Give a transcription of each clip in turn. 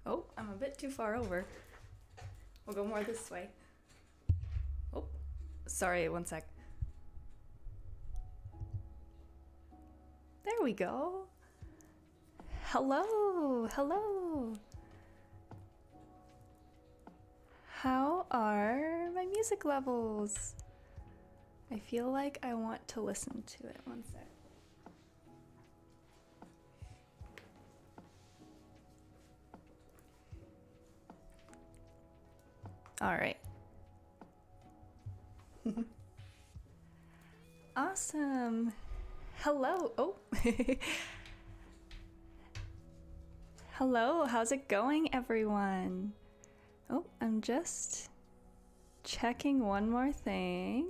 Oh, I'm a bit too far over. We'll go more this way. Oh, sorry, one sec. There we go. Hello, hello. How are my music levels? I feel like I want to listen to it. One sec. All right. Awesome. Hello. Oh. Hello, how's it going, everyone? Oh, I'm just checking one more thing.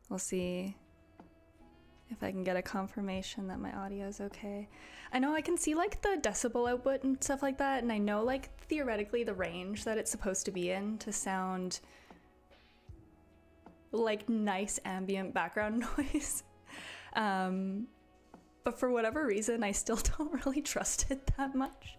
We'll see if I can get a confirmation that my audio is okay. I know I can see like the decibel output and stuff like that, and I know like theoretically the range that it's supposed to be in to sound like nice ambient background noise. But for whatever reason, I still don't really trust it that much.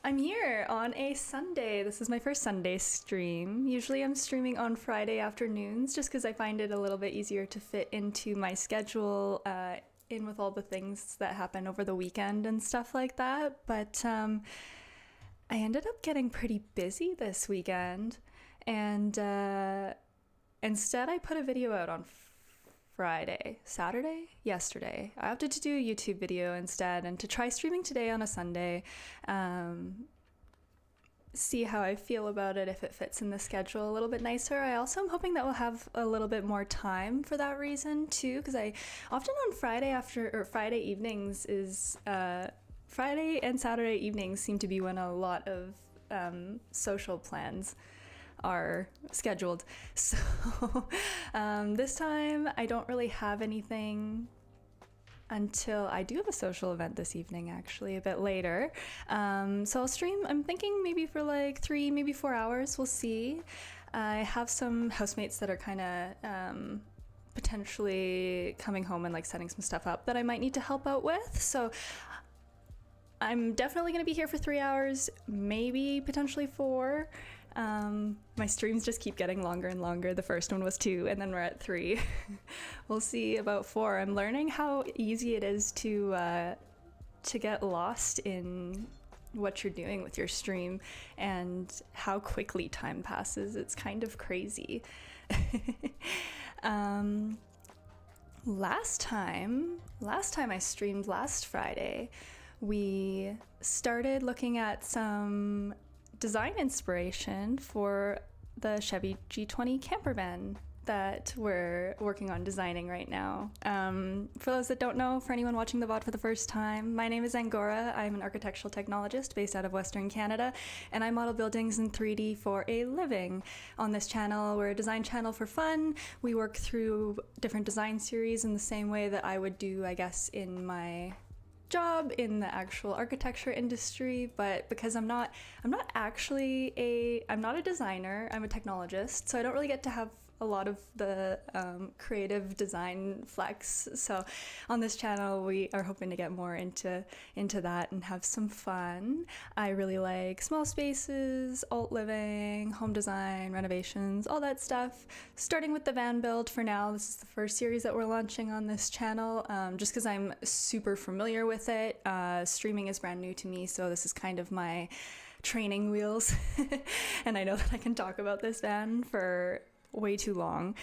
I'm here on a Sunday. This is my first Sunday stream. Usually I'm streaming on Friday afternoons just because I find it a little bit easier to fit into my schedule in with all the things that happen over the weekend and stuff like that. But I ended up getting pretty busy this weekend, and instead I put a video out on yesterday. I opted to do a YouTube video instead and to try streaming today on a Sunday. See how I feel about it, if it fits in the schedule a little bit nicer. I also am hoping that we'll have a little bit more time for that reason too, because I often on Friday evenings is Friday and Saturday evenings seem to be when a lot of social plans are scheduled. So this time I don't really have anything until I do have a social event this evening, actually, a bit later. So I'll stream, I'm thinking maybe for like 3, maybe 4 hours, we'll see. I have some housemates that are kind of potentially coming home and like setting some stuff up that I might need to help out with. So I'm definitely going to be here for 3 hours, maybe potentially 4. My streams just keep getting longer and longer. The first one was 2, and then we're at 3. We'll see about 4. I'm learning how easy it is to get lost in what you're doing with your stream and how quickly time passes. It's kind of crazy. Last time I streamed last Friday, we started looking at some design inspiration for the Chevy G20 Campervan that we're working on designing right now. For those that don't know, for anyone watching the VOD for the first time, my name is Angora. I'm an architectural technologist based out of Western Canada, and I model buildings in 3D for a living. On this channel, we're a design channel for fun. We work through different design series in the same way that I would do, I guess, in my job in the actual architecture industry, but because I'm not a designer, I'm a technologist, so I don't really get to have a lot of the creative design flex. So on this channel we are hoping to get more into that and have some fun. I really like small spaces, alt living, home design, renovations, all that stuff, starting with the van build for now. This is the first series that we're launching on this channel, just because I'm super familiar with it. Streaming is brand new to me, so this is kind of my training wheels. And I know that I can talk about this van for way too long.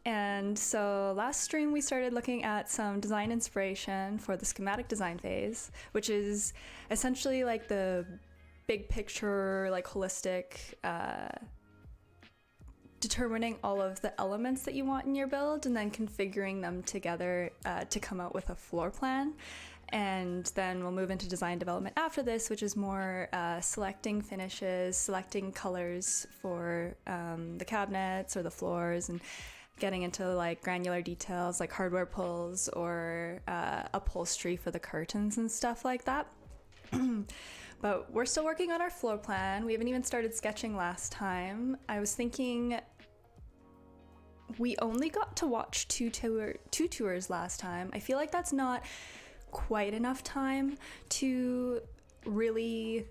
And so last stream we started looking at some design inspiration for the schematic design phase, which is essentially like the big picture, like holistic, determining all of the elements that you want in your build and then configuring them together to come out with a floor plan. And then we'll move into design development after this, which is more selecting finishes, selecting colors for the cabinets or the floors, and getting into like granular details like hardware pulls or upholstery for the curtains and stuff like that. But we're still working on our floor plan. We haven't even started sketching last time. I was thinking we only got to watch two tours last time. I feel like that's not quite enough time to really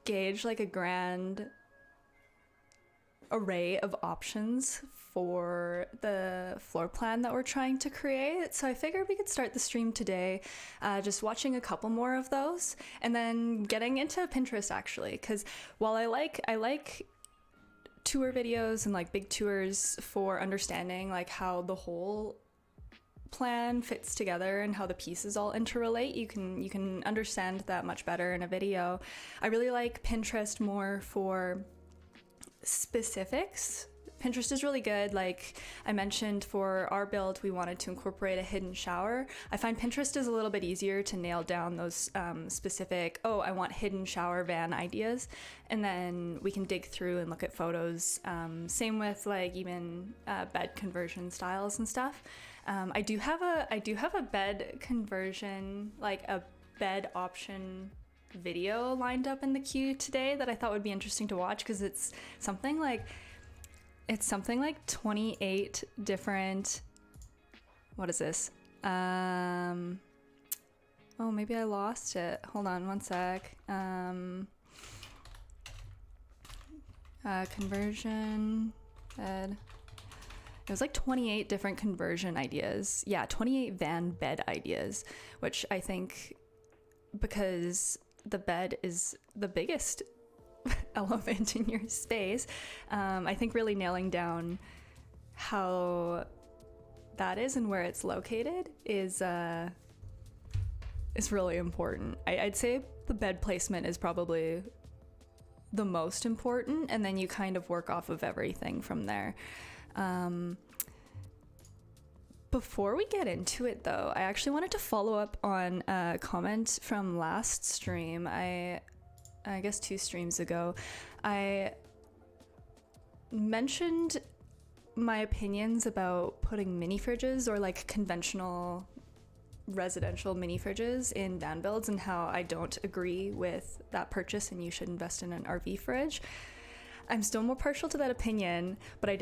gauge like a grand array of options for the floor plan that we're trying to create. So I figured we could start the stream today just watching a couple more of those and then getting into Pinterest, actually, because while I like tour videos and like big tours for understanding like how the whole plan fits together and how the pieces all interrelate, you can understand that much better in a video. I really like Pinterest more for specifics. Pinterest is really good. Like I mentioned, for our build we wanted to incorporate a hidden shower. I find Pinterest is a little bit easier to nail down those specific, oh, I want hidden shower van ideas, and then we can dig through and look at photos. Same with like even bed conversion styles and stuff. I do have a bed conversion, like a bed option video lined up in the queue today that I thought would be interesting to watch, because it's something like 28 different, what is this? Oh, maybe I lost it. Hold on one sec. Conversion bed. It was like 28 different conversion ideas. Yeah, 28 van bed ideas, which I think, because the bed is the biggest element in your space, I think really nailing down how that is and where it's located is really important. I'd say the bed placement is probably the most important, and then you kind of work off of everything from there. Before we get into it though, I actually wanted to follow up on a comment from last stream. I guess 2 streams ago, I mentioned my opinions about putting mini fridges or like conventional residential mini fridges in van builds, and how I don't agree with that purchase and you should invest in an RV fridge. I'm still more partial to that opinion, but I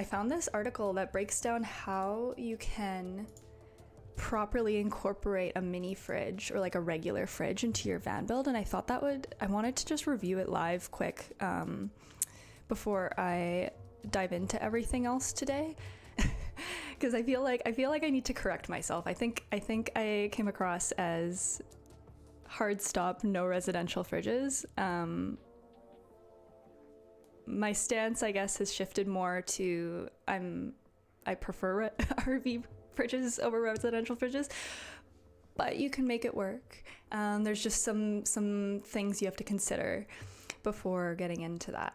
found this article that breaks down how you can properly incorporate a mini fridge or like a regular fridge into your van build, and I thought I wanted to just review it live quick before I dive into everything else today, because I feel like I need to correct myself. I think I came across as hard stop, no residential fridges. My stance, I guess, has shifted more to I prefer RV fridges over residential fridges, but you can make it work. There's just some things you have to consider before getting into that.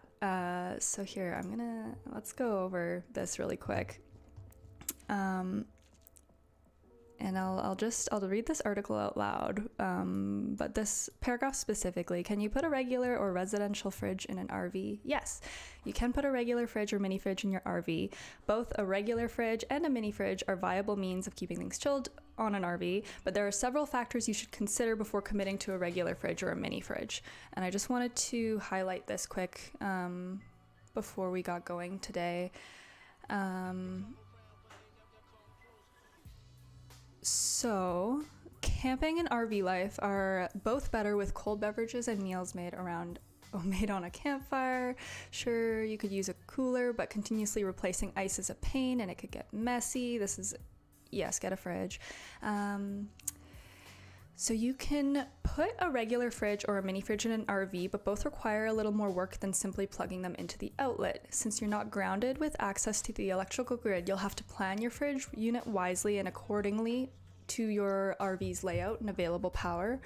So here, let's go over this really quick. And I'll read this article out loud, but this paragraph specifically: can you put a regular or residential fridge in an RV? Yes, you can put a regular fridge or mini fridge in your RV. Both a regular fridge and a mini fridge are viable means of keeping things chilled on an RV, but there are several factors you should consider before committing to a regular fridge or a mini fridge. And I just wanted to highlight this quick before we got going today. So, camping and RV life are both better with cold beverages and meals made on a campfire. Sure, you could use a cooler, but continuously replacing ice is a pain and it could get messy. Get a fridge. So you can put a regular fridge or a mini fridge in an RV, but both require a little more work than simply plugging them into the outlet. Since you're not grounded with access to the electrical grid, you'll have to plan your fridge unit wisely and accordingly to your RV's layout and available power.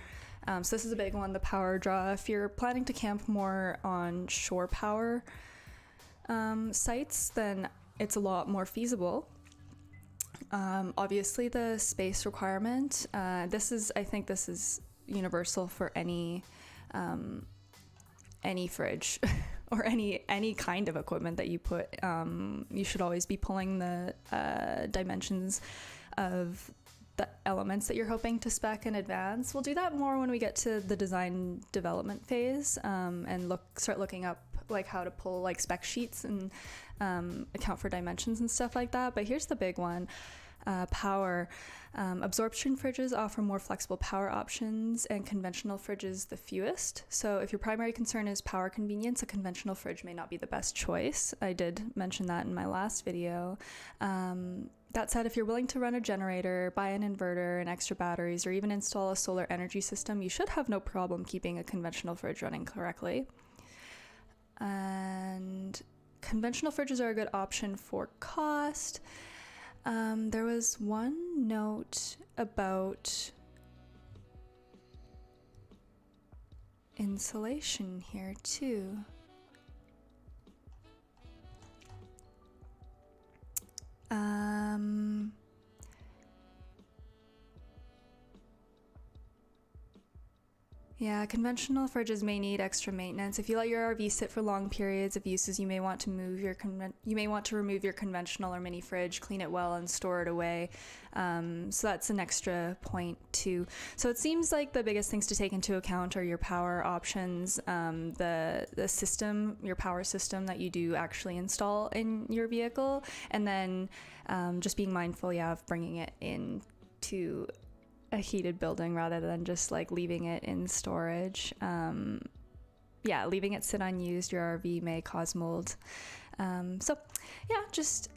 So this is a big one, the power draw. If you're planning to camp more on shore power sites, then it's a lot more feasible. Obviously the space requirement, I think this is universal for any fridge or any kind of equipment that you put. You should always be pulling the dimensions of the elements that you're hoping to spec in advance. We'll do that more when we get to the design development phase, and start looking up like how to pull like spec sheets and account for dimensions and stuff like that. But here's the big one. Power. Absorption fridges offer more flexible power options, and conventional fridges the fewest. So if your primary concern is power convenience, a conventional fridge may not be the best choice. I did mention that in my last video. That said, if you're willing to run a generator, buy an inverter and extra batteries, or even install a solar energy system, you should have no problem keeping a conventional fridge running correctly. And conventional fridges are a good option for cost. There was one note about insulation here too. Yeah, conventional fridges may need extra maintenance. If you let your RV sit for long periods of uses, you may want to remove your conventional or mini fridge, clean it well, and store it away. So that's an extra point too. So it seems like the biggest things to take into account are your power options, the system, your power system that you do actually install in your vehicle, and then just being mindful, of bringing it into a heated building rather than just like leaving it in storage. Leaving it sit unused, your RV may cause mold. Just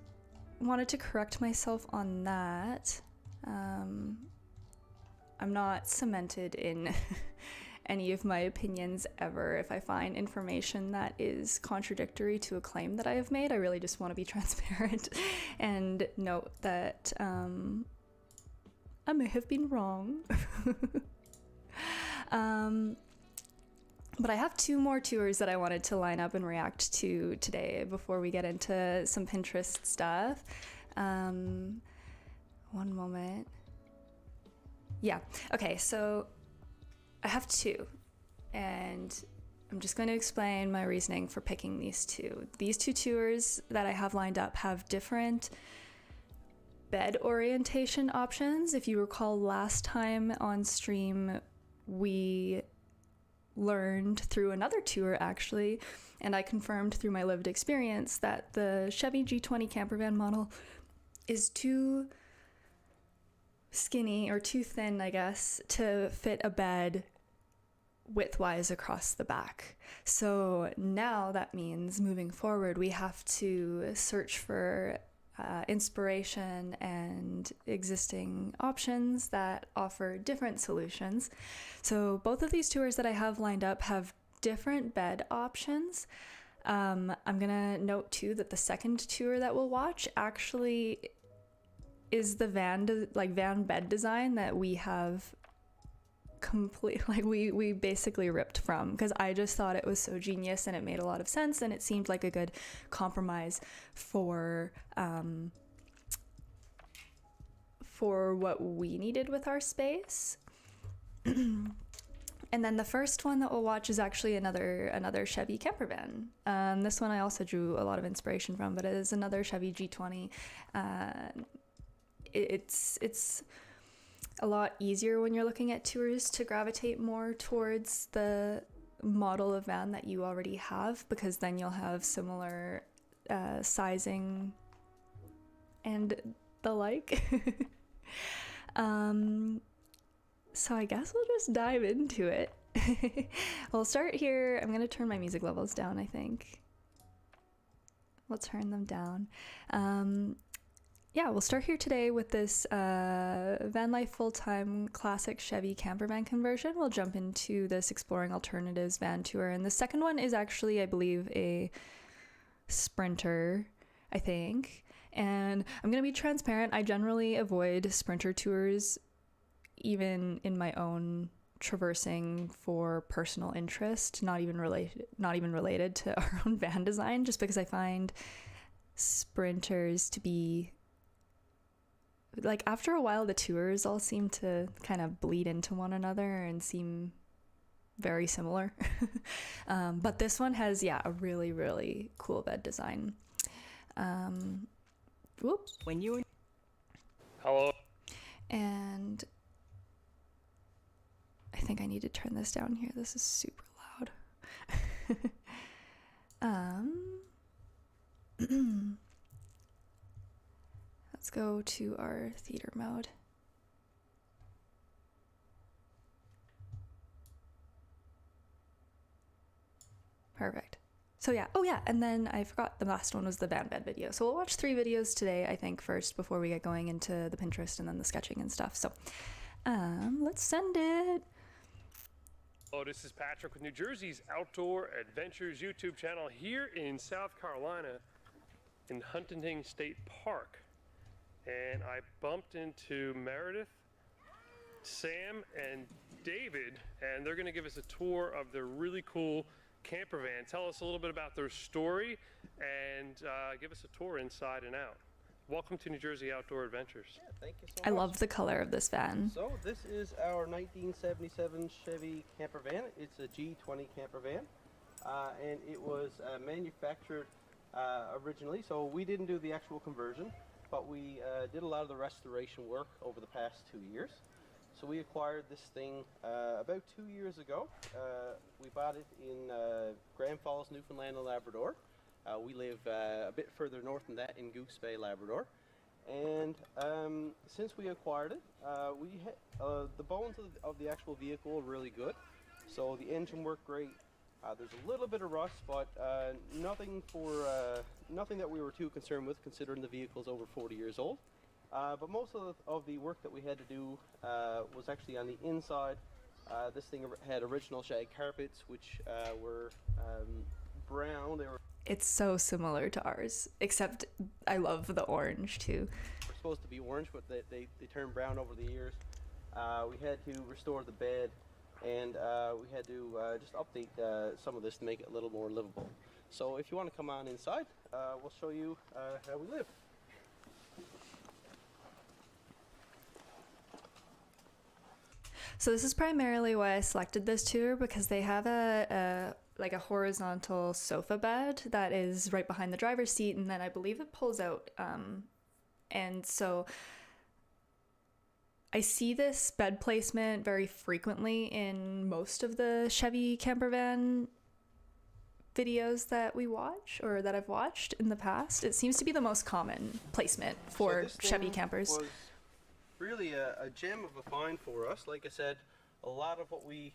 wanted to correct myself on that. I'm not cemented in any of my opinions ever. If I find information that is contradictory to a claim that I have made, I really just want to be transparent and note that I may have been wrong. But I have 2 more tours that I wanted to line up and react to today before we get into some Pinterest stuff. One moment. Yeah, okay, so I have 2, and I'm just going to explain my reasoning for picking these 2. These 2 tours that I have lined up have different bed orientation options. If you recall, last time on stream we learned through another tour actually, and I confirmed through my lived experience, that the Chevy G20 Campervan model is too skinny or too thin, I guess, to fit a bed widthwise across the back. So now that means moving forward we have to search for inspiration and existing options that offer different solutions. So both of these tours that I have lined up have different bed options. I'm gonna note too that the second tour that we'll watch actually is the van bed design that we have we basically ripped from, because I just thought it was so genius and it made a lot of sense, and it seemed like a good compromise for what we needed with our space. And then the first one that we'll watch is actually another Chevy Campervan. This one I also drew a lot of inspiration from, but it is another Chevy G20. It's a lot easier when you're looking at tours to gravitate more towards the model of van that you already have, because then you'll have similar sizing and the like. So I guess we'll just dive into it. We'll start here. I'm going to turn my music levels down, I think. We'll turn them down. We'll start here today with this van life full-time classic Chevy Campervan conversion. We'll jump into this exploring alternatives van tour, and the second one is actually, I believe, a Sprinter, I think. And I'm gonna be transparent, I generally avoid Sprinter tours, even in my own traversing for personal interest, not even related to our own van design, just because I find Sprinters to be, like, after a while the tours all seem to kind of bleed into one another and seem very similar. But this one has, a really, really cool bed design. Hello. And I think I need to turn this down here. This is super loud. Let's go to our theater mode. Perfect. So yeah, oh yeah, and then I forgot the last one was the van bed video. So we'll watch 3 videos today, I think, first before we get going into the Pinterest and then the sketching and stuff. So let's send it. Hello, this is Patrick with New Jersey's Outdoor Adventures YouTube channel here in South Carolina in Huntington State Park. And I bumped into Meredith, Sam, and David, and they're gonna give us a tour of their really cool camper van. Tell us a little bit about their story and give us a tour inside and out. Welcome to New Jersey Outdoor Adventures. Yeah, thank you so much. I love the color of this van. So this is our 1977 Chevy Campervan. It's a G20 Campervan, and it was manufactured originally. So we didn't do the actual conversion, but we did a lot of the restoration work over the past 2 years. So we acquired this thing about 2 years ago. We bought it in Grand Falls, Newfoundland and Labrador. We live a bit further north than that in Goose Bay, Labrador. And since we acquired it, the bones of the actual vehicle are really good. So the engine worked great. There's a little bit of rust, but nothing that we were too concerned with, considering the vehicle's over 40 years old. But most of the work that we had to do was actually on the inside. This thing had original shag carpets, which were brown. It's so similar to ours, except I love the orange too. They're supposed to be orange, but they turned brown over the years. We had to restore the bed, and we had to just update some of this to make it a little more livable. So if you want to come on inside, we'll show you how we live. So this is primarily why I selected this tour, because they have a horizontal sofa bed that is right behind the driver's seat, and then I believe it pulls out. And so I see this bed placement very frequently in most of the Chevy Campervan videos that we watch, or that I've watched in the past. It seems to be the most common placement for Chevy campers. Was really a gem of a find for us. Like I said, a lot of what we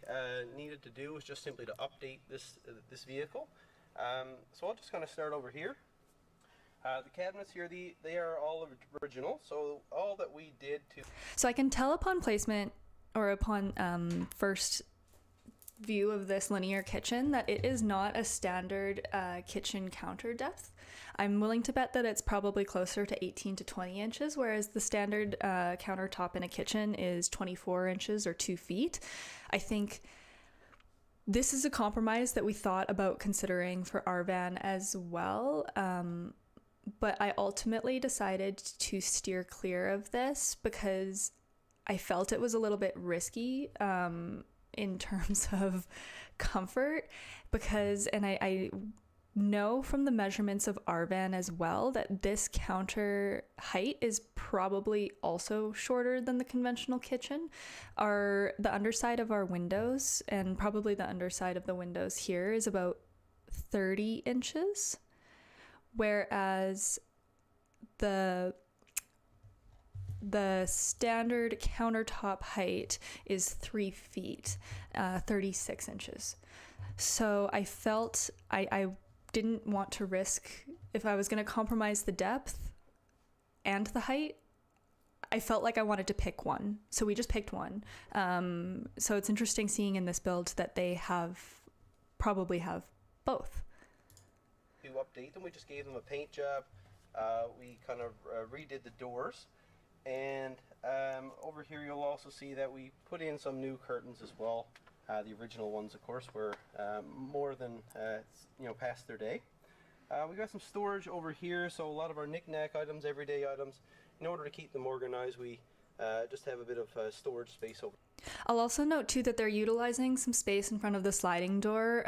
needed to do was just simply to update this vehicle. So I'll just kind of start over here. The cabinets here, they are all original. So all that we did to... So I can tell upon placement, or upon first view of this linear kitchen, that it is not a standard kitchen counter depth. I'm willing to bet that it's probably closer to 18 to 20 inches, whereas the standard countertop in a kitchen is 24 inches or 2 feet. I think this is a compromise that we thought about considering for our van as well. But I ultimately decided to steer clear of this because I felt it was a little bit risky in terms of comfort, because, and I know from the measurements of our van as well that this counter height is probably also shorter than the conventional kitchen. The underside of our windows, and probably the underside of the windows here, is about 30 inches, whereas the standard countertop height is 3 feet, 36 inches. So I felt I didn't want to risk, if I was going to compromise the depth and the height, I felt like I wanted to pick one. So we just picked one. So it's interesting seeing in this build that they probably have both. To update them, we just gave them a paint job. We kind of redid the doors. And over here you'll also see that we put in some new curtains as well. The original ones, of course, were more than past their day. We got some storage over here, so a lot of our knick-knack items, everyday items. In order to keep them organized, we just have a bit of storage space over. I'll also note too that they're utilizing some space in front of the sliding door,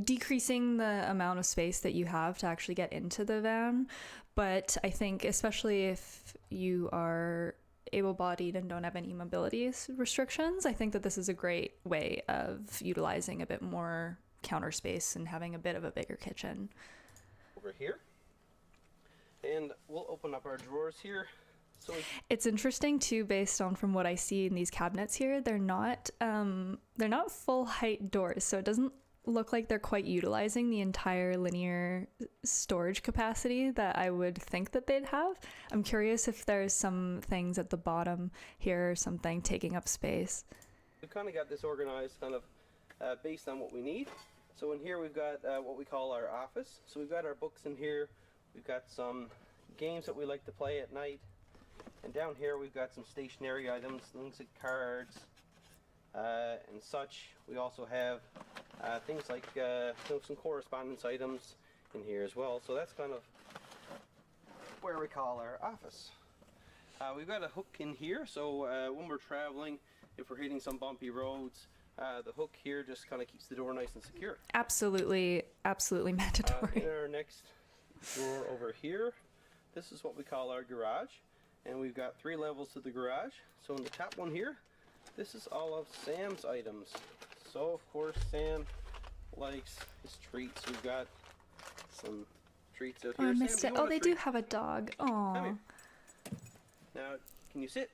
decreasing the amount of space that you have to actually get into the van. But I think especially if you are able-bodied and don't have any mobility restrictions, I think that this is a great way of utilizing a bit more counter space and having a bit of a bigger kitchen. Over here, and we'll open up our drawers here. So it's interesting too, based on from what I see in these cabinets here, they're not full height doors, so it doesn't look like they're quite utilizing the entire linear storage capacity that I would think that they'd have. I'm curious if there's some things at the bottom here or something taking up space. We've kind of got this organized kind of based on what we need. So in here we've got what we call our office. So we've got our books in here. We've got some games that we like to play at night. And down here we've got some stationary items, things like cards and such. We also have things like some correspondence items in here as well. So that's kind of where we call our office. We've got a hook in here, so when we're traveling, if we're hitting some bumpy roads, the hook here just kind of keeps the door nice and secure. Absolutely mandatory. In our next drawer over here, this is what we call our garage, and we've got 3 levels to the garage. So in the top one here, this is all of Sam's items. So of course Sam likes his treats. We've got some treats out here. Oh, I missed Sam, it. Oh, they do have a dog. Aww. Now, can you sit?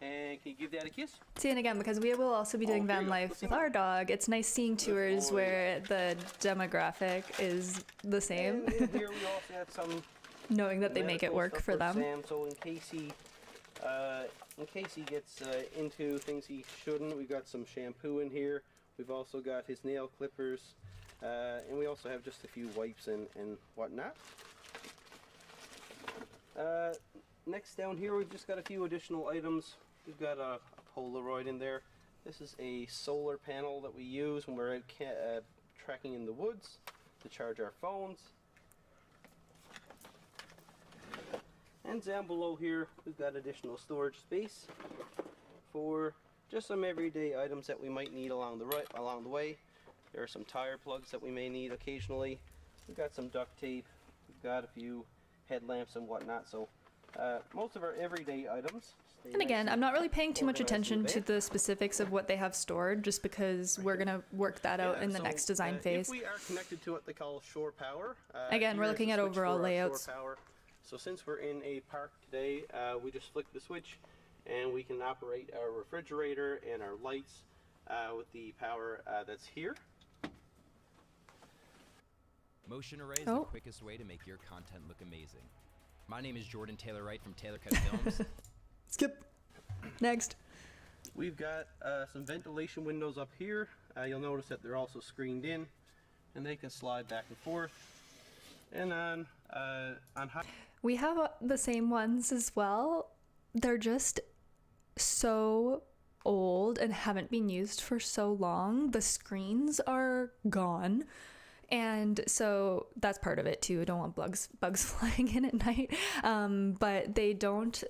And can you give Dad a kiss? See, and again, because we will also be doing van life with our dog, it's nice seeing tours where the demographic is the same. And in here we also had some knowing that they make it work for them. Sam, so in case he gets into things he shouldn't, we've got some shampoo in here. We've also got his nail clippers, and we also have just a few wipes and whatnot. Next down here we've just got a few additional items. We've got a Polaroid in there. This is a solar panel that we use when we're out trekking in the woods to charge our phones. And down below here we've got additional storage space for just some everyday items that we might need along the way. There are some tire plugs that we may need occasionally. We've got some duct tape. We've got a few headlamps and whatnot. So most of our everyday items. And again, I'm not really paying too much attention to the specifics of what they have stored, just because we're going to work that out in the next design phase. If we are connected to what they call shore power. Again, we're looking at overall layouts. So since we're in a park today, we just flick the switch and we can operate our refrigerator and our lights with the power that's here. Motion array is the quickest way to make your content look amazing. My name is Jordan Taylor Wright from Taylor Cut Films. Skip. Next. We've got some ventilation windows up here. You'll notice that they're also screened in, and they can slide back and forth. And on high. We have the same ones as well. They're just so old and haven't been used for so long. The screens are gone. And so that's part of it too. I don't want bugs flying in at night. But they don't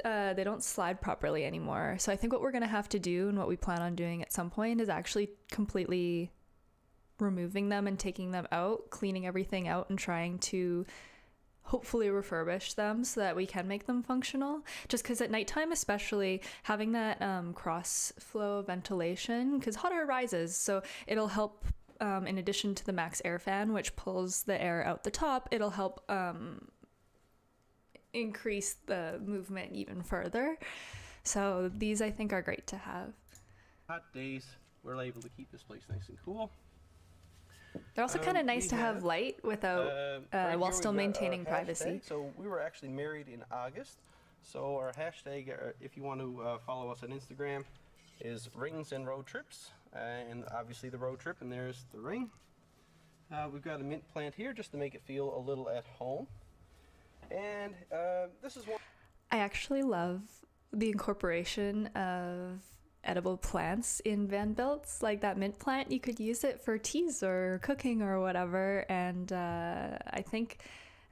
slide properly anymore. So I think what we're gonna have to do, and what we plan on doing at some point, is actually completely removing them and taking them out, cleaning everything out, and trying to hopefully refurbish them so that we can make them functional. Just because at nighttime, especially, having that cross flow ventilation, because hot air rises, so it'll help. In addition to the max air fan, which pulls the air out the top, it'll help increase the movement even further. So these I think are great to have. Hot days, we're able to keep this place nice and cool. They're also kind of nice to have light without while still maintaining privacy. So we were actually married in August. So our hashtag, if you want to follow us on Instagram, is rings and road trips. And obviously the road trip, and there's the ring. We've got a mint plant here just to make it feel a little at home. And this is one. I actually love the incorporation of edible plants in van builds. Like that mint plant, you could use it for teas or cooking or whatever. And I think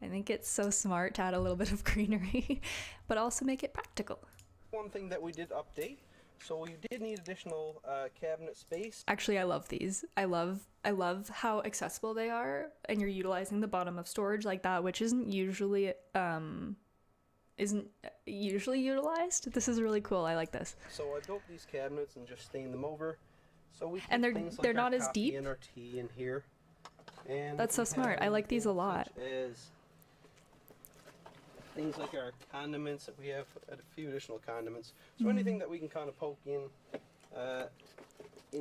it's so smart to add a little bit of greenery, but also make it practical. One thing that we did update. So you did need additional cabinet space. Actually, I love these. I love how accessible they are, and you're utilizing the bottom of storage like that, which isn't usually isn't usually utilized. This is really cool. I like this. So I built these cabinets and just stained them over. So we And things they're like not our as coffee deep. and our tea in here. And That's so we smart. I have like these a things lot. such as things like our condiments that we have, a few additional condiments. So anything that we can kind of poke in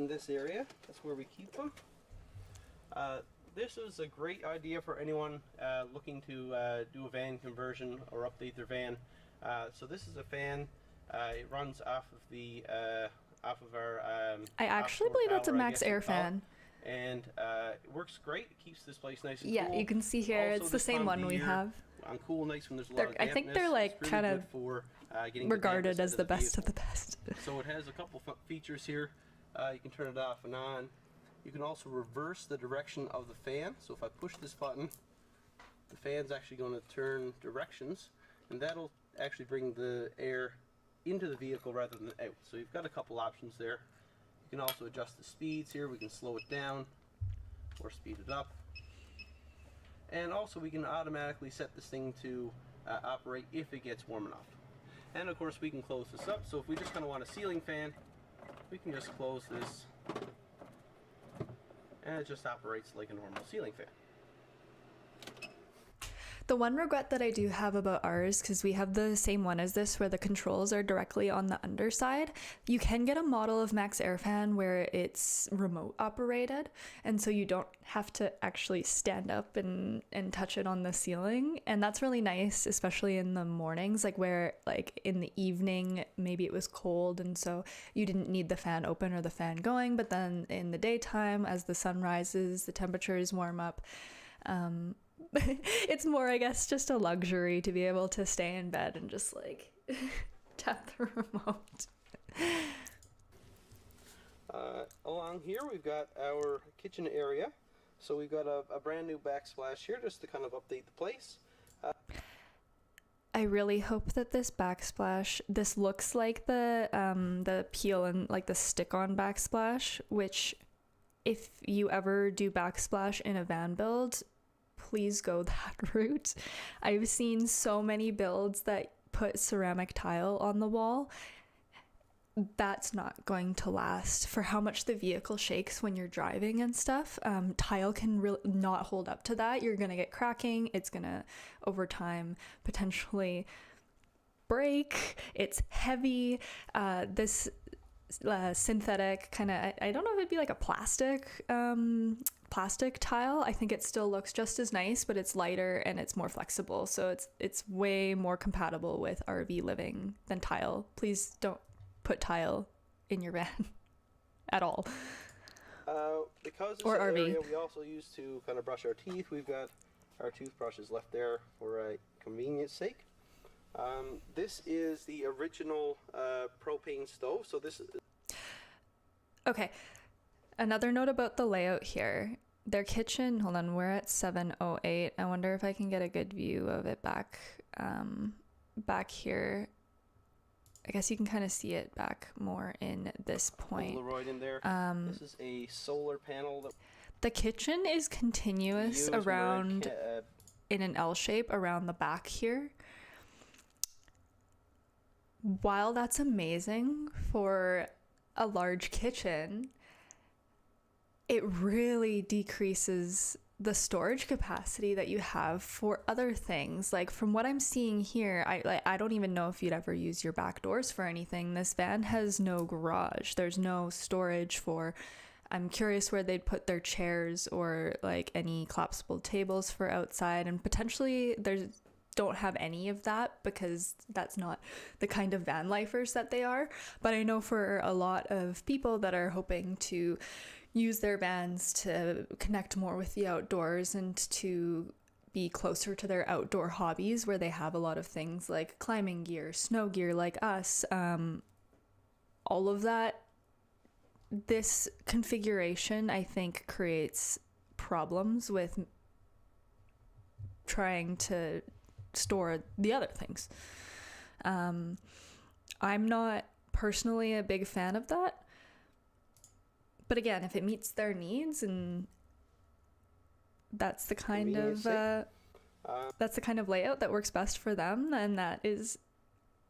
this area, that's where we keep them. This is a great idea for anyone looking to do a van conversion or update their van. So this is a fan. It runs off of our. I actually offshore believe that's a power, I max guess air you'd call it. fan. And it works great. It keeps this place nice and Yeah, cool. you can see here, Also, it's the this same time of one the we year, have. On cool nights when there's a lot They're- of I dampness, think they're, like, it's really kind good of for getting the Regarded dampness as out the of best of vehicle. the best. So it has a couple features here. You can turn it off and on. You can also reverse the direction of the fan. So if I push this button, the fan's actually going to turn directions, and that'll actually bring the air into the vehicle rather than out. So you've got a couple options there. You can also adjust the speeds here. We can slow it down or speed it up. And also we can automatically set this thing to operate if it gets warm enough. And of course we can close this up. So if we just kind of want a ceiling fan, we can just close this and it just operates like a normal ceiling fan. The one regret that I do have about ours, because we have the same one as this where the controls are directly on the underside, you can get a model of Max Air Fan where it's remote operated, and so you don't have to actually stand up and touch it on the ceiling, and that's really nice, especially in the mornings, like where like in the evening maybe it was cold and so you didn't need the fan open or the fan going, but then in the daytime as the sun rises, the temperatures warm up. It's more, I guess, just a luxury to be able to stay in bed and just like tap the remote. Along here we've got our kitchen area. So we've got a brand new backsplash here just to kind of update the place. I really hope that this backsplash, this looks like the peel and like the stick-on backsplash, which if you ever do backsplash in a van build, please go that route. I've seen so many builds that put ceramic tile on the wall. That's not going to last for how much the vehicle shakes when you're driving and stuff. Tile can not hold up to that. You're gonna get cracking. It's gonna, over time, potentially break. It's heavy. This synthetic kind of, I don't know if it'd be like a plastic tile. I think it still looks just as nice, but it's lighter and it's more flexible, so it's way more compatible with RV living than tile. Please don't put tile in your van at all. Because it's or an RV. area we also use to kind of brush our teeth, we've got our toothbrushes left there for convenience sake. This is the original propane stove, so this is... Okay, another note about the layout here. Their kitchen, hold on, we're at 708. I wonder if I can get a good view of it back here. I guess you can kind of see it back more in this point. Polaroid in there. This is a solar panel that the kitchen is continuous around in an L shape around the back here. While that's amazing for a large kitchen, it really decreases the storage capacity that you have for other things. Like from what I'm seeing here, I don't even know if you'd ever use your back doors for anything. This van has no garage. There's no storage for, I'm curious where they'd put their chairs or like any collapsible tables for outside, and potentially don't have any of that because that's not the kind of van lifers that they are. But I know for a lot of people that are hoping to use their vans to connect more with the outdoors and to be closer to their outdoor hobbies where they have a lot of things like climbing gear, snow gear like us, all of that, this configuration I think creates problems with trying to store the other things. I'm not personally a big fan of that. But again, if it meets their needs, and that's the kind of that's the kind of layout that works best for them, and that is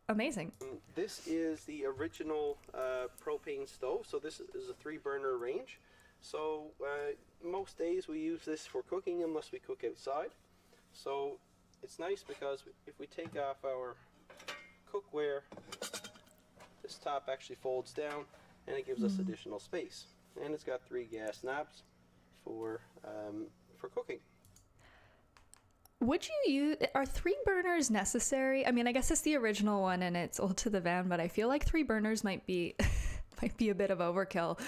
amazing. This is the original propane stove, so this is a 3-burner range. So most days we use this for cooking unless we cook outside. So it's nice because if we take off our cookware, this top actually folds down and it gives us additional space. And it's got 3 gas knobs for cooking. Would you use, are 3 burners necessary? I mean, I guess it's the original one and it's old to the van, but I feel like 3 burners might be might be a bit of overkill,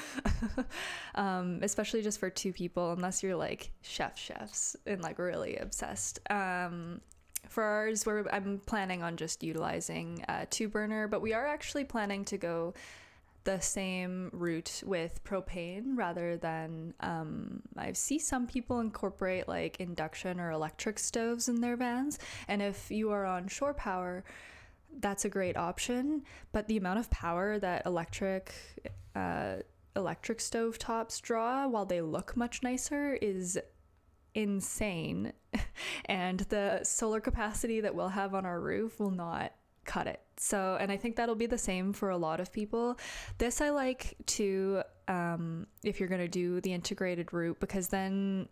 especially just for 2 people, unless you're like chefs and like really obsessed. For ours, I'm planning on just utilizing a 2-burner, but we are actually planning to go the same route with propane rather than I see some people incorporate like induction or electric stoves in their vans, and if you are on shore power, that's a great option, but the amount of power that electric stove tops draw, while they look much nicer, is insane. And the solar capacity that we'll have on our roof will not cut it. So, and I think that'll be the same for a lot of people. This I like to, if you're going to do the integrated route, because then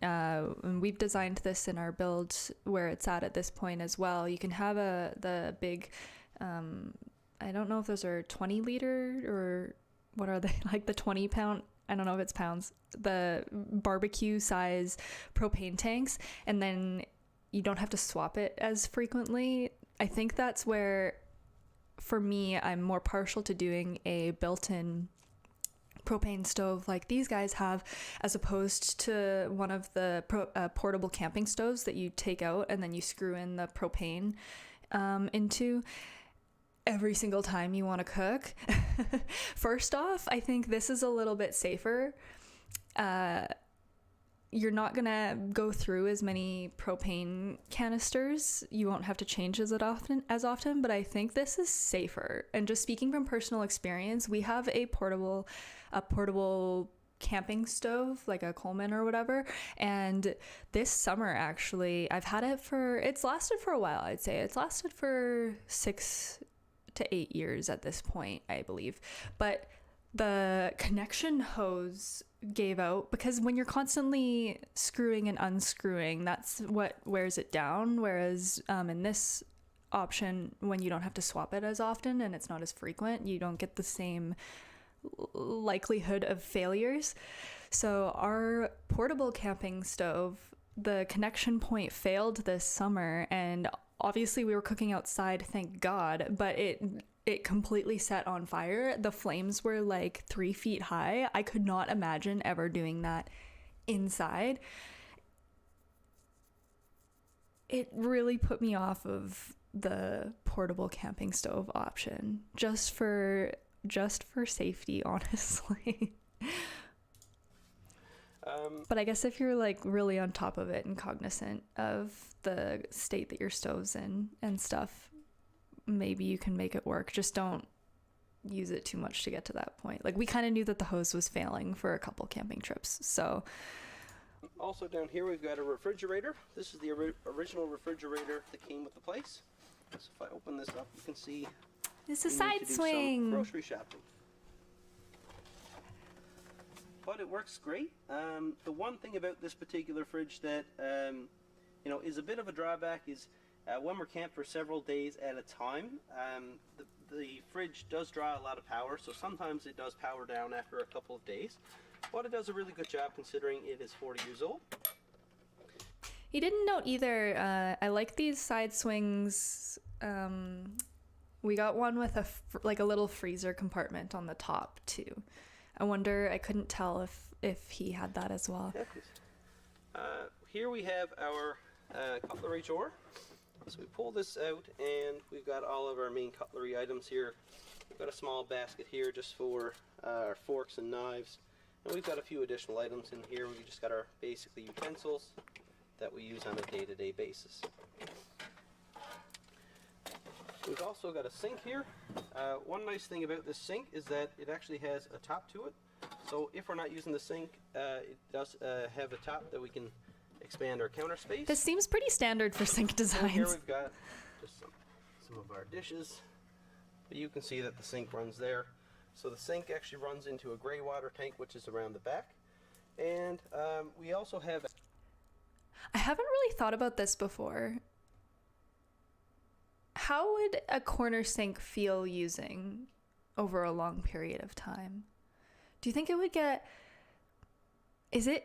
we've designed this in our build where it's at this point as well. You can have the big, I don't know if those are 20 liter or what are they, like the 20 pound, I don't know if it's pounds, the barbecue size propane tanks, and then you don't have to swap it as frequently. I think that's where, for me, I'm more partial to doing a built-in propane stove like these guys have, as opposed to one of the portable camping stoves that you take out and then you screw in the propane into every single time you want to cook. First off, I think this is a little bit safer. You're not gonna go through as many propane canisters. You won't have to change as often, but I think this is safer. And just speaking from personal experience, we have a portable camping stove, like a Coleman or whatever, and this summer actually it's lasted for a while. I'd say it's lasted for 6 to 8 years at this point, I believe, but the connection hose gave out, because when you're constantly screwing and unscrewing, that's what wears it down, whereas in this option, when you don't have to swap it as often and it's not as frequent, you don't get the same likelihood of failures. So our portable camping stove, the connection point failed this summer, and obviously we were cooking outside, thank God, but it completely set on fire. The flames were like 3 feet high. I could not imagine ever doing that inside. It really put me off of the portable camping stove option, just for safety, honestly. But I guess if you're like really on top of it and cognizant of the state that your stove's in and stuff, maybe you can make it work. Just don't use it too much to get to that point. Like, we kind of knew that the hose was failing for a couple camping trips. So also down here we've got a refrigerator. This is the original refrigerator that came with the place. So if I open this up, you can see it's a side swing. Grocery shopping. But it works great. The one thing about this particular fridge that is a bit of a drawback is when we're camped for several days at a time, the fridge does draw a lot of power, so sometimes it does power down after a couple of days, but it does a really good job considering it is 40 years old. You didn't note either, I like these side swings. We got one with a little freezer compartment on the top too. I couldn't tell if he had that as well. Here we have our cutlery drawer. So we pull this out and we've got all of our main cutlery items here. We've got a small basket here just for our forks and knives. And we've got a few additional items in here. We've just got our basically utensils that we use on a day-to-day basis. We've also got a sink here. One nice thing about this sink is that it actually has a top to it. So if we're not using the sink, it does have a top that we can expand our counter space. This seems pretty standard for sink And here designs. we've got just some of our dishes. But you can see that the sink runs there. So the sink actually runs into a gray water tank, which is around the back. And we also have... I haven't really thought about this before. How would a corner sink feel using over a long period of time? Do you think it would get... Is it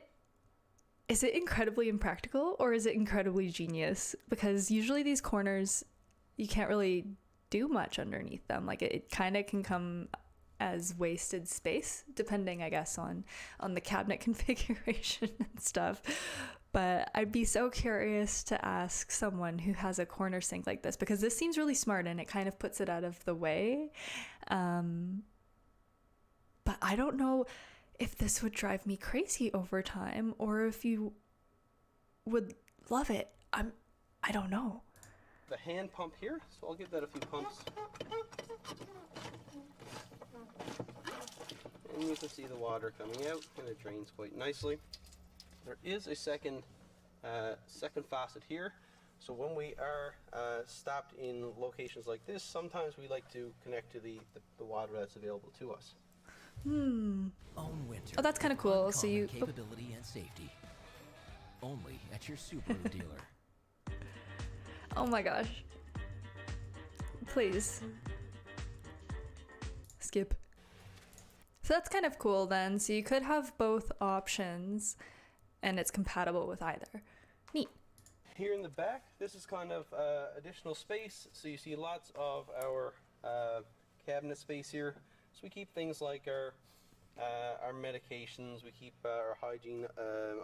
incredibly impractical or is it incredibly genius? Because usually these corners, you can't really do much underneath them. Like it kind of can come as wasted space, depending, I guess, on the cabinet configuration and stuff. But I'd be so curious to ask someone who has a corner sink like this, because this seems really smart and it kind of puts it out of the way. But I don't know if this would drive me crazy over time or if you would love it. I don't know. The hand pump here, so I'll give that a few pumps. And you can see the water coming out, and it drains quite nicely. There is a second faucet here, so when we are stopped in locations like this, sometimes we like to connect to the water that's available to us. Own winter. Oh, that's kind of cool. So you capability and safety. Only at your Subaru dealer. Oh my gosh. Please. Skip. So that's kind of cool then. So you could have both options and it's compatible with either. Neat. Here in the back, this is kind of additional space. So you see lots of our cabinet space here. So we keep things like our medications, we keep our hygiene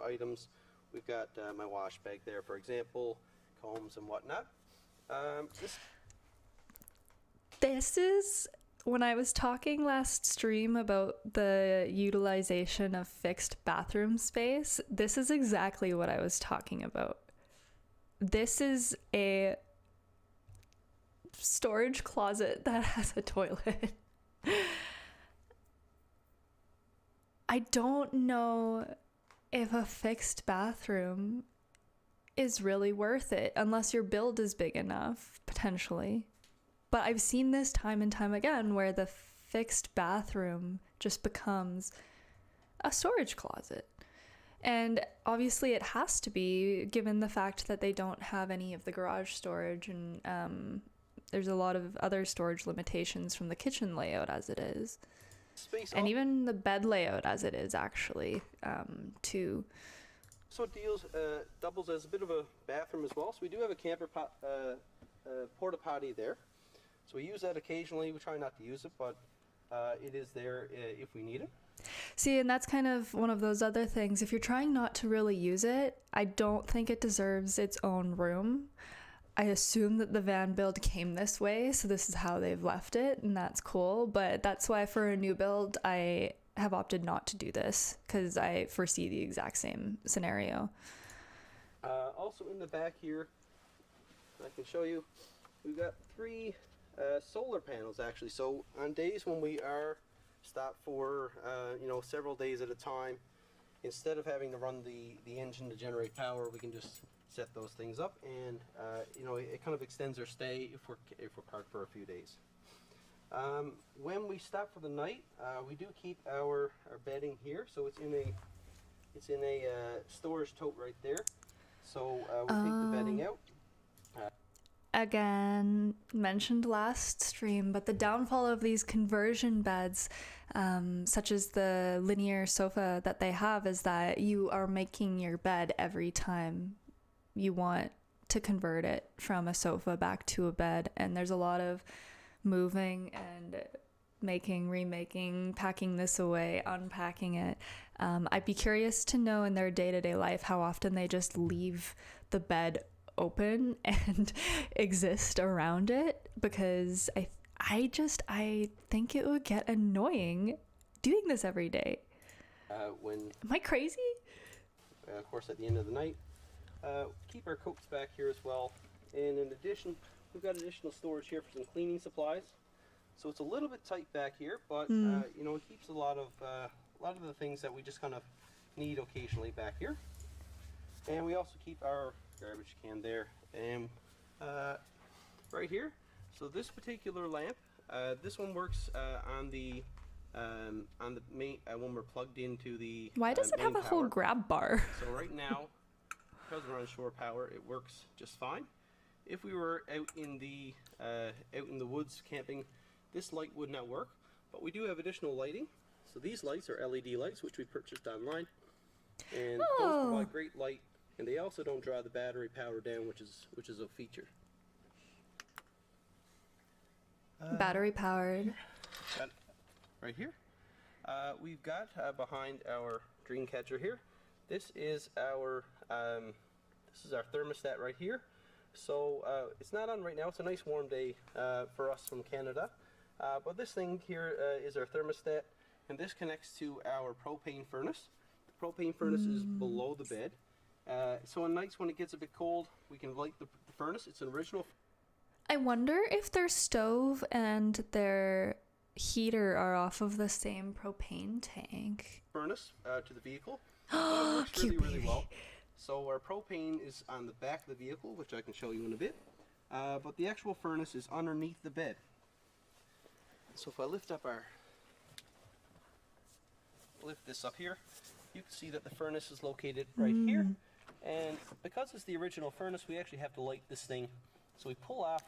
items. We've got my wash bag there, for example, combs and whatnot. This is when I was talking last stream about the utilization of fixed bathroom space. This is exactly what I was talking about. This is a storage closet that has a toilet. I don't know if a fixed bathroom is really worth it unless your build is big enough, potentially. But I've seen this time and time again where the fixed bathroom just becomes a storage closet. And obviously it has to be, given the fact that they don't have any of the garage storage, and there's a lot of other storage limitations from the kitchen layout as it is. And even the bed layout as it is, actually, too. So it doubles as a bit of a bathroom as well. So we do have a porta potty there. So we use that occasionally. We try not to use it, but it is there if we need it. See, and that's kind of one of those other things. If you're trying not to really use it, I don't think it deserves its own room. I assume that the van build came this way, so this is how they've left it, and that's cool. But that's why for a new build, I have opted not to do this, because I foresee the exact same scenario. Also in the back here, I can show you, we've got 3 solar panels actually. So on days when we are stopped for several days at a time, instead of having to run the engine to generate power, we can just set those things up, and it kind of extends our stay if we're parked for a few days. When we stop for the night, we do keep our bedding here, so it's in a storage tote right there. So we take the bedding out. Again, mentioned last stream, but the downfall of these conversion beds, such as the linear sofa that they have, is that you are making your bed every time you want to convert it from a sofa back to a bed, and there's a lot of moving and making, remaking, packing this away, unpacking it. I'd be curious to know in their day-to-day life how often they just leave the bed open and exist around it, because I think it would get annoying doing this every day. Am I crazy? Of course, at the end of the night, keep our coats back here as well. And in addition, we've got additional storage here for some cleaning supplies. So it's a little bit tight back here, but it keeps a lot of the things that we just kind of need occasionally back here. And we also keep our garbage can there. And right here, so this particular lamp, this one works on the main when we're plugged into the Why does it main have a whole power. grab bar? So right now, because we're on shore power, it works just fine. If we were out in the woods camping, this light would not work. But we do have additional lighting. So these lights are LED lights, which we purchased online, and those provide great light. And they also don't draw the battery power down, which is a feature. Battery powered. Right here, we've got behind our dream catcher here. This is our thermostat right here. So it's not on right now. It's a nice warm day for us from Canada. But this thing here is our thermostat, and this connects to our propane furnace. The propane furnace is below the bed. So on nights when it gets a bit cold, we can light the furnace. It's an original. I wonder if their stove and their heater are off of the same propane tank. Furnace to the vehicle. It works really well. So our propane is on the back of the vehicle, which I can show you in a bit. But the actual furnace is underneath the bed. So if I lift this up here, you can see that the furnace is located right here. And because it's the original furnace, we actually have to light this thing. So we pull off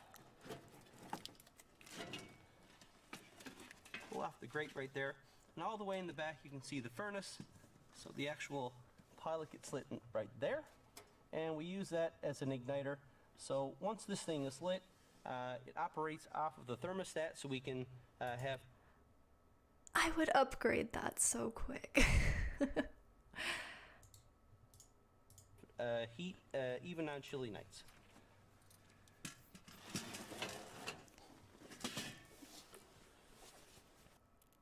the grate right there, and all the way in the back you can see the furnace. So the actual pilot gets lit right there, and we use that as an igniter. So once this thing is lit, it operates off of the thermostat, so we can have. I would upgrade that so quick. Heat even on chilly nights.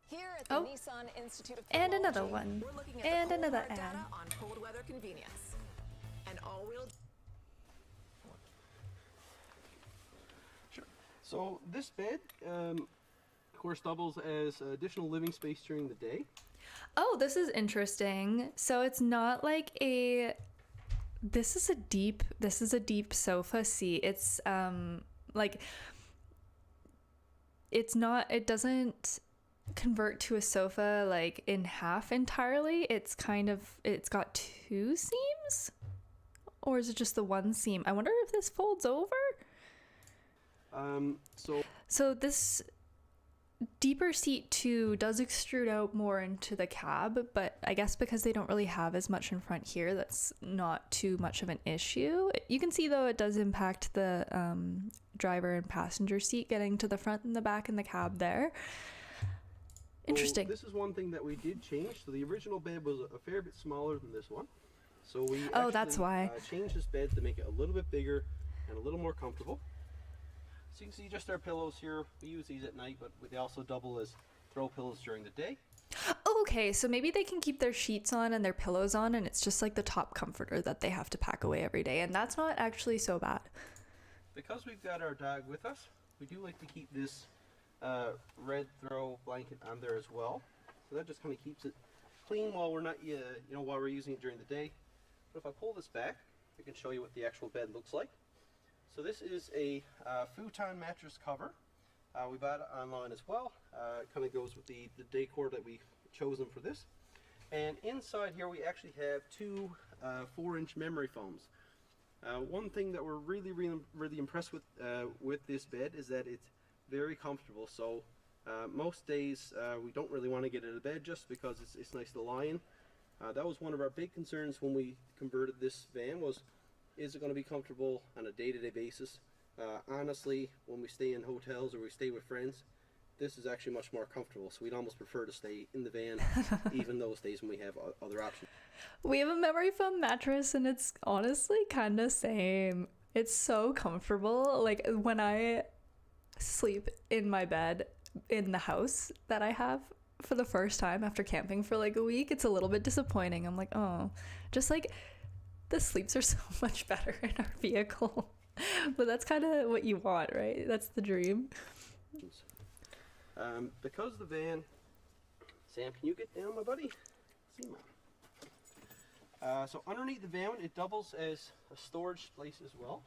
Here at the Nissan Institute of and Technology, another one, we're looking at and the another cold hard ad. data on cold weather convenience. An all-wheel. Sure. So this bed, of course, doubles as additional living space during the day. Oh, this is interesting. So it's not like a. This is a deep sofa seat. It's like. It's not. It doesn't convert to a sofa like in half entirely. It's got two seams, or is it just the one seam? I wonder if this folds over. So this deeper seat too does extrude out more into the cab, but I guess because they don't really have as much in front here, that's not too much of an issue. You can see though it does impact the driver and passenger seat getting to the front and the back in the cab there. Interesting. So this is one thing that we did change. So the original bed was a fair bit smaller than this one. So we that's why. Changed this bed to make it a little bit bigger and a little more comfortable. So you can see just our pillows here. We use these at night, but they also double as throw pillows during the day. Okay, so maybe they can keep their sheets on and their pillows on, and it's just like the top comforter that they have to pack away every day, and that's not actually so bad. Because we've got our dog with us, we do like to keep this red throw blanket on there as well. So that just kind of keeps it clean while we're not, while we're using it during the day. But if I pull this back, I can show you what the actual bed looks like. So this is a futon mattress cover. We bought it online as well. It kind of goes with the decor that we've chosen for this. And inside here we actually have two 4-inch memory foams. One thing that we're really impressed with this bed is that it's very comfortable. So most days we don't really want to get out of bed just because it's nice to lie in. That was one of our big concerns when we converted this van was, is it going to be comfortable on a day-to-day basis? Honestly, when we stay in hotels or we stay with friends, this is actually much more comfortable. So we'd almost prefer to stay in the van even those days when we have other options. We have a memory foam mattress and it's honestly kind of same. It's so comfortable. Like when I sleep in my bed in the house that I have for the first time after camping for like a week, it's a little bit disappointing. I'm like, oh, just like the sleeps are so much better in our vehicle. But that's kind of what you want, right? That's the dream. Because the van, Sam, can you get down, my buddy? See, Mom. So underneath the van, it doubles as a storage place as well.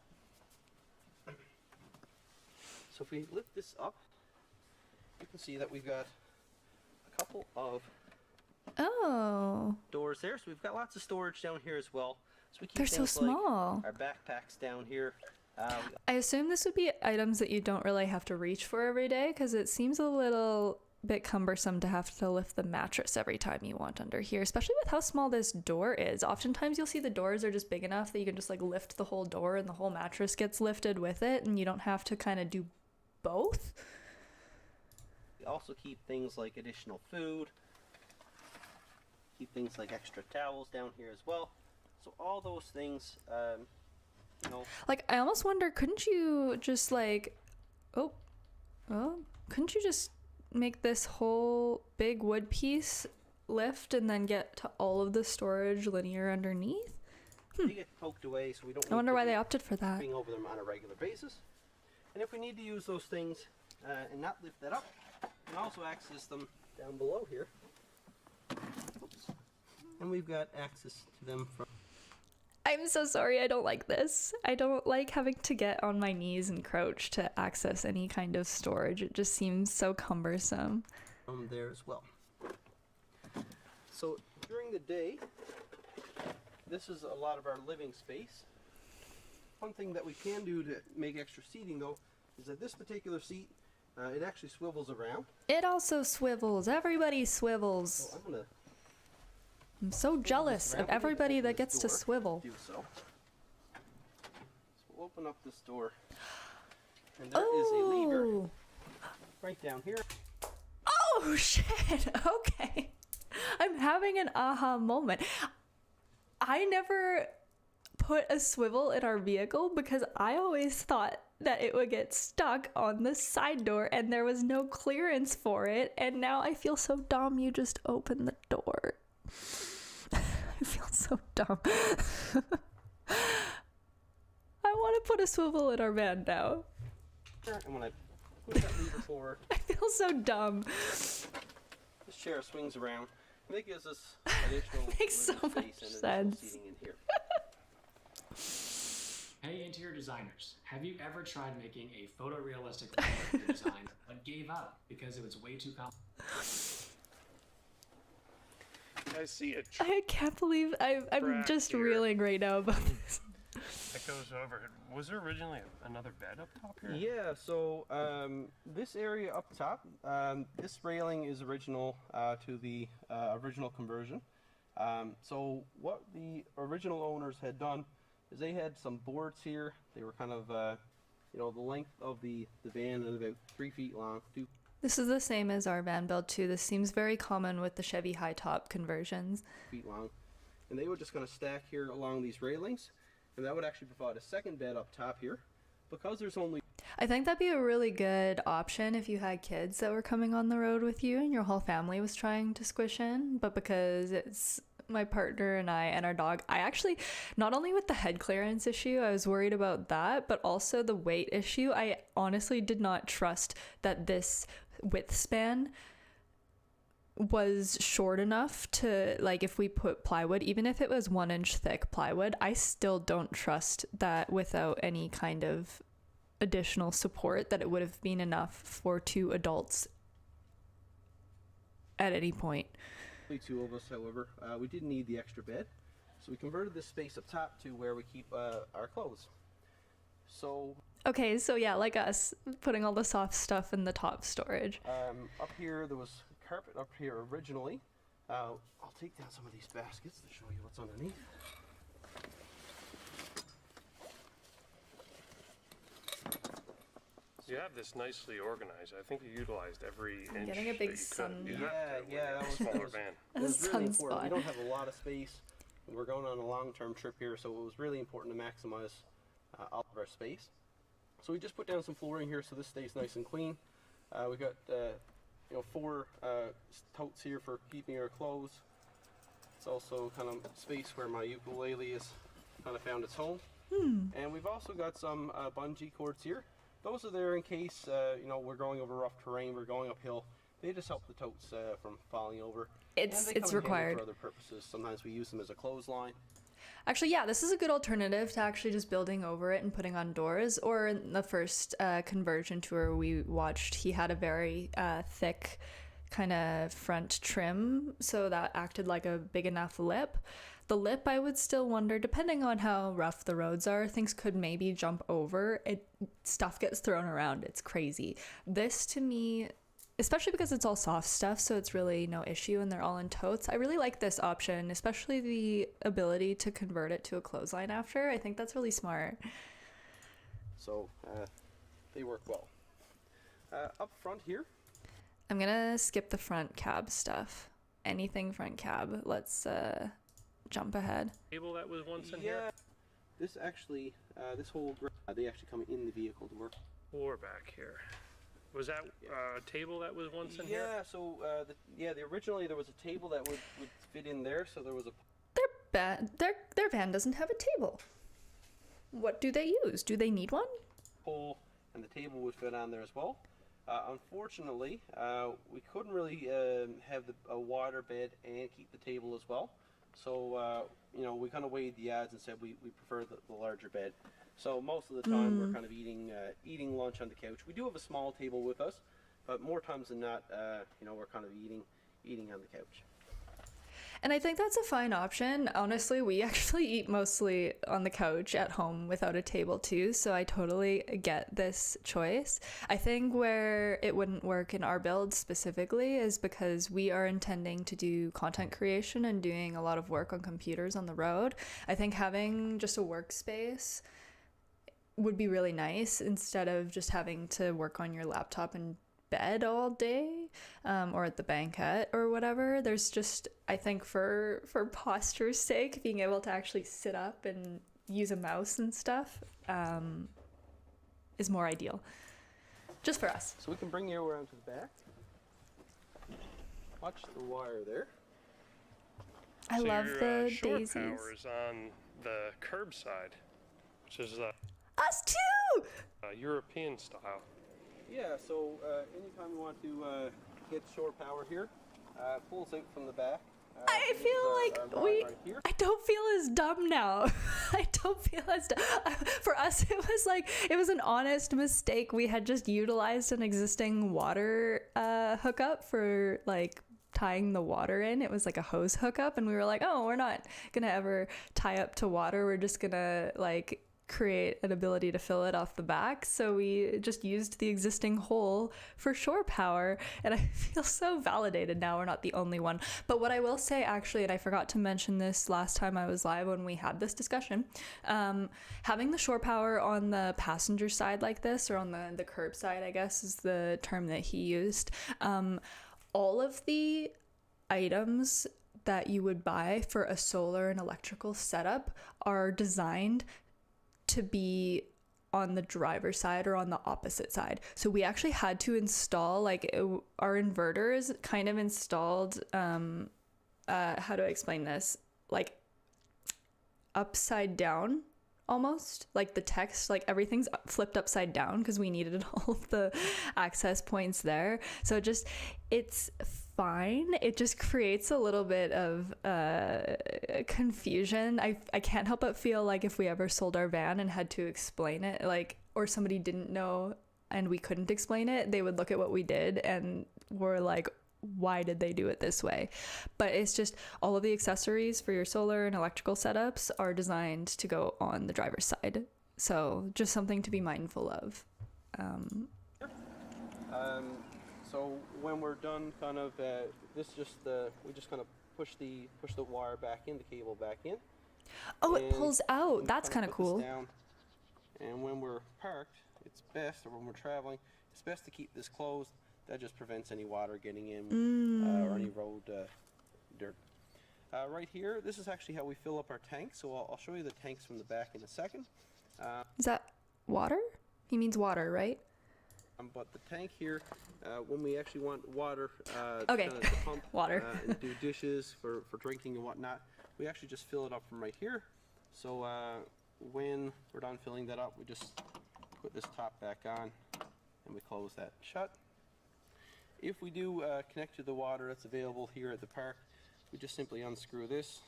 So if we lift this up, you can see that we've got a couple of doors there. So we've got lots of storage down here as well. So we keep They're so small. Like our backpacks down here. I assume this would be items that you don't really have to reach for every day, because it seems a little bit cumbersome to have to lift the mattress every time you want under here, especially with how small this door is. Oftentimes you'll see the doors are just big enough that you can just like lift the whole door and the whole mattress gets lifted with it, and you don't have to kind of do both. We also keep things like additional food, keep things like extra towels down here as well. So all those things, you know. Like, I almost wonder, couldn't you just like, couldn't you just make this whole big wood piece lift and then get to all of the storage linear underneath? They get poked away, so we don't. I wonder why they opted for that. Being over them on a regular basis, and if we need to use those things and not lift that up, we can also access them down below here. Oops. And we've got access to them from. I'm so sorry, I don't like this. I don't like having to get on my knees and crouch to access any kind of storage. It just seems so cumbersome. From there as well. So during the day, this is a lot of our living space. One thing that we can do to make extra seating though, is that this particular seat, it actually swivels around. It also swivels. Everybody swivels. So I'm so jealous of everybody that gets to swivel. Do so. So we'll open up this door, and there is a lever right down here. Oh shit! Okay, I'm having an aha moment. I never put a swivel in our vehicle because I always thought that it would get stuck on the side door and there was no clearance for it, and now I feel so dumb. You just open the door. I feel so dumb. I want to put a swivel in our van now. And when I push that lever forward, I feel so dumb. this chair swings around, and it gives us additional Makes so living much space and additional sense. seating in here. Hey interior designers, have you ever tried making a photorealistic interior design but gave up because it was way too complicated? I see a I can't believe I'm just here reeling right now about this. that goes over. Was there originally another bed up top here? Yeah, so this area up top, this railing is original to the original conversion. So what the original owners had done is they had some boards here. They were kind of, you know, the length of the van and about 3 feet long. This is the same as our van build too. This seems very common with the Chevy high top conversions. Feet long. And they were just going to stack here along these railings. And that would actually provide a second bed up top here. Because there's only... I think that'd be a really good option if you had kids that were coming on the road with you and your whole family was trying to squish in. But because it's my partner and I and our dog, I actually, not only with the head clearance issue, I was worried about that, but also the weight issue. I honestly did not trust that this width span was short enough to, like, if we put plywood, even if it was 1 inch thick plywood, I still don't trust that without any kind of additional support that it would have been enough for 2 adults at any point. 2 of us, however, we didn't need the extra bed, so we converted this space up top to where we keep our clothes. So okay, so yeah, like us, putting all the soft stuff in the top storage. Up here there was carpet up here originally. I'll take down some of these baskets to show you what's underneath. You have this nicely organized. I think you utilized every inch. Getting a big that you could. sun. You Yeah, have to yeah, with that a was- smaller that was- van. It was really Sun important. We spot. don't have a lot of space, and we're going on a long-term trip here, so it was really important to maximize all of our space. So we just put down some flooring here so this stays nice and clean. We got you know, 4 totes here for keeping our clothes. It's also kind of space where my ukulele has kind of found its home. And we've also got some bungee cords here. Those are there in case you know, we're going over rough terrain, we're going uphill. They just help the totes from falling over. It's and they come in handy required for other purposes. Sometimes we use them as a clothesline. Actually, yeah, this is a good alternative to actually just building over it and putting on doors. Or in the first conversion tour we watched, he had a very thick kind of front trim, so that acted like a big enough lip. The lip, I would still wonder, depending on how rough the roads are, things could maybe jump over. Stuff gets thrown around. It's crazy. This, to me, especially because it's all soft stuff, so it's really no issue and they're all in totes. I really like this option, especially the ability to convert it to a clothesline after. I think that's really smart. So they work well. Up front here. I'm gonna skip the front cab stuff. Anything front cab. Let's jump ahead. Table that was once in Yeah, here? this actually, this whole, they actually come in the vehicle to work. Or back here. Was that a table that was once in here? Yeah, so originally there was a table that would fit in there, so there was a... Their van doesn't have a table. What do they use? Do they need one? Pole, and the table would fit on there as well. Unfortunately, we couldn't really have a water bed and keep the table as well. So, we kind of weighed the odds and said we prefer the larger bed. So most of the time we're kind of eating lunch on the couch. We do have a small table with us, but more times than not, we're kind of eating on the couch. And I think that's a fine option. Honestly, we actually eat mostly on the couch at home without a table too, so I totally get this choice. I think where it wouldn't work in our build specifically is because we are intending to do content creation and doing a lot of work on computers on the road. I think having just a workspace would be really nice instead of just having to work on your laptop and bed all day, or at the banquette or whatever. There's just, I think for posture's sake, being able to actually sit up and use a mouse and stuff is more ideal, just for us. So we can bring you around to the back. Watch the wire there. I love the shore daisies. power is on the curb side, which is Us too! European style. Yeah, so anytime you want to get shore power here, pulls out from the back. I feel like I don't feel as dumb now. I don't feel as dumb. For us, it was an honest mistake. We had just utilized an existing water hookup for like tying the water in. It was like a hose hookup, and we were like, oh, we're not gonna ever tie up to water. We're just gonna like create an ability to fill it off the back. So we just used the existing hole for shore power, and I feel so validated now we're not the only one. But what I will say actually, and I forgot to mention this last time I was live when we had this discussion, having the shore power on the passenger side like this, or on the curb side, I guess is the term that he used, all of the items that you would buy for a solar and electrical setup are designed to be on the driver's side or on the opposite side. So we actually had to install our inverter is kind of installed, how do I explain this? Like upside down almost, like the text, like everything's flipped upside down because we needed all of the access points there. So it's fine. It just creates a little bit of confusion. I can't help but feel like if we ever sold our van and had to explain it, or somebody didn't know and we couldn't explain it, they would look at what we did and were like, why did they do it this way? But it's just all of the accessories for your solar and electrical setups are designed to go on the driver's side. So just something to be mindful of. So when we're done, kind of we just kind of push the wire back in, the cable back in. Oh, it pulls out. That's kind of cool. And when we're parked, it's best, or when we're traveling, it's best to keep this closed. That just prevents any water getting in or any road dirt. Right here, this is actually how we fill up our tank. So I'll show you the tanks from the back in a second. Is that water? He means water, right? But the tank here, when we actually want water okay. to pump water. and do dishes for drinking and whatnot, we actually just fill it up from right here. So when we're done filling that up, we just put this top back on and we close that shut. If we do connect to the water that's available here at the park, we just simply unscrew this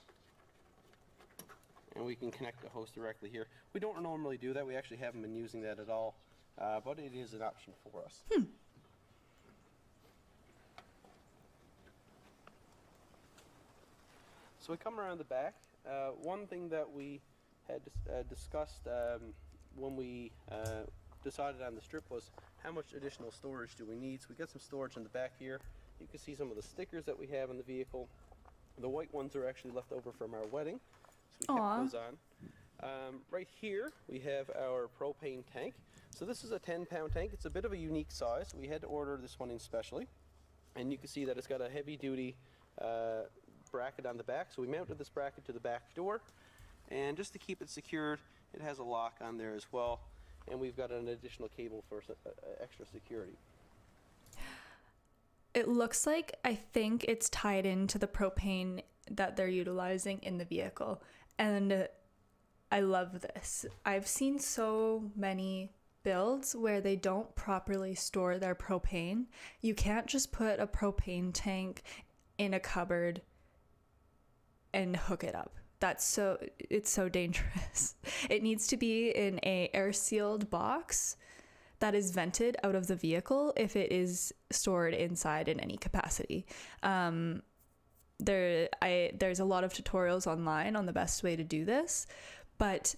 and we can connect the hose directly here. We don't normally do that. We actually haven't been using that at all, but it is an option for us. So we come around the back. One thing that we had discussed when we decided on the strip was how much additional storage do we need. So we got some storage in the back here. You can see some of the stickers that we have in the vehicle. The white ones are actually left over from our wedding, so we kept those on. Right here we have our propane tank. So this is a 10-pound tank. It's a bit of a unique size. We had to order this one in specially, and you can see that it's got a heavy-duty bracket on the back. So we mounted this bracket to the back door, and just to keep it secured, it has a lock on there as well, and we've got an additional cable for extra security. It looks like, I think it's tied into the propane that they're utilizing in the vehicle, and I love this. I've seen so many builds where they don't properly store their propane. You can't just put a propane tank in a cupboard and hook it up. It's so dangerous. It needs to be in a air sealed box that is vented out of the vehicle if it is stored inside in any capacity. There's a lot of tutorials online on the best way to do this, but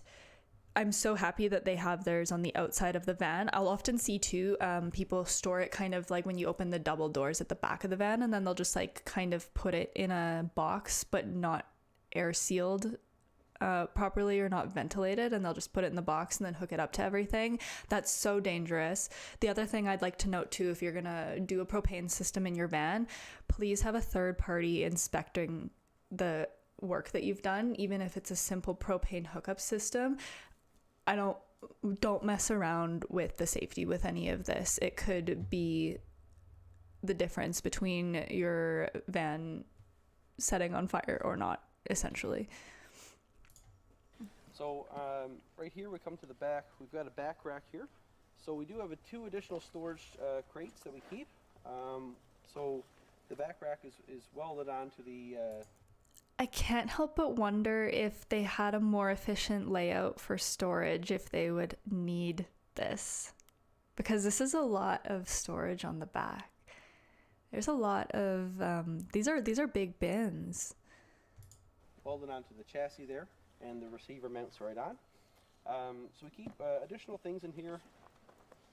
I'm so happy that they have theirs on the outside of the van. I'll often see too, people store it kind of like when you open the double doors at the back of the van, and then they'll just like kind of put it in a box, but not air sealed properly or not ventilated, and they'll just put it in the box and then hook it up to everything. That's so dangerous. The other thing I'd like to note too, if you're gonna do a propane system in your van, please have a third party inspecting the work that you've done, even if it's a simple propane hookup system. Don't mess around with the safety with any of this. It could be the difference between your van setting on fire or not, essentially. So right here we come to the back. We've got a back rack here. So we do have two additional storage crates that we keep. So the back rack is welded onto the I can't help but wonder if they had a more efficient layout for storage, if they would need this. Because this is a lot of storage on the back. There's a lot of, these are big bins. Welded onto the chassis there, and the receiver mounts right on. So we keep additional things in here,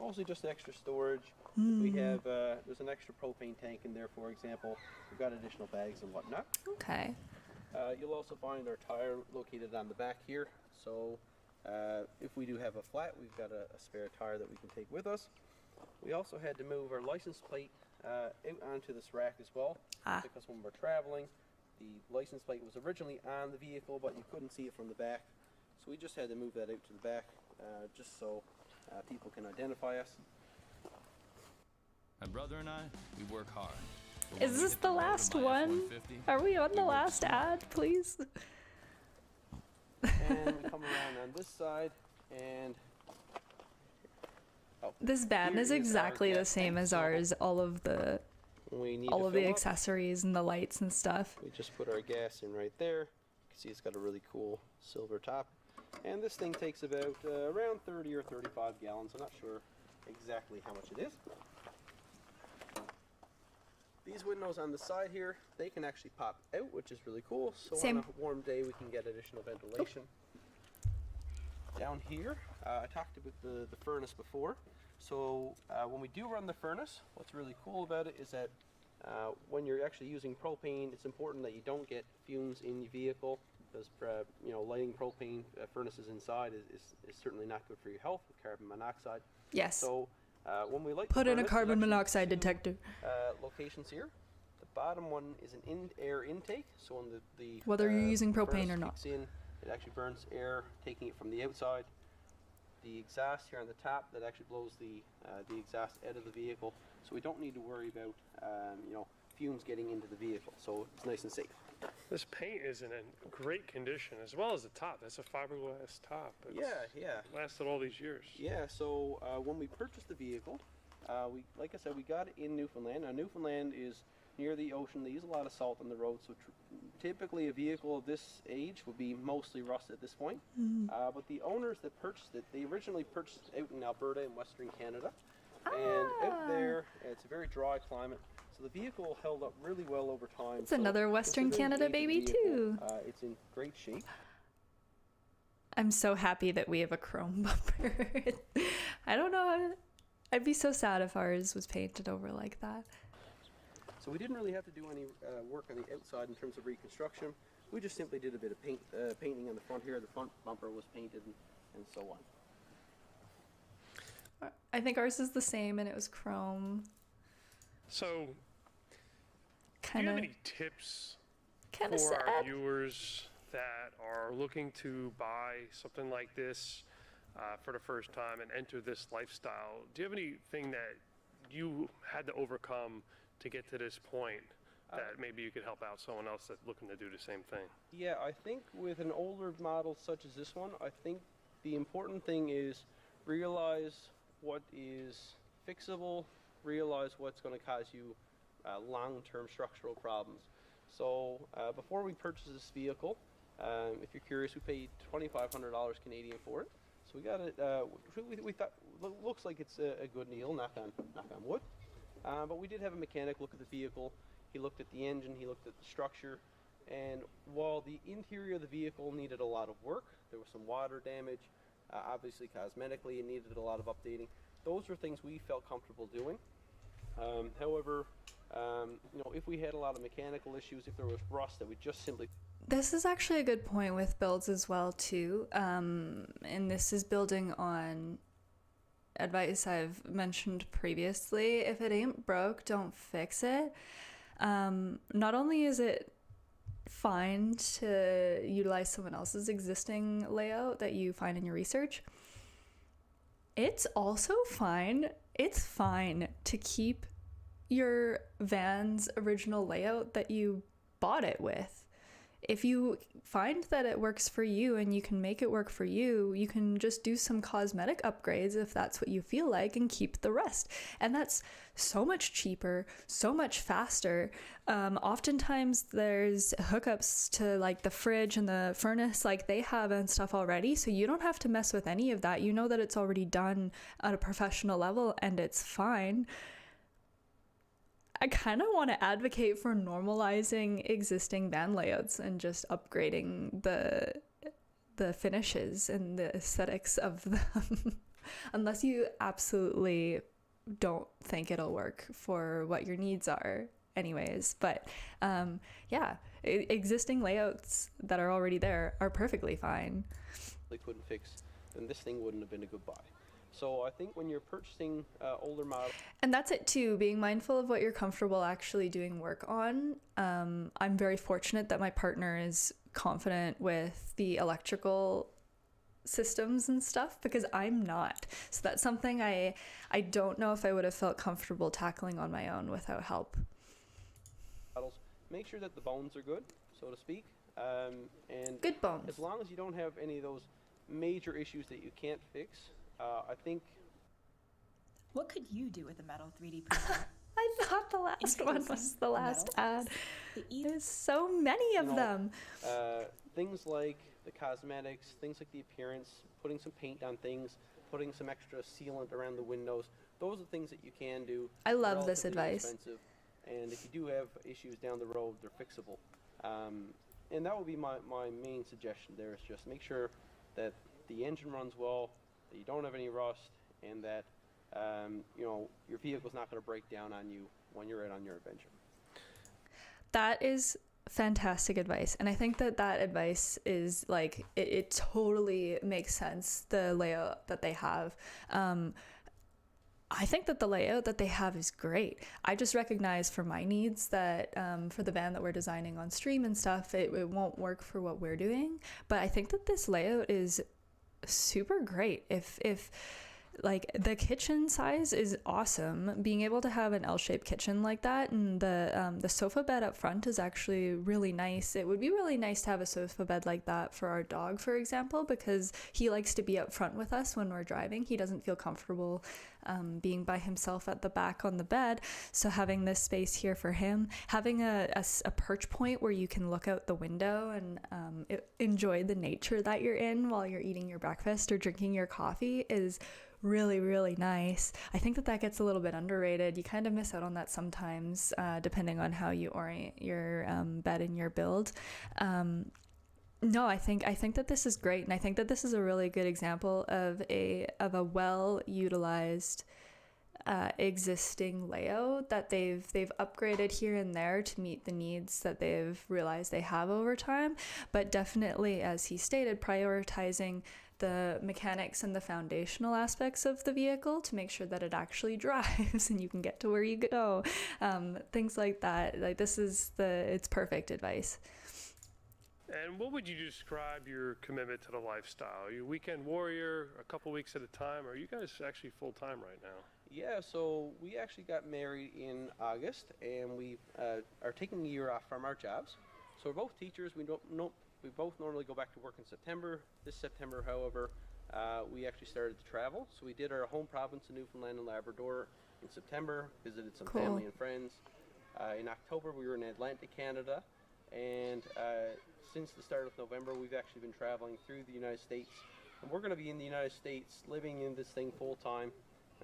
mostly just extra storage. We have, there's an extra propane tank in there, for example. We've got additional bags and whatnot. Okay. You'll also find our tire located on the back here. So if we do have a flat, we've got a spare tire that we can take with us. We also had to move our license plate out onto this rack as well, because when we're traveling, the license plate was originally on the vehicle, but you couldn't see it from the back. So we just had to move that out to the back, just so people can identify us. My brother and I, we work hard. Is this the last one? Are we on the last ad, please? And we come around on this side, and this van is exactly the same as ours. All of the accessories and the lights and stuff. We just put our gas in right there. You can see it's got a really cool silver top. And this thing takes about around 30 or 35 gallons. I'm not sure exactly how much it is. These windows on the side here, they can actually pop out, which is really cool. So on a warm day, we can get additional ventilation. Down here, I talked about the furnace before. So when we do run the furnace, what's really cool about it is that when you're actually using propane, it's important that you don't get fumes in your vehicle, because lighting propane furnaces inside is certainly not good for your health with carbon monoxide. Yes. So when we light put in a carbon monoxide detector. Locations here. The bottom one is an air intake. So when the whether you're using propane or not, kicks in, it actually burns air, taking it from the outside. The exhaust here on the top that actually blows the exhaust out of the vehicle, so we don't need to worry about fumes getting into the vehicle. So it's nice and safe. This paint is in a great condition, as well as the top. That's a fiberglass top. It's yeah. lasted all these years. Yeah. So when we purchased the vehicle, Like I said, we got it in Newfoundland. Now, Newfoundland is near the ocean. They use a lot of salt on the road, so typically a vehicle of this age would be mostly rust at this point. But the owners that purchased it, they originally purchased it out in Alberta in Western Canada. And out there, it's a very dry climate, so the vehicle held up really well over time. It's another Western Canada baby too. It's in great shape. I'm so happy that we have a chrome bumper. I don't know. I'd be so sad if ours was painted over like that. So we didn't really have to do any work on the outside in terms of reconstruction. We just simply did a bit of painting on the front here. The front bumper was painted and so on. I think ours is the same, and it was chrome. So, do you have any tips Kinda for our sad. viewers that are looking to buy something like this for the first time and enter this lifestyle? Do you have anything that you had to overcome to get to this point that maybe you could help out someone else that's looking to do the same thing? Yeah, I think with an older model such as this one, I think the important thing is realize what is fixable, realize what's going to cause you long-term structural problems. So before we purchased this vehicle, if you're curious, we paid $2,500 Canadian for it. So we got it. We thought looks like it's a good deal. Knock on wood. But we did have a mechanic look at the vehicle. He looked at the engine. He looked at the structure. And while the interior of the vehicle needed a lot of work, there was some water damage. Obviously, cosmetically, it needed a lot of updating. Those were things we felt comfortable doing. However, if we had a lot of mechanical issues, if there was rust, that we just simply... This is actually a good point with builds as well, too. And this is building on advice I've mentioned previously. If it ain't broke, don't fix it. Not only is it fine to utilize someone else's existing layout that you find in your research, it's also fine. It's fine to keep your van's original layout that you bought it with. If you find that it works for you and you can make it work for you, you can just do some cosmetic upgrades if that's what you feel like and keep the rest. And that's so much cheaper, so much faster. Oftentimes there's hookups to like the fridge and the furnace like they have and stuff already, so you don't have to mess with any of that. You know that it's already done at a professional level and it's fine. I kind of want to advocate for normalizing existing van layouts and just upgrading the finishes and the aesthetics of them. Unless you absolutely don't think it'll work for what your needs are anyways. But existing layouts that are already there are perfectly fine. They couldn't fix, then this thing wouldn't have been a good buy. So I think when you're purchasing older models... And that's it too, being mindful of what you're comfortable actually doing work on. I'm very fortunate that my partner is confident with the electrical systems and stuff because I'm not. So that's something I don't know if I would have felt comfortable tackling on my own without help. Make sure that the bones are good, so to speak. And good bones. As long as you don't have any of those major issues that you can't fix, I think... What could you do with a metal 3D printer? I thought the last one was the last ad. There's so many of them. Things like the cosmetics, things like the appearance, putting some paint on things, putting some extra sealant around the windows. Those are things that you can do. I love this advice. Expensive, and if you do have issues down the road, they're fixable. And that would be my main suggestion there, is just make sure that the engine runs well, that you don't have any rust, and that your vehicle's not going to break down on you when you're out on your adventure. That is fantastic advice, and I think that advice is like it totally makes sense, the layout that they have. I think that the layout that they have is great. I just recognize for my needs that for the van that we're designing on stream and stuff, it won't work for what we're doing. But I think that this layout is super great. If Like, the kitchen size is awesome. Being able to have an L-shaped kitchen like that, and the sofa bed up front is actually really nice. It would be really nice to have a sofa bed like that for our dog, for example, because he likes to be up front with us when we're driving. He doesn't feel comfortable being by himself at the back on the bed. So having this space here for him, having a perch point where you can look out the window and enjoy the nature that you're in while you're eating your breakfast or drinking your coffee is really, really nice. I think that gets a little bit underrated. You kind of miss out on that sometimes, depending on how you orient your bed and your build. No, I think that this is great, and I think that this is a really good example of a well utilized existing layout that they've upgraded here and there to meet the needs that they've realized they have over time, but definitely, as he stated, prioritizing the mechanics and the foundational aspects of the vehicle to make sure that it actually drives and you can get to where you go. Things like that. Like, it's perfect advice. And what would you describe your commitment to the lifestyle? Are you a weekend warrior, a couple weeks at a time, or are you guys actually full-time right now? Yeah, so we actually got married in August, and we are taking a year off from our jobs. So we're both teachers. We both normally go back to work in September. This September, however, we actually started to travel. So we did our home province of Newfoundland and Labrador in September, visited some family and friends. In October, we were in Atlantic, Canada, and since the start of November, we've actually been traveling through the United States. And we're going to be in the United States, living in this thing full-time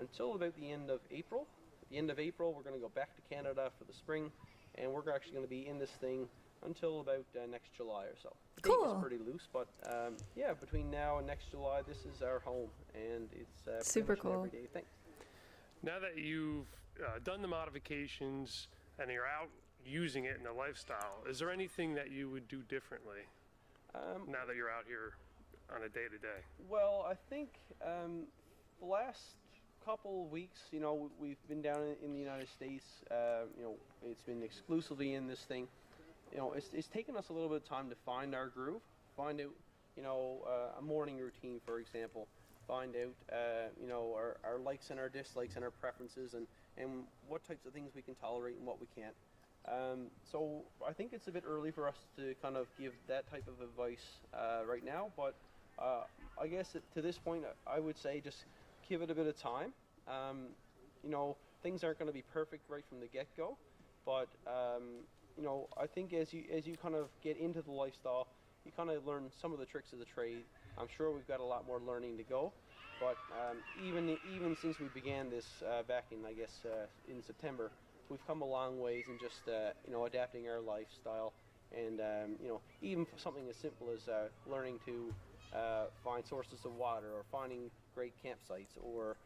until about the end of April. At the end of April, we're going to go back to Canada for the spring, and we're actually going to be in this thing until about next July or so. The date is pretty loose, but yeah, between now and next July, this is our home, and it's super cool. An everyday thing. Now that you've done the modifications and you're out using it in a lifestyle, is there anything that you would do differently now that you're out here on a day-to-day? Well, I think the last couple weeks, you know, we've been down in the United States. You know, it's been exclusively in this thing. You know, it's taken us a little bit of time to find our groove, find out, you know, a morning routine, for example, find out, you know, our likes and our dislikes and our preferences, and what types of things we can tolerate and what we can't. So I think it's a bit early for us to kind of give that type of advice right now, but I guess to this point, I would say just give it a bit of time. You know, things aren't going to be perfect right from the get-go, but you know, I think as you kind of get into the lifestyle, you kind of learn some of the tricks of the trade. I'm sure we've got a lot more learning to go, but even since we began this back in, I guess, in September, we've come a long ways in just you know, adapting our lifestyle, and you know, even for something as simple as learning to find sources of water, or finding great campsites, or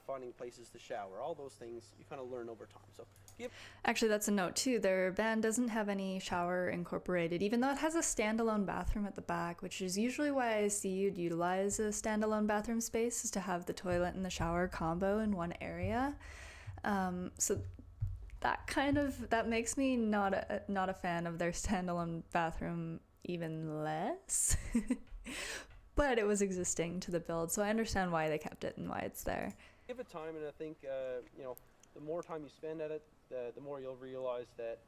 finding places to shower. All those things you kind of learn over time. So actually, that's a note too. Their van doesn't have any shower incorporated, even though it has a standalone bathroom at the back, which is usually why I see you'd utilize a standalone bathroom space, is to have the toilet and the shower combo in one area. So that makes me not a fan of their standalone bathroom even less. But it was existing to the build, so I understand why they kept it and why it's there. Give it time, and I think you know, the more time you spend at it, the more you'll realize that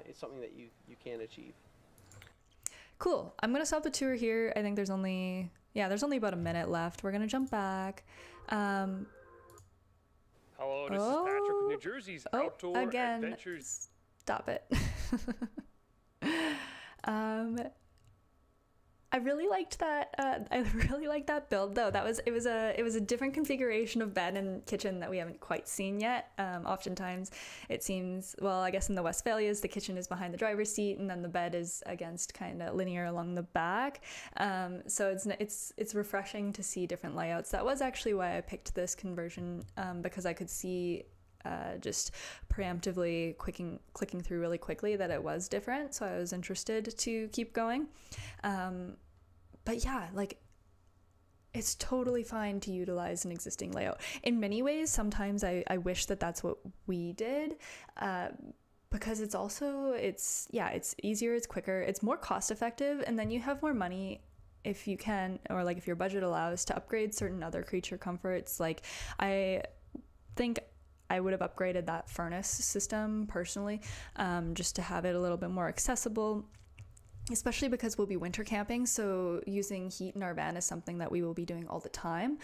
it's something that you can achieve. Cool. I'm gonna stop the tour here. I think there's only about a minute left. We're gonna jump back. Hello, this is Patrick with New Jersey's Outdoor Adventures. Stop it. I really liked that. I really liked that build, though. It was a different configuration of bed and kitchen that we haven't quite seen yet. Oftentimes, it seems, well, I guess in the Westphalias, the kitchen is behind the driver's seat, and then the bed is against kind of linear along the back. So it's refreshing to see different layouts. That was actually why I picked this conversion, because I could see just preemptively clicking through really quickly that it was different, so I was interested to keep going. But yeah, like, it's totally fine to utilize an existing layout. In many ways, sometimes I wish that that's what we did, because it's easier, it's quicker, it's more cost effective, and then you have more money if you can, or like if your budget allows, to upgrade certain other creature comforts. Like I think I would have upgraded that furnace system personally, just to have it a little bit more accessible, especially because we'll be winter camping, so using heat in our van is something that we will be doing all the time.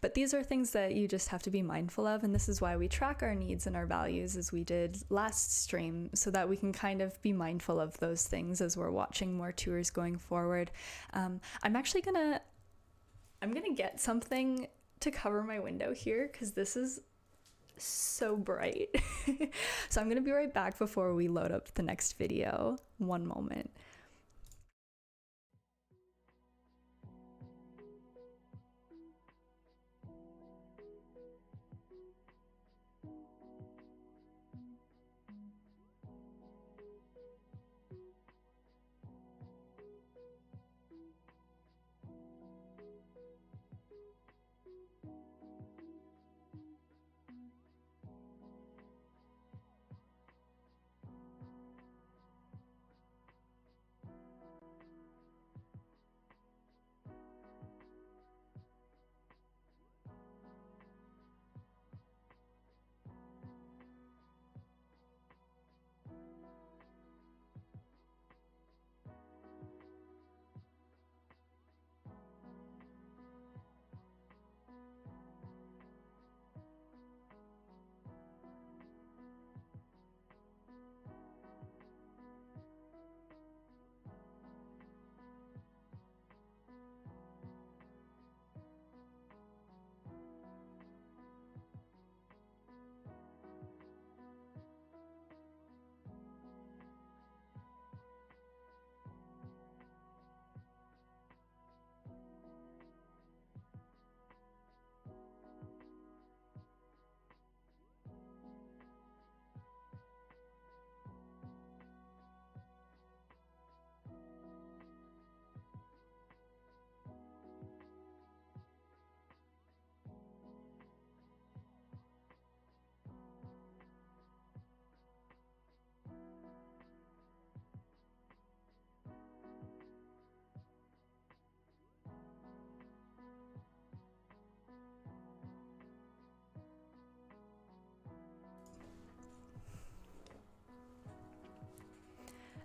But these are things that you just have to be mindful of, and this is why we track our needs and our values as we did last stream, so that we can kind of be mindful of those things as we're watching more tours going forward. I'm gonna get something to cover my window here because this is so bright. So I'm gonna be right back before we load up the next video. One moment.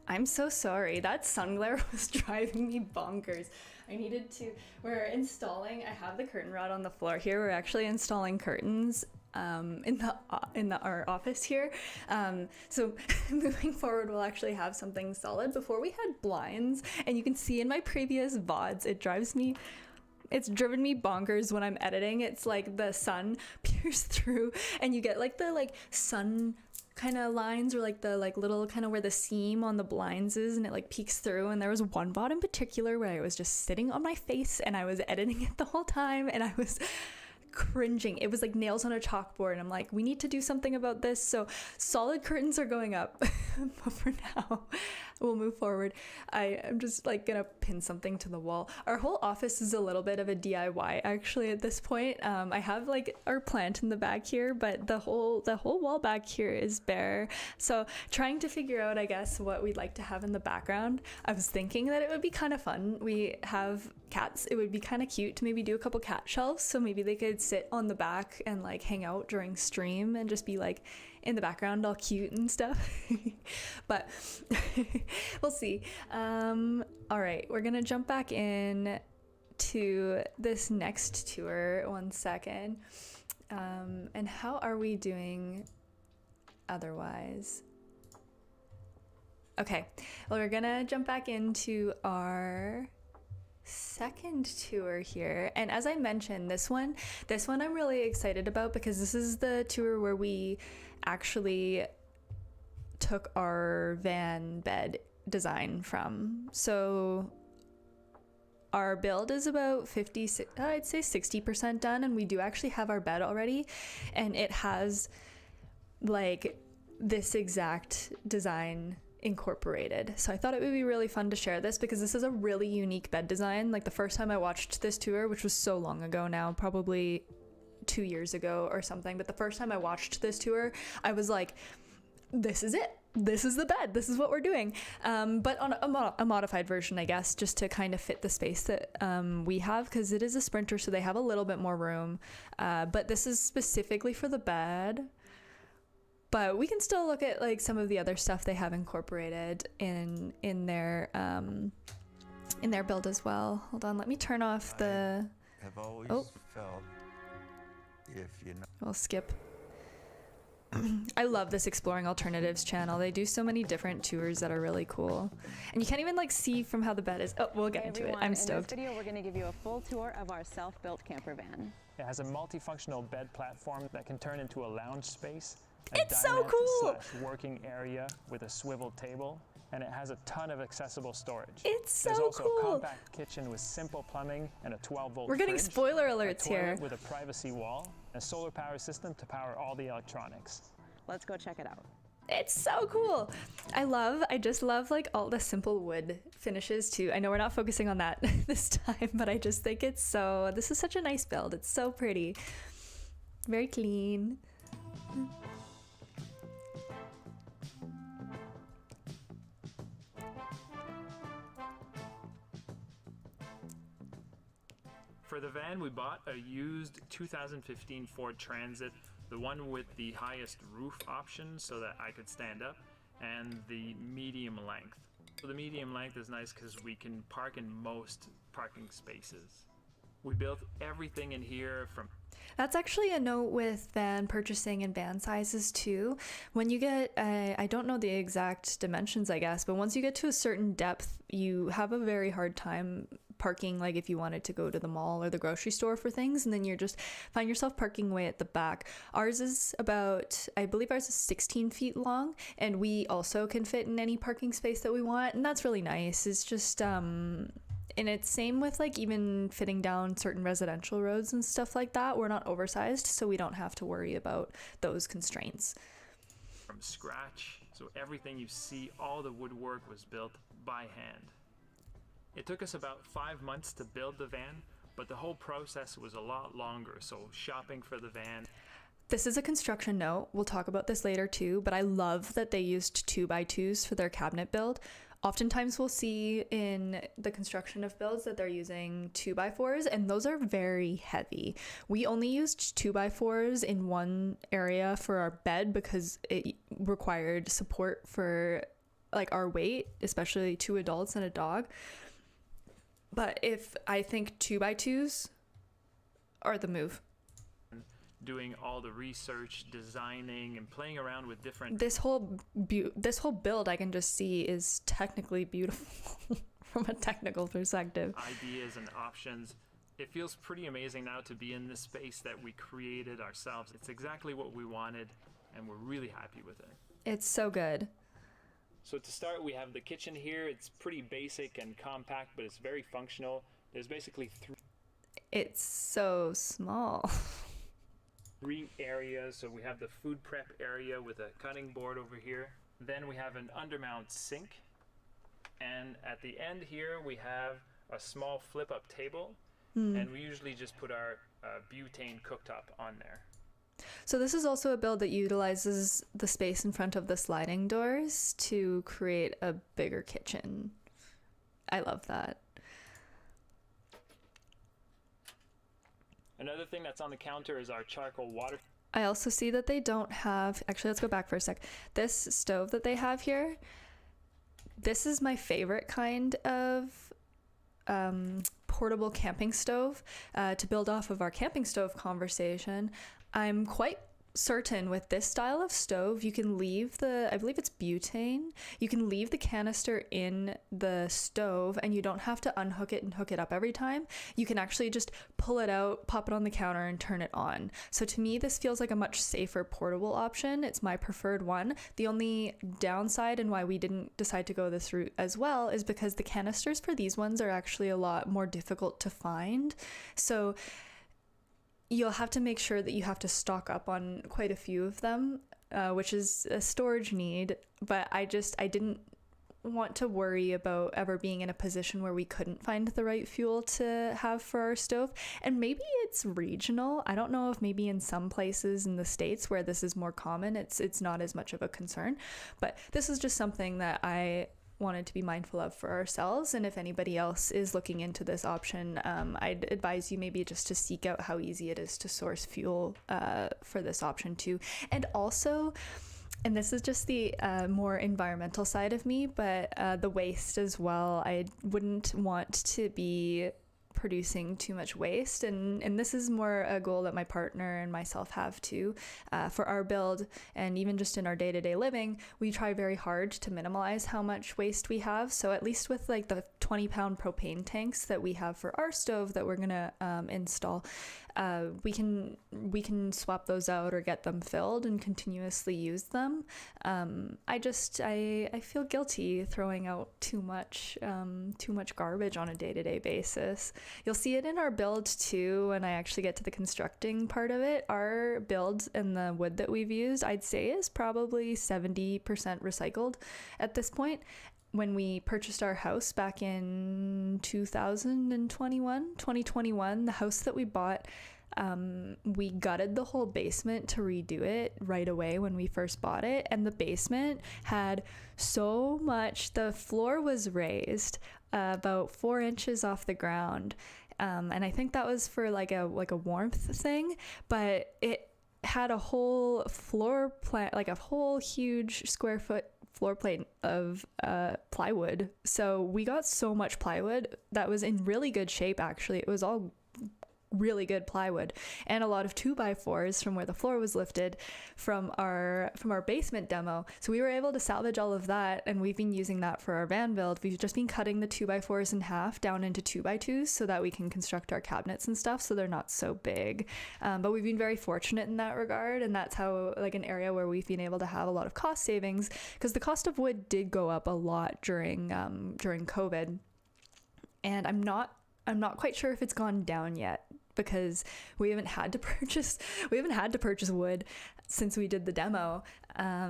I'm so sorry. That sun glare was driving me bonkers. We're installing, I have the curtain rod on the floor here. We're actually installing curtains in our office here. So moving forward, we'll actually have something solid. Before we had blinds, and you can see in my previous VODs, it's driven me bonkers when I'm editing. It's like the sun pierced through and you get like the sun kind of lines, or like the little kind of where the seam on the blinds is, and it like peeks through. And there was one VOD in particular where I was just sitting on my face and I was editing it the whole time and I was cringing. It was like nails on a chalkboard, and I'm like, we need to do something about this. So solid curtains are going up. But for now, we'll move forward. I'm just like gonna pin something to the wall. Our whole office is a little bit of a DIY actually at this point. I have like our plant in the back here, but the whole wall back here is bare. So trying to figure out, I guess, what we'd like to have in the background. I was thinking that it would be kind of fun. We have cats. It would be kind of cute to maybe do a couple cat shelves, so maybe they could sit on the back and like hang out during stream and just be like in the background all cute and stuff. But we'll see. All right, we're gonna jump back in to this next tour. One second. And how are we doing otherwise? Okay, well, we're gonna jump back into our second tour here, and as I mentioned, this one I'm really excited about because this is the tour where we actually took our van bed design from. So our build is about 60% done, and we do actually have our bed already, and it has like this exact design incorporated. So I thought it would be really fun to share this because this is a really unique bed design. Like the first time I watched this tour, which was so long ago now, probably 2 years ago or something, but the first time I watched this tour, I was like, this is it. This is the bed. This is what we're doing. But on a modified version, I guess, just to kind of fit the space that we have, because it is a Sprinter, so they have a little bit more room. But this is specifically for the bed. But we can still look at like some of the other stuff they have incorporated in their build as well. Hold on, let me turn off the. Have always felt if you know. We'll skip. I love this Exploring Alternatives channel. They do so many different tours that are really cool. And you can't even like see from how the bed is. Oh, we'll get into it. I'm stoked. In this video, we're going to give you a full tour of our self-built camper van. It has a multifunctional bed platform that can turn into a lounge space. It's so cool! Working area with a swivel table, and it has a ton of accessible storage. It's so There's also cool. a compact kitchen with simple plumbing and a 12-volt We're getting fridge, spoiler alerts a here. toilet with a privacy wall, a solar power system to power all the electronics. Let's go check it out. It's so cool. I just love like all the simple wood finishes too. I know we're not focusing on that this time, but I just think this is such a nice build. It's so pretty. Very clean. For the van, we bought a used 2015 Ford Transit, the one with the highest roof option so that I could stand up, and the medium length. So the medium length is nice because we can park in most parking spaces. We built everything in here from... That's actually a note with van purchasing and van sizes too. When you get, I don't know the exact dimensions, I guess, but once you get to a certain depth, you have a very hard time parking, like if you wanted to go to the mall or the grocery store for things, and then you're just find yourself parking way at the back. Ours is about, I believe ours is 16 feet long, and we also can fit in any parking space that we want, and that's really nice. It's just, and it's same with like even fitting down certain residential roads and stuff like that. We're not oversized, so we don't have to worry about those constraints. From scratch, so everything you see, all the woodwork was built by hand. It took us about 5 months to build the van, but the whole process was a lot longer, so shopping for the van. This is a construction note. We'll talk about this later too, but I love that they used 2x2s for their cabinet build. Oftentimes we'll see in the construction of builds that they're using 2x4s, and those are very heavy. We only used 2x4s in one area for our bed because it required support for like our weight, especially 2 adults and a dog. But I think 2x2s are the move. Doing all the research, designing, and playing around with different... This whole build I can just see is technically beautiful from a technical perspective. Ideas and options. It feels pretty amazing now to be in this space that we created ourselves. It's exactly what we wanted, and we're really happy with it. It's so good. So to start, we have the kitchen here. It's pretty basic and compact, but it's very functional. There's basically It's so small. 3 areas. So we have the food prep area with a cutting board over here. Then we have an undermount sink. And at the end here, we have a small flip-up table. And we usually just put our butane cooktop on there. So this is also a build that utilizes the space in front of the sliding doors to create a bigger kitchen. I love that. Another thing that's on the counter is our charcoal water. I also see that they don't have, actually let's go back for a sec. This stove that they have here, this is my favorite kind of portable camping stove. To build off of our camping stove conversation, I'm quite certain with this style of stove, you can leave I believe it's butane, you can leave the canister in the stove and you don't have to unhook it and hook it up every time. You can actually just pull it out, pop it on the counter, and turn it on. So to me, this feels like a much safer portable option. It's my preferred one. The only downside and why we didn't decide to go this route as well is because the canisters for these ones are actually a lot more difficult to find. So you'll have to make sure that you have to stock up on quite a few of them, which is a storage need. But I didn't want to worry about ever being in a position where we couldn't find the right fuel to have for our stove. And maybe it's regional. I don't know if maybe in some places in the States where this is more common, it's not as much of a concern. But this is just something that I wanted to be mindful of for ourselves. And if anybody else is looking into this option, I'd advise you maybe just to seek out how easy it is to source fuel for this option too. And also, and this is just the more environmental side of me, but the waste as well. I wouldn't want to be producing too much waste, and this is more a goal that my partner and myself have too. For our build, and even just in our day-to-day living, we try very hard to minimize how much waste we have. So at least with like the 20-pound propane tanks that we have for our stove that we're gonna install, we can swap those out or get them filled and continuously use them. I feel guilty throwing out too much garbage on a day-to-day basis. You'll see it in our build too when I actually get to the constructing part of it. Our build and the wood that we've used, I'd say, is probably 70% recycled at this point. When we purchased our house back in 2021, the house that we bought, we gutted the whole basement to redo it right away when we first bought it. And the basement had so much, the floor was raised about 4 inches off the ground. And I think that was for like a warmth thing, but it had a whole floor plan, like a whole huge square foot floor plate of plywood. So we got so much plywood that was in really good shape. Actually, it was all really good plywood, and a lot of 2x4s from where the floor was lifted from our basement demo. So we were able to salvage all of that, and we've been using that for our van build. We've just been cutting the 2x4s in half down into 2x2s so that we can construct our cabinets and stuff so they're not so big. But we've been very fortunate in that regard, and that's how, like, an area where we've been able to have a lot of cost savings, because the cost of wood did go up a lot during COVID, and I'm not quite sure if it's gone down yet, because we haven't had to purchase wood since we did the demo.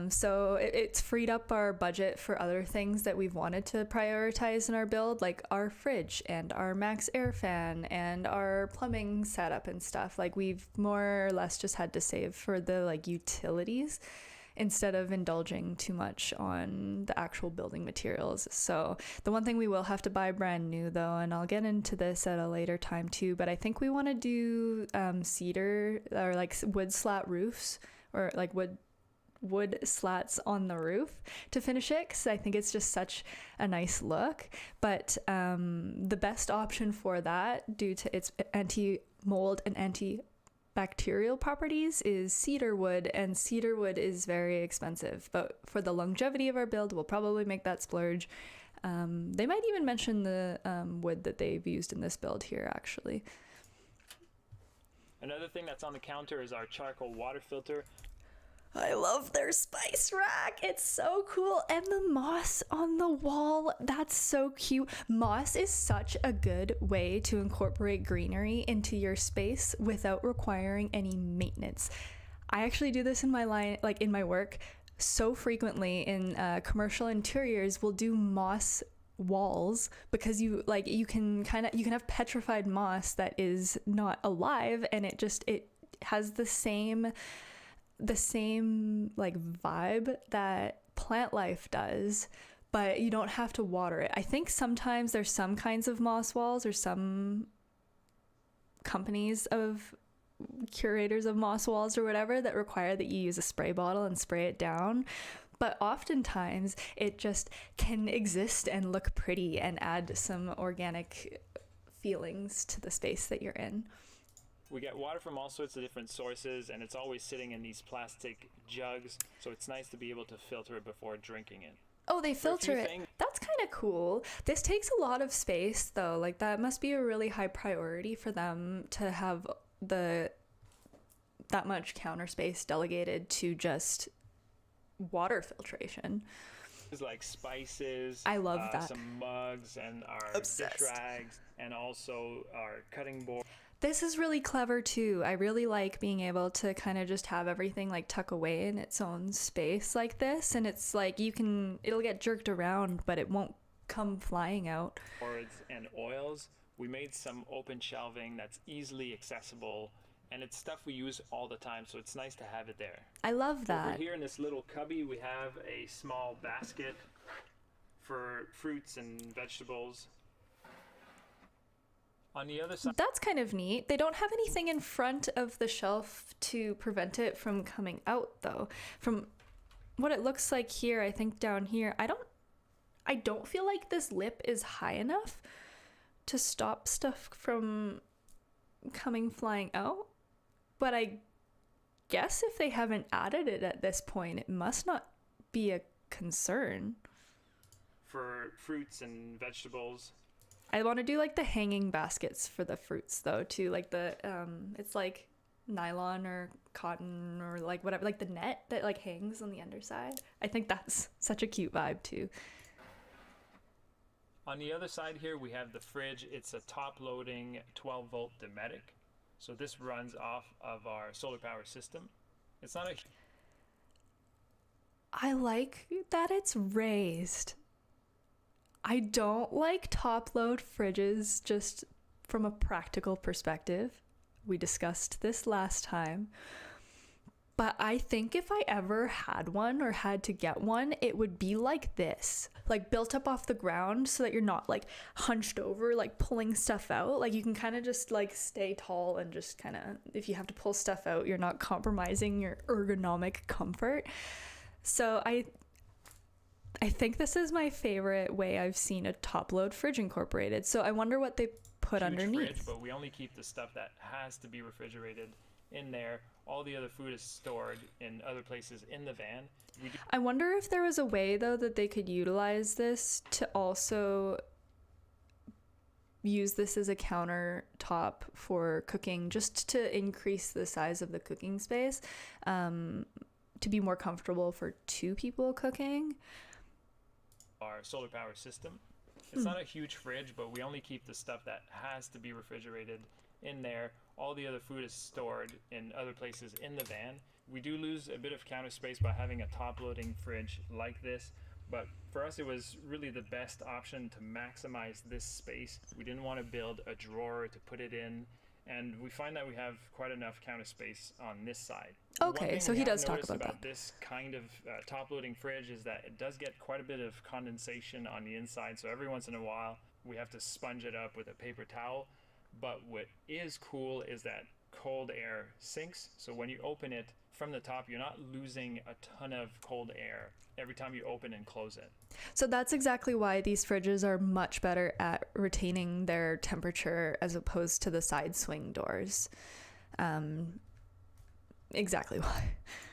So it's freed up our budget for other things that we've wanted to prioritize in our build, like our fridge and our max air fan and our plumbing setup and stuff. Like, we've more or less just had to save for the like utilities instead of indulging too much on the actual building materials. So the one thing we will have to buy brand new though, and I'll get into this at a later time too, but I think we want to do cedar or like wood slat roofs, or like wood slats on the roof to finish it, because I think it's just such a nice look. But the best option for that, due to its anti-mold and antibacterial properties, is cedar wood, and cedar wood is very expensive. But for the longevity of our build, we'll probably make that splurge. They might even mention the wood that they've used in this build here, actually. Another thing that's on the counter is our charcoal water filter. I love their spice rack. It's so cool. And the moss on the wall, that's so cute. Moss is such a good way to incorporate greenery into your space without requiring any maintenance. I actually do this in my in my work so frequently. In commercial interiors, we'll do moss walls, because you can have petrified moss that is not alive, and it has the same like vibe that plant life does, but you don't have to water it. I think sometimes there's some kinds of moss walls, or some companies of curators of moss walls or whatever, that require that you use a spray bottle and spray it down. But oftentimes it just can exist and look pretty and add some organic feelings to the space that you're in. We get water from all sorts of different sources, and it's always sitting in these plastic jugs, so it's nice to be able to filter it before drinking it. Oh, they filter it. That's kind of cool. This takes a lot of space, though. Like, that must be a really high priority for them to have that much counter space delegated to just water filtration. There's like spices. I love that. Some mugs and our dish rags, and also our cutting board. This is really clever too. I really like being able to kind of just have everything like tuck away in its own space like this, and it's like it'll get jerked around, but it won't come flying out. Boards and oils. We made some open shelving that's easily accessible, and it's stuff we use all the time, so it's nice to have it there. I love that. Over here in this little cubby, we have a small basket for fruits and vegetables. On the other side, that's kind of neat. They don't have anything in front of the shelf to prevent it from coming out, though. From what it looks like here, I think down here, I don't feel like this lip is high enough to stop stuff from coming flying out. But I guess if they haven't added it at this point, it must not be a concern. For fruits and vegetables. I want to do like the hanging baskets for the fruits though too, like the it's like nylon or cotton or like whatever, like the net that like hangs on the underside. I think that's such a cute vibe too. On the other side here we have the fridge. It's a top loading 12-volt Dometic, so this runs off of our solar power system. It's not a I like that it's raised. I don't like top load fridges just from a practical perspective. We discussed this last time. But I think if I ever had one or had to get one, it would be like this. Like built up off the ground so that you're not like hunched over, like pulling stuff out. Like you can kind of just like stay tall and just kind of, if you have to pull stuff out, you're not compromising your ergonomic comfort. So I think this is my favorite way I've seen a top-load fridge incorporated. So I wonder what they put underneath. Fridge, but we only keep the stuff that has to be refrigerated in there. All the other food is stored in other places in the van. I wonder if there was a way, though, that they could utilize this to also use this as a countertop for cooking, just to increase the size of the cooking space, to be more comfortable for two people cooking. Our solar power system. It's not a huge fridge, but we only keep the stuff that has to be refrigerated in there. All the other food is stored in other places in the van. We do lose a bit of counter space by having a top-loading fridge like this, but for us it was really the best option to maximize this space. We didn't want to build a drawer to put it in, and we find that we have quite enough counter space on this side. Okay, so he does talk about that. This kind of top-loading fridge is that it does get quite a bit of condensation on the inside, so every once in a while we have to sponge it up with a paper towel. But what is cool is that cold air sinks, so when you open it from the top, you're not losing a ton of cold air every time you open and close it. So that's exactly why these fridges are much better at retaining their temperature as opposed to the side swing doors. Exactly why.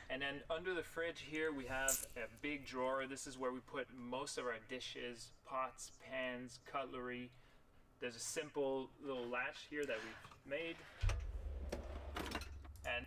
And then under the fridge here we have a big drawer. This is where we put most of our dishes, pots, pans, cutlery. There's a simple little latch here that we've made. And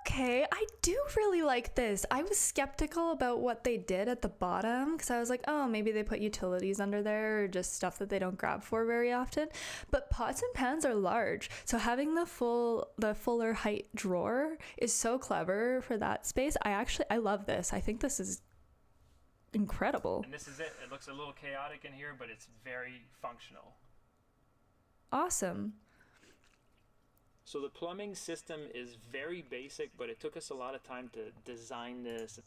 okay, I do really like this. I was skeptical about what they did at the bottom because I was like, oh, maybe they put utilities under there or just stuff that they don't grab for very often. But pots and pans are large, so having the fuller height drawer is so clever for that space. I love this. I think this is incredible. And this is it. It looks a little chaotic in here, but it's very functional. Awesome. So the plumbing system is very basic, but it took us a lot of time to design this.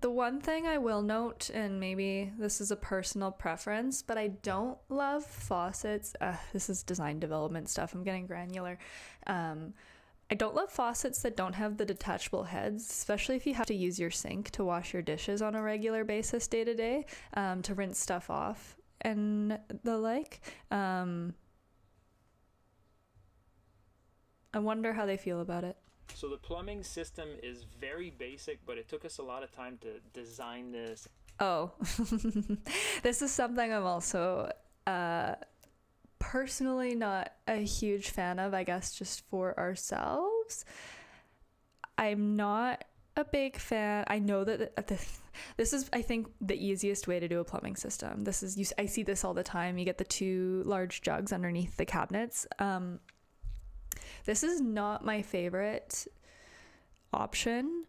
The one thing I will note, and maybe this is a personal preference, but I don't love faucets. This is design development stuff. I'm getting granular. I don't love faucets that don't have the detachable heads, especially if you have to use your sink to wash your dishes on a regular basis day to day, to rinse stuff off and the like. I wonder how they feel about it. So the plumbing system is very basic, but it took us a lot of time to design this. Oh, this is something I'm also personally not a huge fan of, I guess, just for ourselves. I'm not a big fan. I know that this is, I think, the easiest way to do a plumbing system. I see this all the time. You get the two large jugs underneath the cabinets. This is not my favorite option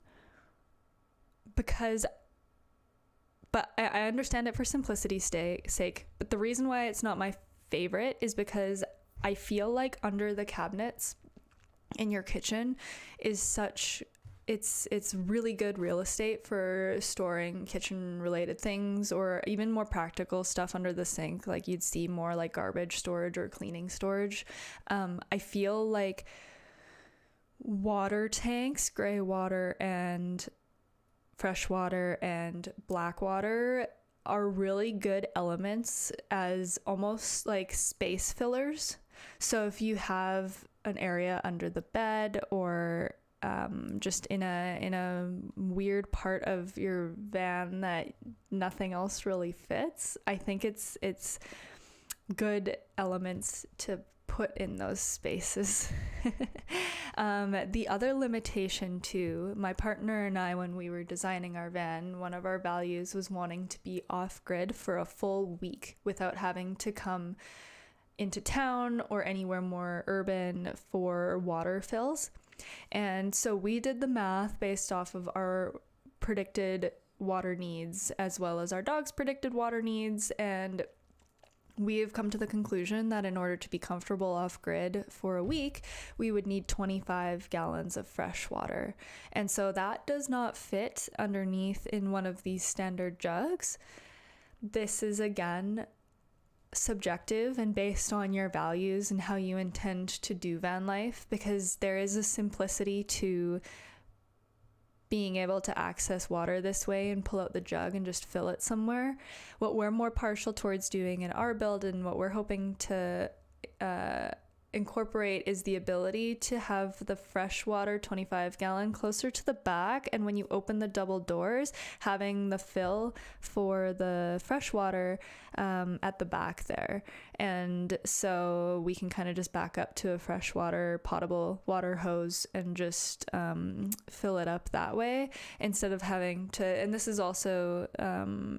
but I understand it for simplicity's sake. But the reason why it's not my favorite is because I feel like under the cabinets in your kitchen is it's really good real estate for storing kitchen related things, or even more practical stuff under the sink. Like you'd see more like garbage storage or cleaning storage. I feel like water tanks, gray water and fresh water and black water are really good elements as almost like space fillers. So if you have an area under the bed or just in a weird part of your van that nothing else really fits, I think it's good elements to put in those spaces. The other limitation too, my partner and I, when we were designing our van, one of our values was wanting to be off-grid for a full week without having to come into town or anywhere more urban for water fills. And so we did the math based off of our predicted water needs as well as our dog's predicted water needs, and we have come to the conclusion that in order to be comfortable off-grid for a week, we would need 25 gallons of fresh water. And so that does not fit underneath in one of these standard jugs. This is, again, subjective and based on your values and how you intend to do van life, because there is a simplicity to being able to access water this way and pull out the jug and just fill it somewhere. What we're more partial towards doing in our build and what we're hoping to incorporate is the ability to have the freshwater 25 gallon closer to the back, and when you open the double doors, having the fill for the freshwater at the back there. And so we can kind of just back up to a freshwater potable water hose and just fill it up that way instead of having to, and this is also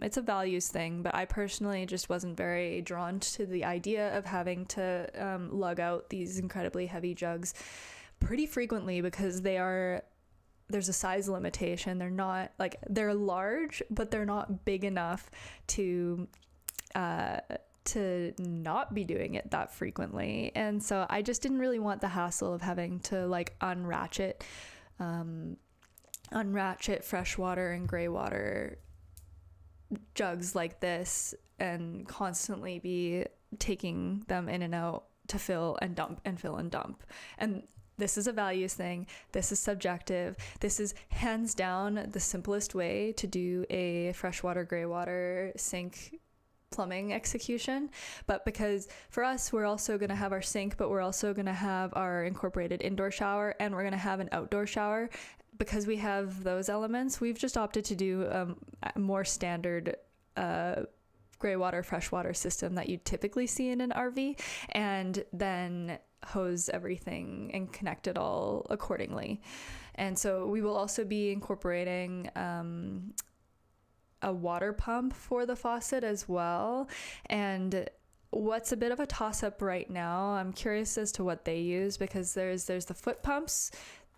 it's a values thing, but I personally just wasn't very drawn to the idea of having to lug out these incredibly heavy jugs pretty frequently, because there's a size limitation. They're not like, they're large, but they're not big enough to not be doing it that frequently. And so I just didn't really want the hassle of having to like unratchet freshwater and gray water jugs like this and constantly be taking them in and out to fill and dump and fill and dump. And this is a values thing. This is subjective. This is hands down the simplest way to do a freshwater, gray water sink plumbing execution. But because for us, we're also going to have our sink, but we're also going to have our incorporated indoor shower, and we're going to have an outdoor shower. Because we have those elements, we've just opted to do a more standard gray water, freshwater system that you typically see in an RV, and then hose everything and connect it all accordingly. And so we will also be incorporating a water pump for the faucet as well. And what's a bit of a toss-up right now, I'm curious as to what they use, because there's the foot pumps,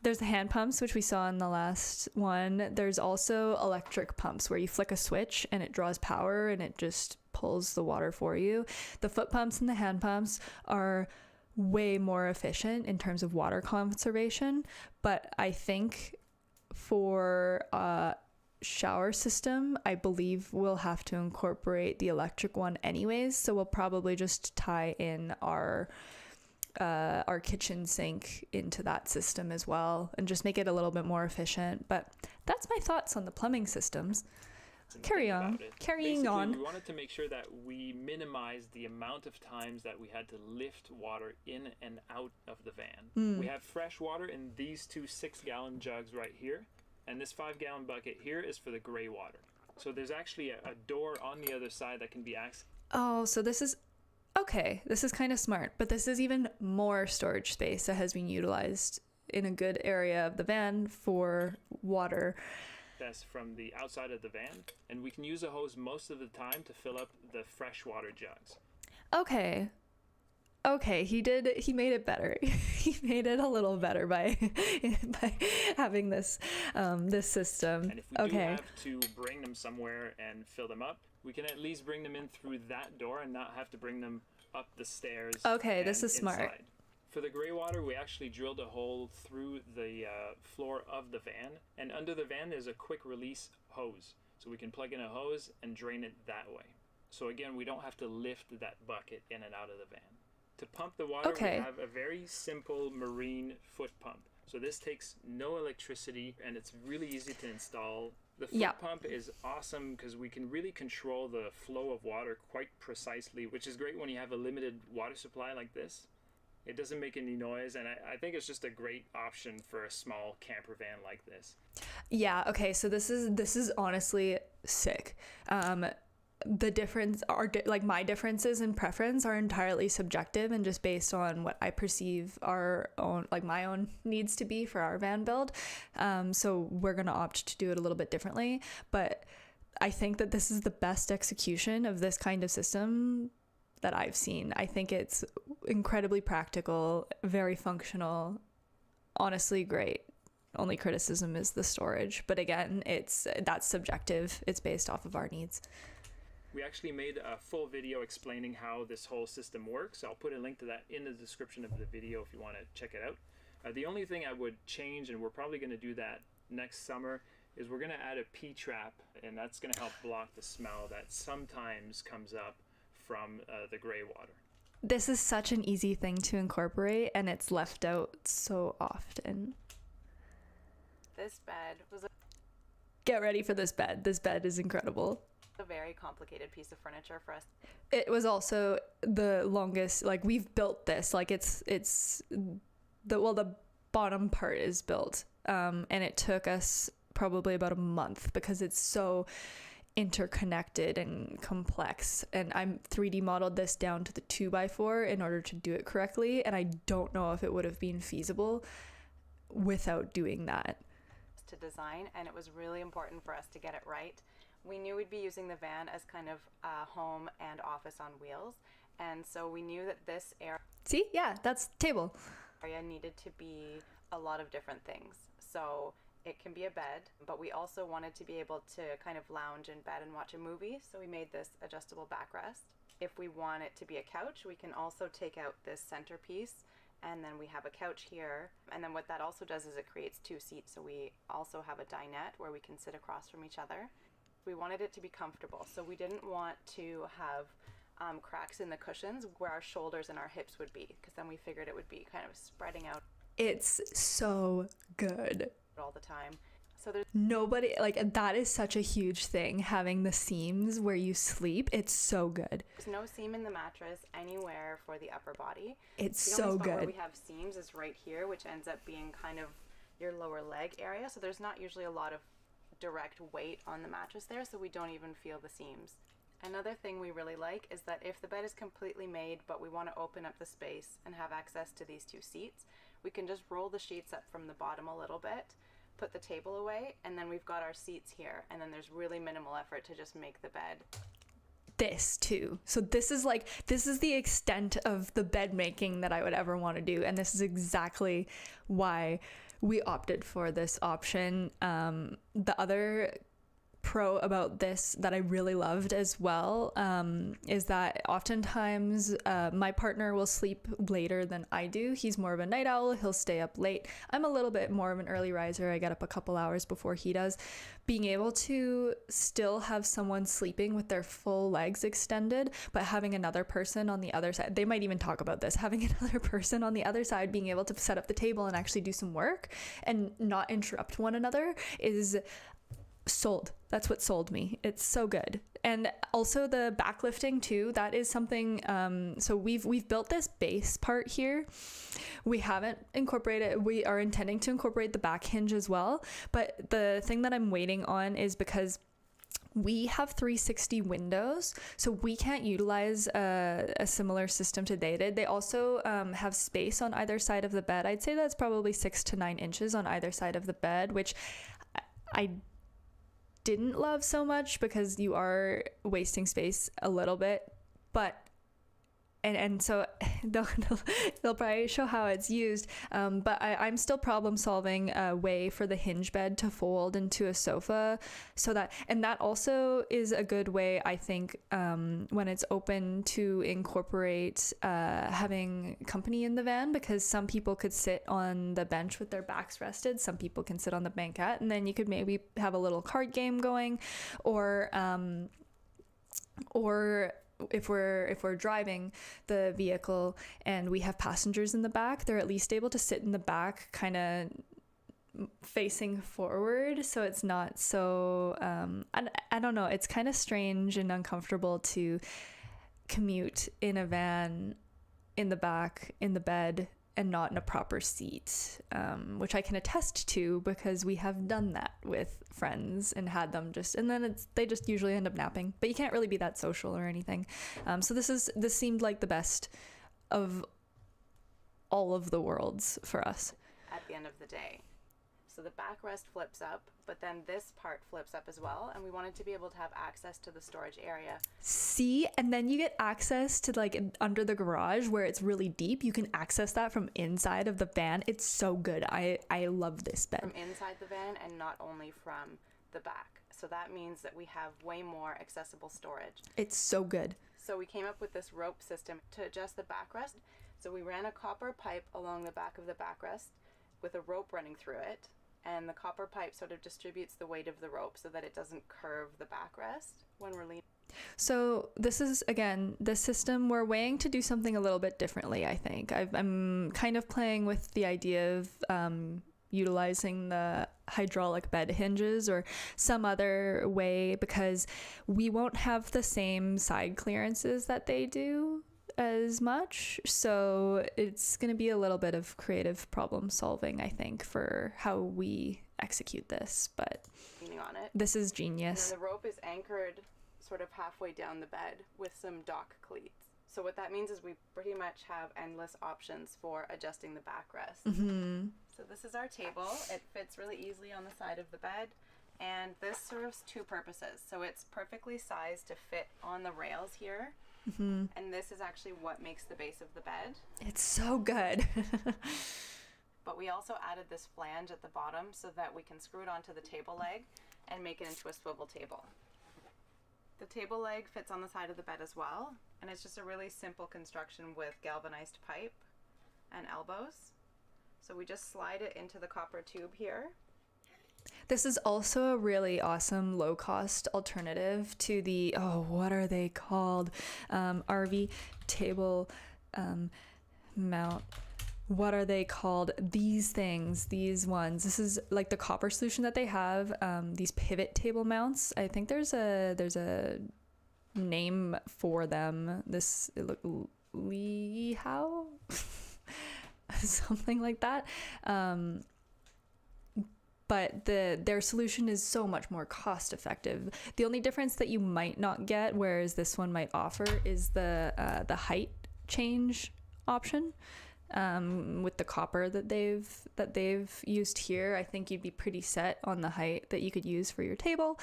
there's the hand pumps, which we saw in the last one. There's also electric pumps where you flick a switch and it draws power and it just pulls the water for you. The foot pumps and the hand pumps are way more efficient in terms of water conservation, but I think for a shower system, I believe we'll have to incorporate the electric one anyways, so we'll probably just tie in our kitchen sink into that system as well and just make it a little bit more efficient. But that's my thoughts on the plumbing systems. Carrying on. We wanted to make sure that we minimize the amount of times that we had to lift water in and out of the van. We have fresh water in these two 6-gallon jugs right here, and this 5-gallon bucket here is for the gray water. So there's actually a door on the other side that can be accessed. Oh, so this is okay. This is kind of smart, but this is even more storage space that has been utilized in a good area of the van for water. That's from the outside of the van, and we can use a hose most of the time to fill up the freshwater jugs. Okay. Okay, he made it better. He made it a little better by having this this system. And if we do have to bring them somewhere and fill them up, we can at least bring them in through that door and not have to bring them up the stairs. Okay, this is inside. smart. For the gray water, we actually drilled a hole through the floor of the van, and under the van there's a quick release hose. So we can plug in a hose and drain it that way. So again, we don't have to lift that bucket in and out of the van. To pump the water, we have a very simple marine foot pump. So this takes no electricity and it's really easy to install. The foot pump is awesome because we can really control the flow of water quite precisely, which is great when you have a limited water supply like this. It doesn't make any noise, and I think it's just a great option for a small camper van like this. Yeah, okay, so this is honestly sick. The difference are like my differences in preference are entirely subjective and just based on what I perceive our own, like my own needs to be for our van build. So we're going to opt to do it a little bit differently, but I think that this is the best execution of this kind of system that I've seen. I think it's incredibly practical, very functional, honestly great. Only criticism is the storage, but again, that's subjective. It's based off of our needs. We actually made a full video explaining how this whole system works. I'll put a link to that in the description of the video if you want to check it out. The only thing I would change, and we're probably going to do that next summer, is we're going to add a P-trap, and that's going to help block the smell that sometimes comes up from the gray water. This is such an easy thing to incorporate, and it's left out so often. This bed was Get ready for this bed. This bed is incredible. A very complicated piece of furniture for us. It was also the longest, like we've built this, like it's the bottom part is built, and it took us probably about a month because it's so interconnected and complex, and I'm 3D modeled this down to the 2x4 in order to do it correctly, and I don't know if it would have been feasible without doing that. To design, and it was really important for us to get it right. We knew we'd be using the van as kind of a home and office on wheels, and so we knew that this area that's table needed to be a lot of different things. So it can be a bed, but we also wanted to be able to kind of lounge in bed and watch a movie, so we made this adjustable backrest. If we want it to be a couch, we can also take out this centerpiece, and then we have a couch here, and then what that also does is it creates two seats, so we also have a dinette where we can sit across from each other. We wanted it to be comfortable, so we didn't want to have cracks in the cushions where our shoulders and our hips would be, because then we figured it would be kind of spreading out. It's so good all the time. So there's nobody, like, that is such a huge thing, having the seams where you sleep. It's so good. There's no seam in the mattress anywhere for the upper body. It's so good. Where we have seams is right here, which ends up being kind of your lower leg area, so there's not usually a lot of direct weight on the mattress there, so we don't even feel the seams. Another thing we really like is that if the bed is completely made but we want to open up the space and have access to these two seats, we can just roll the sheets up from the bottom a little bit, put the table away, and then we've got our seats here, and then there's really minimal effort to just make the bed. This too. So this is the extent of the bed making that I would ever want to do, and this is exactly why we opted for this option. The other pro about this that I really loved as well is that oftentimes my partner will sleep later than I do. He's more of a night owl. He'll stay up late. I'm a little bit more of an early riser. I get up a couple hours before he does. Being able to still have someone sleeping with their full legs extended, but having another person on the other side, they might even talk about this, having another person on the other side being able to set up the table and actually do some work and not interrupt one another is sold. That's what sold me. It's so good. And also the backlifting too, that is something, so we've built this base part here. We haven't incorporated, we are intending to incorporate the back hinge as well, but the thing that I'm waiting on is because we have 360 windows, so we can't utilize a similar system to they did. They also have space on either side of the bed. I'd say that's probably 6 to 9 inches on either side of the bed, which I didn't love so much because you are wasting space a little bit, but and so they'll probably show how it's used, but I'm still problem solving a way for the hinge bed to fold into a sofa, and that also is a good way, I think, when it's open, to incorporate having company in the van, because some people could sit on the bench with their backs rested, some people can sit on the banquette, and then you could maybe have a little card game going, or if we're driving the vehicle and we have passengers in the back, they're at least able to sit in the back kind of facing forward, so it's not so I don't know, it's kind of strange and uncomfortable to commute in a van in the back in the bed and not in a proper seat, which I can attest to because we have done that with friends and had them and then they just usually end up napping, but you can't really be that social or anything. So this seemed like the best of all of the worlds for us. At the end of the day. So the backrest flips up, but then this part flips up as well, and we wanted to be able to have access to the storage area. See, and then you get access to like under the garage where it's really deep. You can access that from inside of the van. It's so good. I love this bed. From inside the van and not only from the back. So that means that we have way more accessible storage. It's so good. So we came up with this rope system to adjust the backrest. So we ran a copper pipe along the back of the backrest with a rope running through it. And the copper pipe sort of distributes the weight of the rope so that it doesn't curve the backrest when we're leaning. So this is, again, the system we're weighing to do something a little bit differently, I think. I'm kind of playing with the idea of utilizing the hydraulic bed hinges or some other way, because we won't have the same side clearances that they do as much, so it's going to be a little bit of creative problem solving, I think, for how we execute this, but on it. This is genius. And the rope is anchored sort of halfway down the bed with some dock cleats. So what that means is we pretty much have endless options for adjusting the backrest. Mm-hmm. So this is our table. It fits really easily on the side of the bed, and this serves two purposes. So it's perfectly sized to fit on the rails here. Mm-hmm. And this is actually what makes the base of the bed. It's so good. But we also added this flange at the bottom so that we can screw it onto the table leg and make it into a swivel table. The table leg fits on the side of the bed as well, and it's just a really simple construction with galvanized pipe and elbows. So we just slide it into the copper tube here. This is also a really awesome low-cost alternative to the, what are they called? RV table mount. What are they called? These things, these ones. This is like the copper solution that they have. These pivot table mounts. I think there's a name for them. How? Something like that. But their solution is so much more cost effective. The only difference that you might not get, whereas this one might offer, is the height change option. With the copper that they've used here, I think you'd be pretty set on the height that you could use for your table.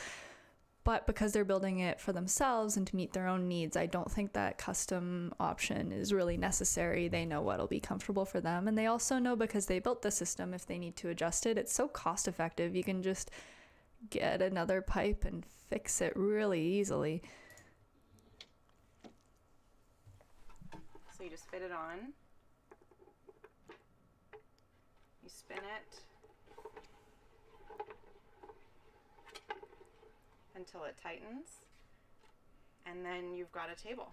But because they're building it for themselves and to meet their own needs, I don't think that custom option is really necessary. They know what'll be comfortable for them. And they also know, because they built the system, if they need to adjust it, it's so cost effective. You can just get another pipe and fix it really easily. So you just fit it on. You spin it until it tightens, and then you've got a table.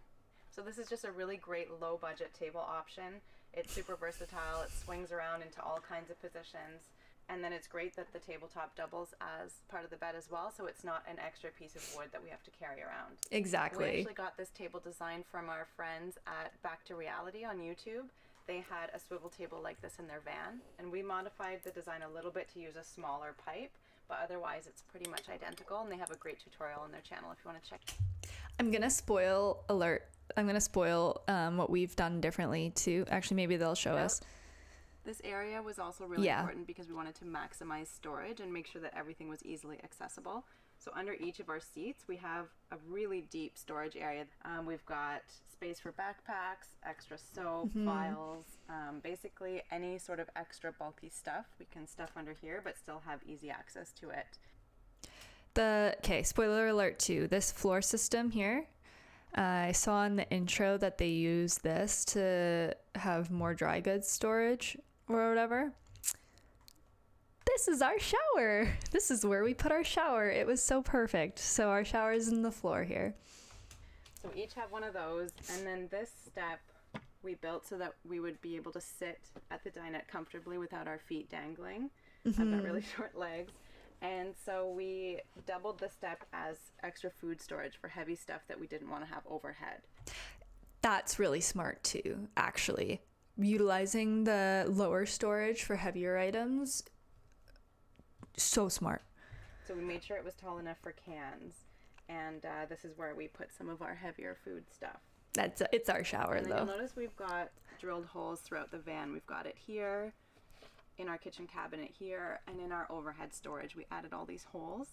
So this is just a really great low budget table option. It's super versatile. It swings around into all kinds of positions, and then it's great that the tabletop doubles as part of the bed as well, so it's not an extra piece of wood that we have to carry around. Exactly. We actually got this table design from our friends at Back to Reality on YouTube. They had a swivel table like this in their van, and we modified the design a little bit to use a smaller pipe, but otherwise it's pretty much identical, and they have a great tutorial on their channel if you want to check. I'm gonna spoil what we've done differently too. Actually, maybe they'll show us. This area was also really important because we wanted to maximize storage and make sure that everything was easily accessible. So under each of our seats, we have a really deep storage area. We've got space for backpacks, extra soap, files, basically any sort of extra bulky stuff we can stuff under here, but still have easy access to it. Okay, spoiler alert too, this floor system here, I saw in the intro that they use this to have more dry goods storage or whatever. This is our shower. This is where we put our shower. It was so perfect. So our shower is in the floor here. So we each have one of those, and then this step we built so that we would be able to sit at the dinette comfortably without our feet dangling. I've got really short legs. And so we doubled the step as extra food storage for heavy stuff that we didn't want to have overhead. That's really smart too, actually. Utilizing the lower storage for heavier items, so smart. So we made sure it was tall enough for cans, and this is where we put some of our heavier food stuff. It's our shower, and though. You'll notice we've got drilled holes throughout the van. We've got it here, in our kitchen cabinet here, and in our overhead storage. We added all these holes,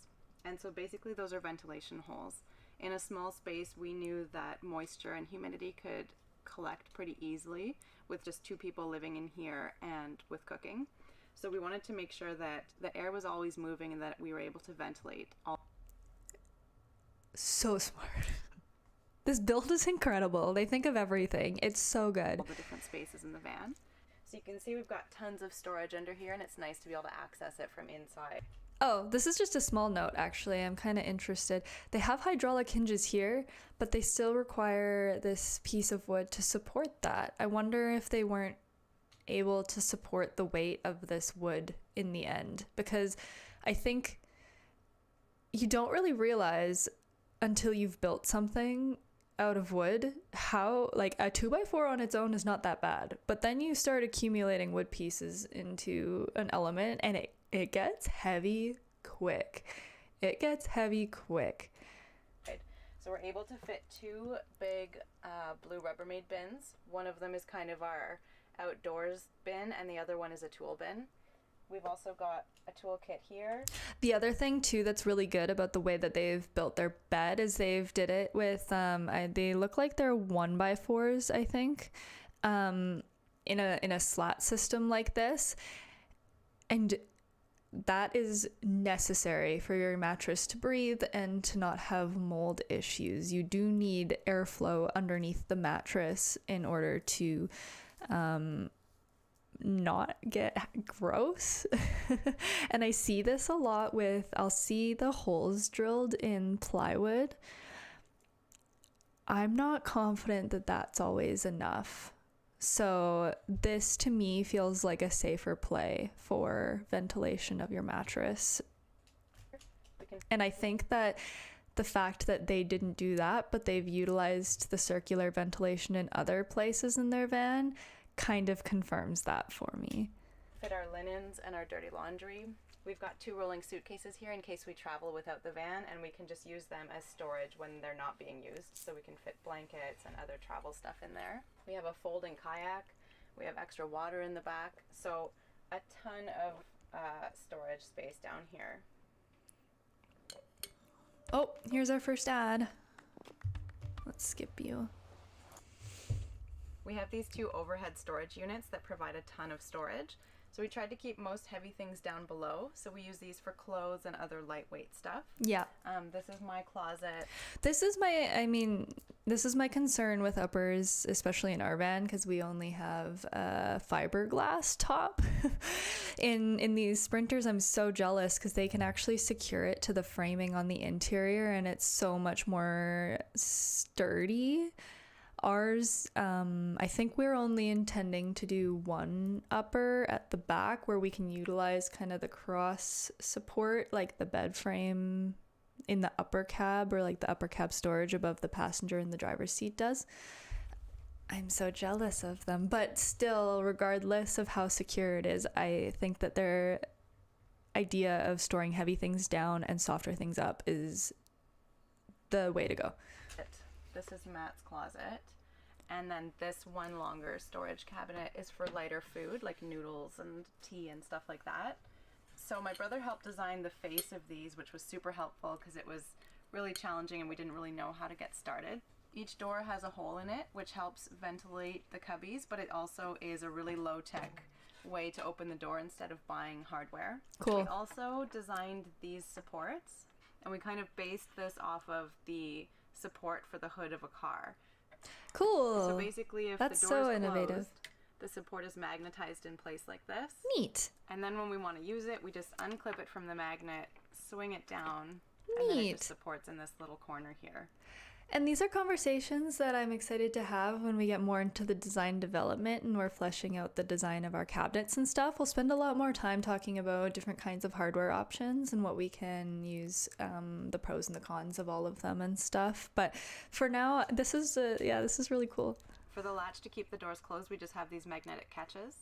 and so basically those are ventilation holes. In a small space, we knew that moisture and humidity could collect pretty easily with just 2 people living in here and with cooking. So we wanted to make sure that the air was always moving and that we were able to ventilate all. So smart. This build is incredible. They think of everything. It's so good. All the different spaces in the van. So you can see we've got tons of storage under here, and it's nice to be able to access it from inside. Oh, this is just a small note, actually. I'm kind of interested. They have hydraulic hinges here, but they still require this piece of wood to support that. I wonder if they weren't able to support the weight of this wood in the end, because I think you don't really realize until you've built something out of wood how, like, a 2x4 on its own is not that bad, but then you start accumulating wood pieces into an element and it gets heavy quick. It gets heavy quick. So we're able to fit 2 big blue Rubbermaid bins. One of them is kind of our outdoors bin, and the other one is a tool bin. We've also got a toolkit here. The other thing too that's really good about the way that they've built their bed is they've did it with they look like they're 1x4s, I think, in a slat system like this, and that is necessary for your mattress to breathe and to not have mold issues. You do need airflow underneath the mattress in order to not get gross. And I see this a lot with, I'll see the holes drilled in plywood. I'm not confident that that's always enough. So this to me feels like a safer play for ventilation of your mattress. And I think that the fact that they didn't do that, but they've utilized the circular ventilation in other places in their van, kind of confirms that for me. Fit our linens and our dirty laundry. We've got 2 rolling suitcases here in case we travel without the van, and we can just use them as storage when they're not being used, so we can fit blankets and other travel stuff in there. We have a folding kayak. We have extra water in the back, so a ton of storage space down here. Oh, here's our first ad. Let's skip you. We have these 2 overhead storage units that provide a ton of storage. So we tried to keep most heavy things down below. So we use these for clothes and other lightweight stuff. Yeah. This is my closet. This is my concern with uppers, especially in our van, because we only have a fiberglass top. In these Sprinters, I'm so jealous because they can actually secure it to the framing on the interior, and it's so much more sturdy. Ours, I think we're only intending to do 1 upper at the back where we can utilize kind of the cross support, like the bed frame in the upper cab, or like the upper cab storage above the passenger and the driver's seat does. I'm so jealous of them, but still, regardless of how secure it is, I think that their idea of storing heavy things down and softer things up is the way to go. This is Matt's closet. And then this one longer storage cabinet is for lighter food, like noodles and tea and stuff like that. So my brother helped design the face of these, which was super helpful because it was really challenging and we didn't really know how to get started. Each door has a hole in it, which helps ventilate the cubbies, but it also is a really low-tech way to open the door instead of buying hardware. Cool. We also designed these supports, and we kind of based this off of the support for the hood of a car. Cool. So basically, if That's the door so is innovative. closed, the support is magnetized in place like this. Neat. And then when we want to use it, we just unclip it from the magnet, swing it down, and then it just supports in this little corner here. And these are conversations that I'm excited to have when we get more into the design development and we're fleshing out the design of our cabinets and stuff. We'll spend a lot more time talking about different kinds of hardware options and what we can use, the pros and the cons of all of them and stuff. But for now, this is really cool. For the latch to keep the doors closed, we just have these magnetic catches.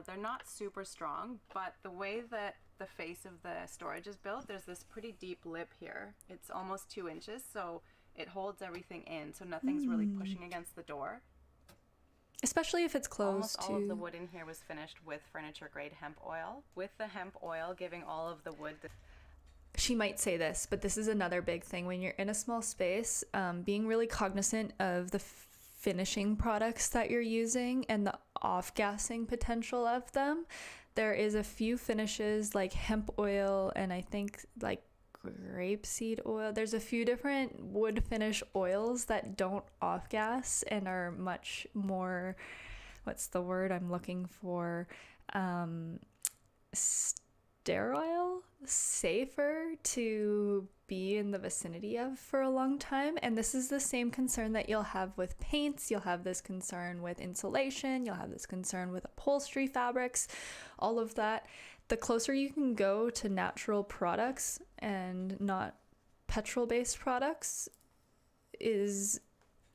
They're not super strong, but the way that the face of the storage is built, there's this pretty deep lip here. It's almost 2 inches, so it holds everything in, so nothing's really pushing against the door. Especially if it's closed. Almost all of the wood in here was finished with furniture grade hemp oil, with the hemp oil giving all of the wood She might say this, but this is another big thing when you're in a small space, being really cognizant of the finishing products that you're using and the off-gassing potential of them. There is a few finishes like hemp oil and I think like grapeseed oil. There's a few different wood finish oils that don't off gas and are much more, what's the word I'm looking for, sterile, safer to be in the vicinity of for a long time. And this is the same concern that you'll have with paints. You'll have this concern with insulation. You'll have this concern with upholstery fabrics, all of that. The closer you can go to natural products and not petrol-based products is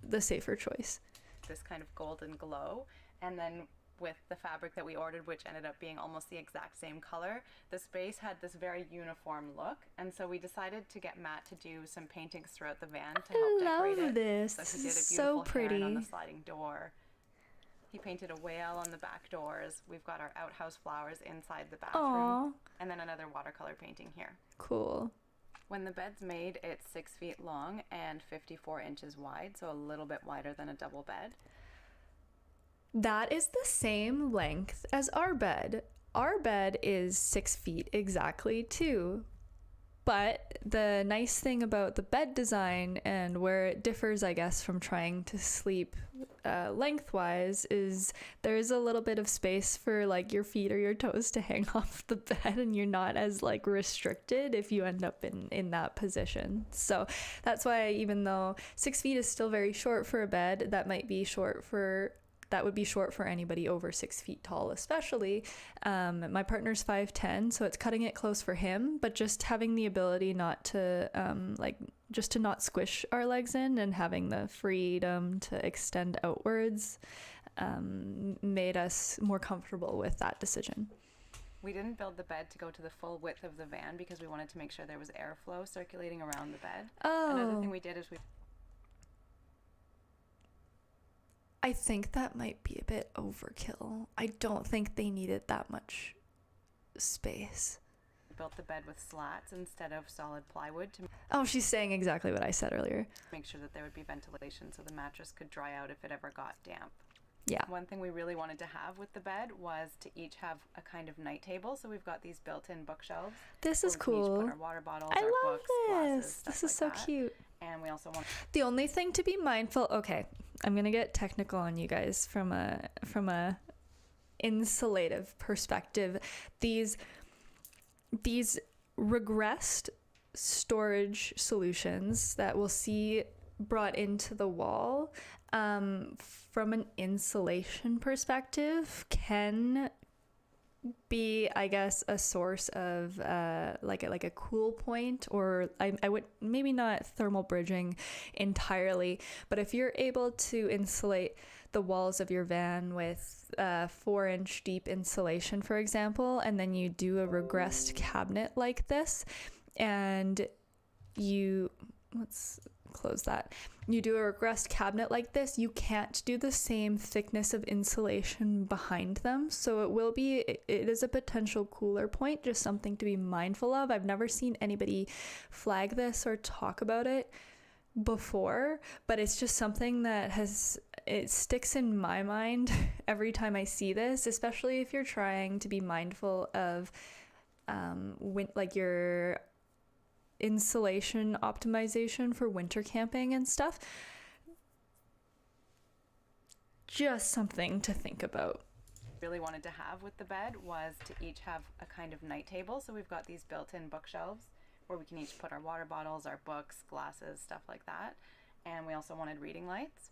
the safer choice. This kind of golden glow, and then with the fabric that we ordered, which ended up being almost the exact same color, the space had this very uniform look, and so we decided to get Matt to do some paintings throughout the van to help decorate it. This. So he did a so beautiful pretty. heron on the sliding door. He painted a whale on the back doors. We've got our outhouse flowers inside the bathroom. Aww. And then another watercolor painting here. Cool. When the bed's made, it's 6 feet long and 54 inches wide, so a little bit wider than a double bed. That is the same length as our bed. Our bed is 6 feet exactly too. But the nice thing about the bed design and where it differs, I guess, from trying to sleep lengthwise is there is a little bit of space for like your feet or your toes to hang off the bed, and you're not as like restricted if you end up in that position. So that's why even though 6 feet is still very short for a bed, that would be short for anybody over 6 feet tall, especially. My partner's 5'10", so it's cutting it close for him, but just having the ability not to, just to not squish our legs in and having the freedom to extend outwards made us more comfortable with that decision. We didn't build the bed to go to the full width of the van because we wanted to make sure there was airflow circulating around the bed. Oh. Another thing we did is I think that might be a bit overkill. I don't think they needed that much space. built the bed with slats instead of solid plywood to Oh, she's saying exactly what I said earlier. make sure that there would be ventilation so the mattress could dry out if it ever got damp. Yeah. One thing we really wanted to have with the bed was to each have a kind of night table. So we've got these built-in bookshelves. This is where we can each cool. put our water bottles, I our love books, glasses, this. stuff This is like so that. cute. And we also want The only thing to be mindful, okay, I'm gonna get technical on you guys from a insulative perspective. These regressed storage solutions that we'll see brought into the wall, from an insulation perspective, can be, I guess, a source of like a cool point, or I would maybe not thermal bridging entirely, but if you're able to insulate the walls of your van with 4-inch deep insulation, for example, and then you do a regressed cabinet like this, and you close that. You do a regressed cabinet like this, you can't do the same thickness of insulation behind them. So it is a potential cooler point, just something to be mindful of. I've never seen anybody flag this or talk about it before, but it's just something that it sticks in my mind every time I see this, especially if you're trying to be mindful of like your insulation optimization for winter camping and stuff. Just something to think about. Really wanted to have with the bed was to each have a kind of night table. So we've got these built-in bookshelves where we can each put our water bottles, our books, glasses, stuff like that. And we also wanted reading lights.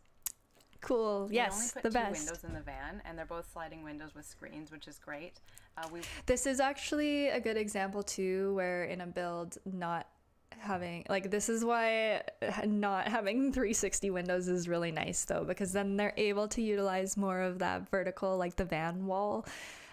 Cool. Yes, the best. We only put 2 windows in the van, and they're both sliding windows with screens, which is great. This is actually a good example too, where in a build not having, like, this is why not having 360 windows is really nice though, because then they're able to utilize more of that vertical, like the van wall,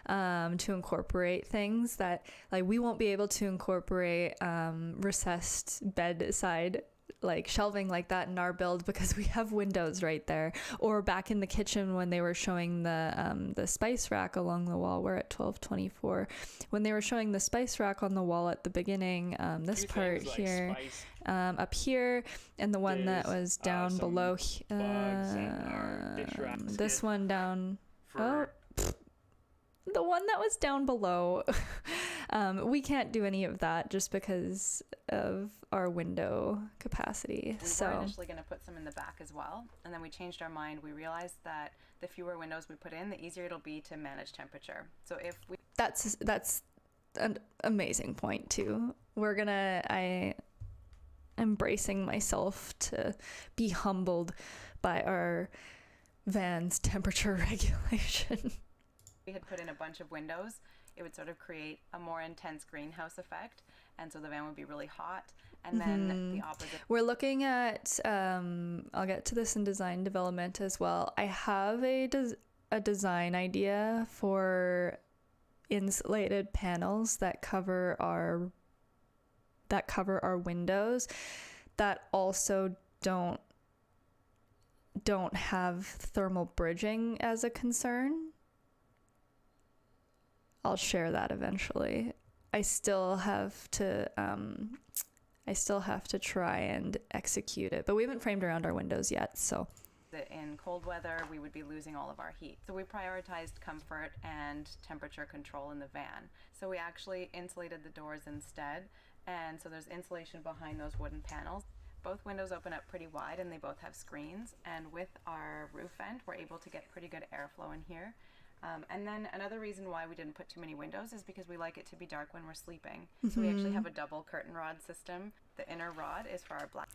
to incorporate things that, like, we won't be able to incorporate recessed bedside like shelving like that in our build because we have windows right there. Or back in the kitchen when they were showing the spice rack along the wall, we're at 1224, when they were showing the spice rack on the wall at the beginning, this part here, up here, and the one that was down below, this one down, the one that was down below, we can't do any of that just because of our window capacity. We were initially going to put some in the back as well, and then we changed our mind. We realized that the fewer windows we put in, the easier it'll be to manage temperature. So if we... That's an amazing point too. I'm embracing myself to be humbled by our van's temperature regulation. We had put in a bunch of windows, it would sort of create a more intense greenhouse effect, and so the van would be really hot. And then the opposite. We're looking at, I'll get to this in design development as well. I have a design idea for insulated panels that cover our windows that also don't have thermal bridging as a concern. I'll share that eventually. I still have to try and execute it, but we haven't framed around our windows yet, so. In cold weather, we would be losing all of our heat. So we prioritized comfort and temperature control in the van. So we actually insulated the doors instead, and so there's insulation behind those wooden panels. Both windows open up pretty wide and they both have screens, and with our roof vent, we're able to get pretty good airflow in here. And then another reason why we didn't put too many windows is because we like it to be dark when we're sleeping. So we actually have a double curtain rod system. The inner rod is for our black.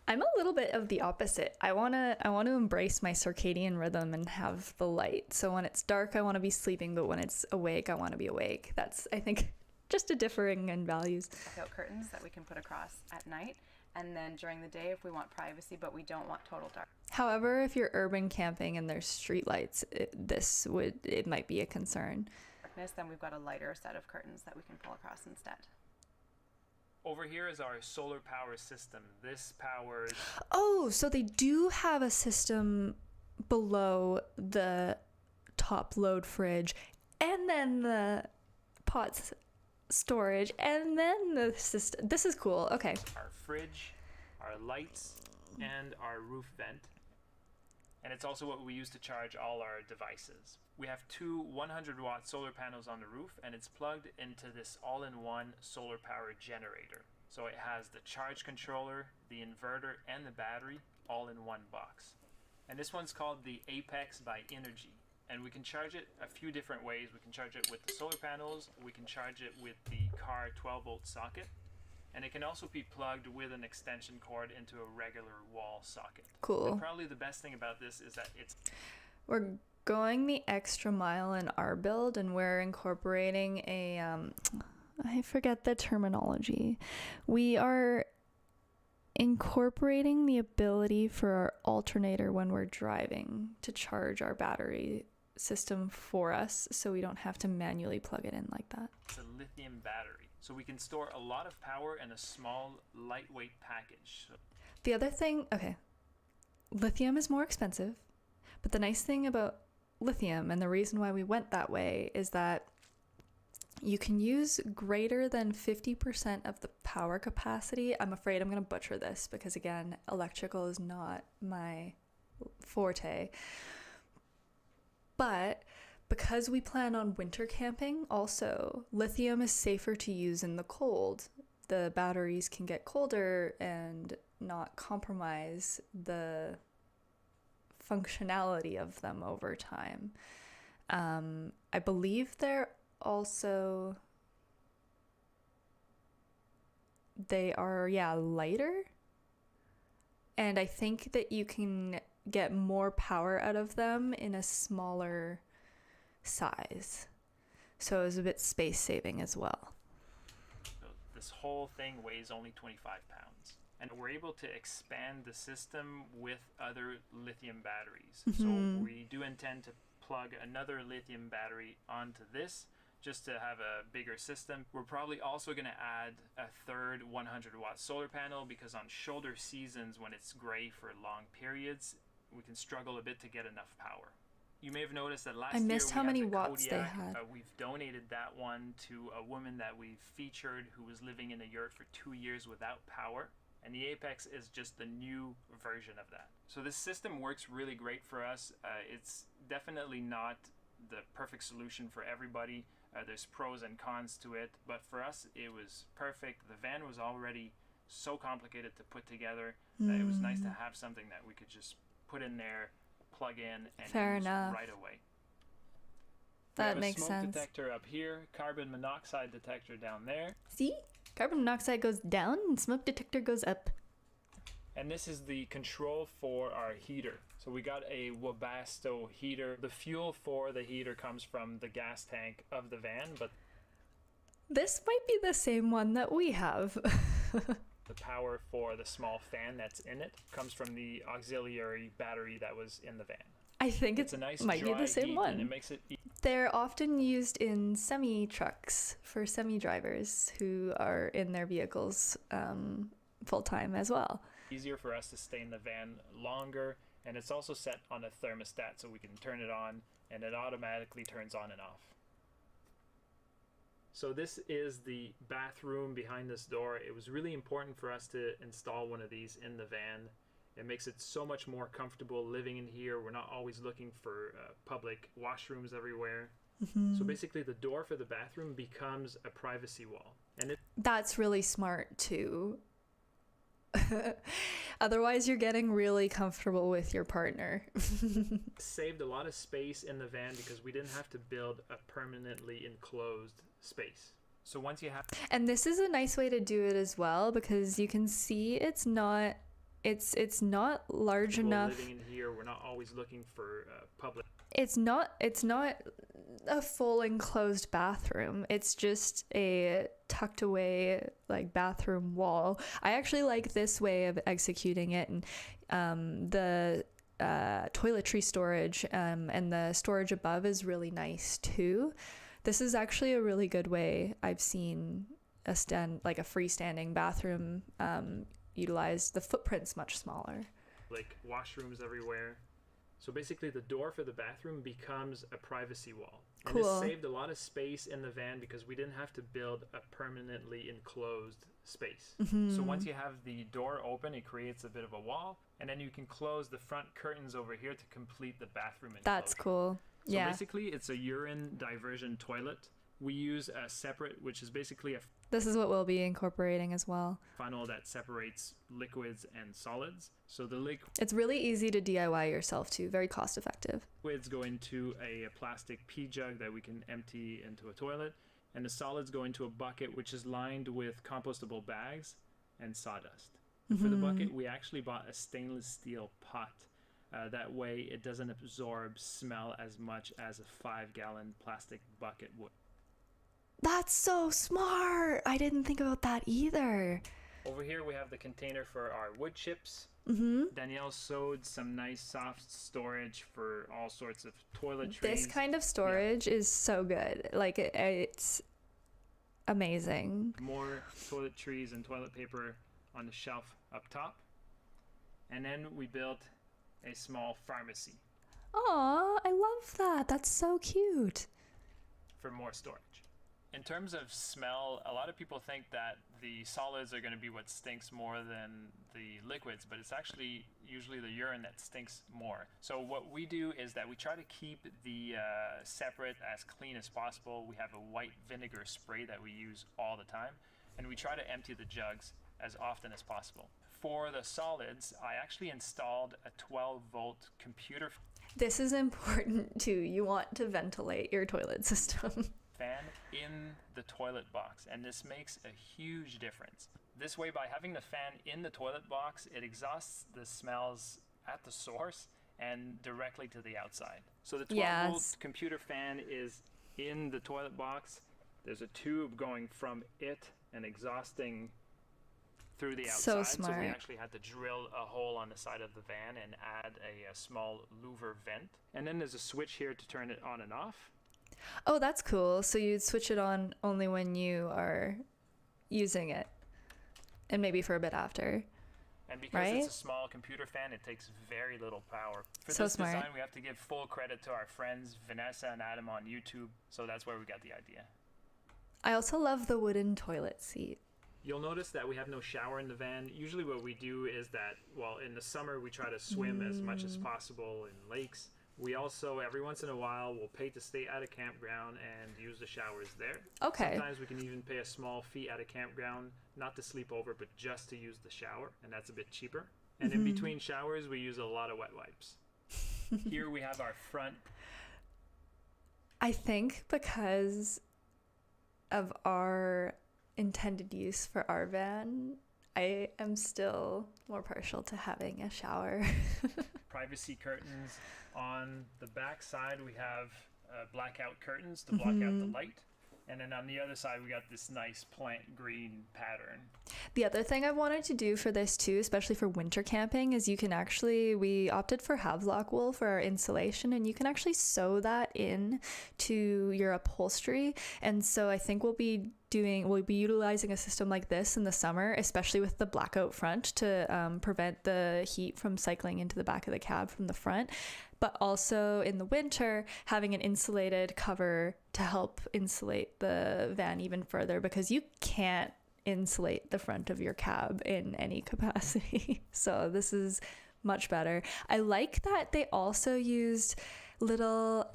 I'm a little bit of the opposite. I want to embrace my circadian rhythm and have the light. So when it's dark, I want to be sleeping, but when it's awake, I want to be awake. That's, I think, just a differing in values. Blackout curtains that we can put across at night. And then during the day if we want privacy, but we don't want total dark. However, if you're urban camping and there's streetlights, it might be a concern. Darkness, then we've got a lighter set of curtains that we can pull across instead. Over here is our solar power system. This powers... Oh, so they do have a system below the top load fridge, and then the pots storage, and then the system. This is cool. Okay. Our fridge, our lights, and our roof vent. And it's also what we use to charge all our devices. We have 2 100-watt solar panels on the roof, and it's plugged into this all-in-one solar power generator. So it has the charge controller, the inverter, and the battery all in one box. And this one's called the Apex by Energy. And we can charge it a few different ways. We can charge it with the solar panels, we can charge it with the car 12-volt socket, and it can also be plugged with an extension cord into a regular wall socket. Cool. And probably the best thing about this is that we're going the extra mile in our build, and we're incorporating a, I forget the terminology. We are incorporating the ability for our alternator when we're driving to charge our battery system for us, so we don't have to manually plug it in like that. It's a lithium battery, so we can store a lot of power in a small, lightweight package. The other thing, okay, lithium is more expensive, but the nice thing about lithium and the reason why we went that way is that you can use greater than 50% of the power capacity. I'm afraid I'm going to butcher this because, again, electrical is not my forte. But because we plan on winter camping, also, lithium is safer to use in the cold. The batteries can get colder and not compromise the functionality of them over time. I believe they are lighter, and I think that you can get more power out of them in a smaller size, so it was a bit space saving as well. So this whole thing weighs only 25 pounds, and we're able to expand the system with other lithium batteries. So we do intend to plug another lithium battery onto this just to have a bigger system. We're probably also going to add a third 100-watt solar panel because on shoulder seasons when it's gray for long periods, we can struggle a bit to get enough power. You may have noticed that last year I missed how many watts Kodiak. they had. We've donated that one to a woman that we've featured who was living in a yurt for 2 years without power. And the Apex is just the new version of that. So this system works really great for us. It's definitely not the perfect solution for everybody. There's pros and cons to it, but for us it was perfect. The van was already so complicated to put together that it was nice to have something that we could just put in there, plug in, and use right away. That makes sense. Smoke detector up here, carbon monoxide detector down there. See? Carbon monoxide goes down and smoke detector goes up. And this is the control for our heater. So we got a Webasto heater. The fuel for the heater comes from the gas tank of the van, but this might be the same one that we have. the power for the small fan that's in it comes from the auxiliary battery that was in the van. I think it's a nice might be the same one. And it makes it They're often used in semi-trucks for semi-drivers who are in their vehicles full-time as well. Easier for us to stay in the van longer, and it's also set on a thermostat so we can turn it on and it automatically turns on and off. So this is the bathroom behind this door. It was really important for us to install one of these in the van. It makes it so much more comfortable living in here. We're not always looking for public washrooms everywhere. So basically the door for the bathroom becomes a privacy wall. And that's really smart too. Otherwise you're getting really comfortable with your partner. Saved a lot of space in the van because we didn't have to build a permanently enclosed space. So once you have, and this is a nice way to do it as well because you can see it's not large enough. Living in here, we're not always looking for public. It's not a full enclosed bathroom. It's just a tucked away like bathroom wall. I actually like this way of executing it, and the toiletry storage and the storage above is really nice too. This is actually a really good way I've seen a freestanding bathroom utilized. The footprint's much smaller. Like washrooms everywhere. So basically the door for the bathroom becomes a privacy wall. And cool. This saved a lot of space in the van because we didn't have to build a permanently enclosed space. So once you have the door open, it creates a bit of a wall, and then you can close the front curtains over here to complete the bathroom enclosure. That's cool. So yeah. basically it's a urine diversion toilet. We use a separate, which is basically a this is what we'll be incorporating as well. funnel that separates liquids and solids. So the it's really easy to DIY yourself too, very cost effective. Liquids go into a plastic pee jug that we can empty into a toilet, and the solids go into a bucket which is lined with compostable bags and sawdust. For the bucket, we actually bought a stainless steel pot. That way it doesn't absorb smell as much as a 5-gallon plastic bucket would. That's so smart. I didn't think about that either. Over here we have the container for our wood chips. Danielle sewed some nice soft storage for all sorts of toiletries. This kind of storage is so good. Like it's amazing. More toiletries and toilet paper on the shelf up top. And then we built a small pharmacy Aw, I love that. That's so cute. for more storage. In terms of smell, a lot of people think that the solids are going to be what stinks more than the liquids, but it's actually usually the urine that stinks more. So what we do is that we try to keep the separate as clean as possible. We have a white vinegar spray that we use all the time, and we try to empty the jugs as often as possible. For the solids, I actually installed a 12-volt computer This is important too. You want to ventilate your toilet system. fan in the toilet box, and this makes a huge difference. This way, by having the fan in the toilet box, it exhausts the smells at the source and directly to the outside. So the 12-volt computer fan is in the toilet box. There's a tube going from it and exhausting through the outside. So smart. So we actually had to drill a hole on the side of the van and add a small louver vent. And then there's a switch here to turn it on and off. Oh, that's cool. So you'd switch it on only when you are using it, and maybe for a bit after. And because it's a small computer fan, it takes very little power. For So this smart. design, we have to give full credit to our friends Vanessa and Adam on YouTube. So that's where we got the idea. I also love the wooden toilet seat. You'll notice that we have no shower in the van. Usually what we do is that, well, in the summer we try to swim as much as possible in lakes. We also, every once in a while, will pay to stay at a campground and use the showers there. Okay. Sometimes we can even pay a small fee at a campground, not to sleep over, but just to use the shower, and that's a bit cheaper. And in between showers, we use a lot of wet wipes. Here we have our front. I think because of our intended use for our van, I am still more partial to having a shower. Privacy curtains. On the back side, we have blackout curtains to block out the light. And then on the other side, we got this nice plant green pattern. The other thing I wanted to do for this too, especially for winter camping, is we opted for Havelock wool for our insulation, and you can actually sew that in to your upholstery. And so I think we'll be utilizing a system like this in the summer, especially with the blackout front, to prevent the heat from cycling into the back of the cab from the front. But also in the winter, having an insulated cover to help insulate the van even further, because you can't insulate the front of your cab in any capacity. So this is much better. I like that they also used little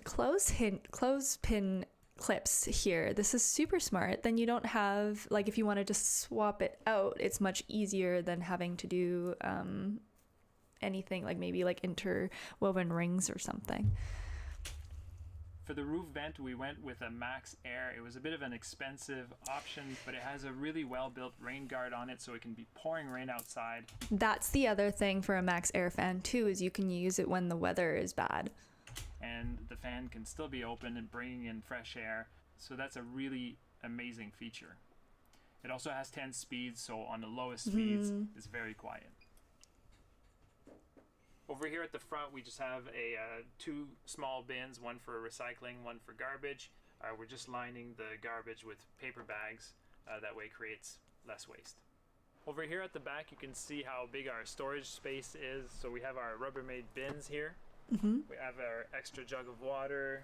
clothespin clips here. This is super smart. Then you don't have, like, if you wanted to swap it out, it's much easier than having to do anything like maybe like interwoven rings or something. For the roof vent, we went with a Max Air. It was a bit of an expensive option, but it has a really well-built rain guard on it, so it can be pouring rain outside. That's the other thing for a Max Air fan too, is you can use it when the weather is bad. And the fan can still be open and bringing in fresh air, so that's a really amazing feature. It also has 10 speeds, so on the lowest speeds, it's very quiet. Over here at the front, we just have two small bins, one for recycling, one for garbage. We're just lining the garbage with paper bags. That way it creates less waste. Over here at the back, you can see how big our storage space is. So we have our Rubbermaid bins here. We have our extra jug of water.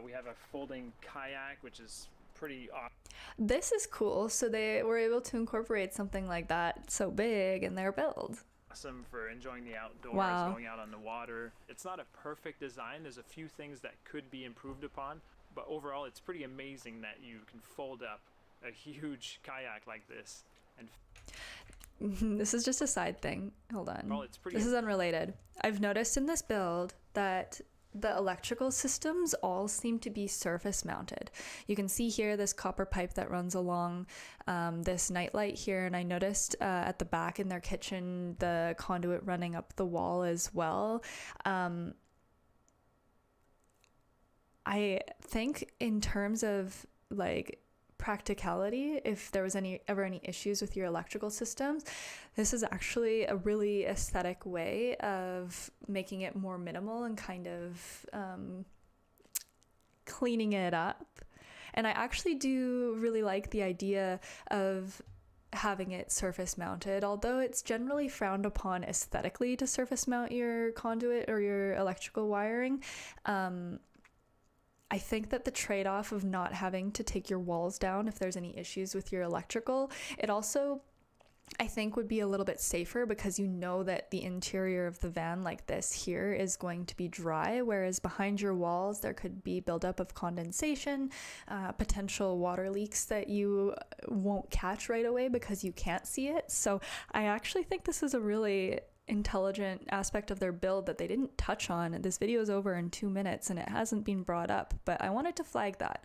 We have a folding kayak, which is pretty awesome. This is cool. So they were able to incorporate something like that so big in their build. Awesome for enjoying the outdoors, Wow. going out on the water. It's not a perfect design. There's a few things that could be improved upon, but overall it's pretty amazing that you can fold up a huge kayak like this. And this is just a side thing. Hold on. well, it's pretty This is unrelated. I've noticed in this build that the electrical systems all seem to be surface mounted. You can see here this copper pipe that runs along this nightlight here, and I noticed at the back in their kitchen the conduit running up the wall as well. I think in terms of like practicality, if there was ever any issues with your electrical systems, this is actually a really aesthetic way of making it more minimal and kind of cleaning it up. And I actually do really like the idea of having it surface mounted, although it's generally frowned upon aesthetically to surface mount your conduit or your electrical wiring. I think that the trade-off of not having to take your walls down if there's any issues with your electrical, it also, I think, would be a little bit safer because you know that the interior of the van like this here is going to be dry, whereas behind your walls there could be buildup of condensation, potential water leaks that you won't catch right away because you can't see it. So I actually think this is a really intelligent aspect of their build that they didn't touch on. This video is over in 2 minutes and it hasn't been brought up, but I wanted to flag that.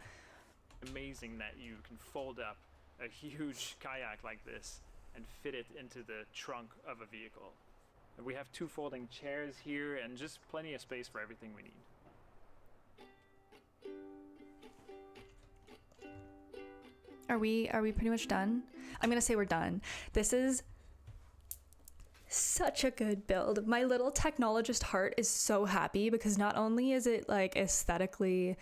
Amazing that you can fold up a huge kayak like this and fit it into the trunk of a vehicle. And we have 2 folding chairs here and just plenty of space for everything we need. Are we pretty much done? I'm gonna say we're done. This is such a good build. My little technologist heart is so happy because not only is it like aesthetically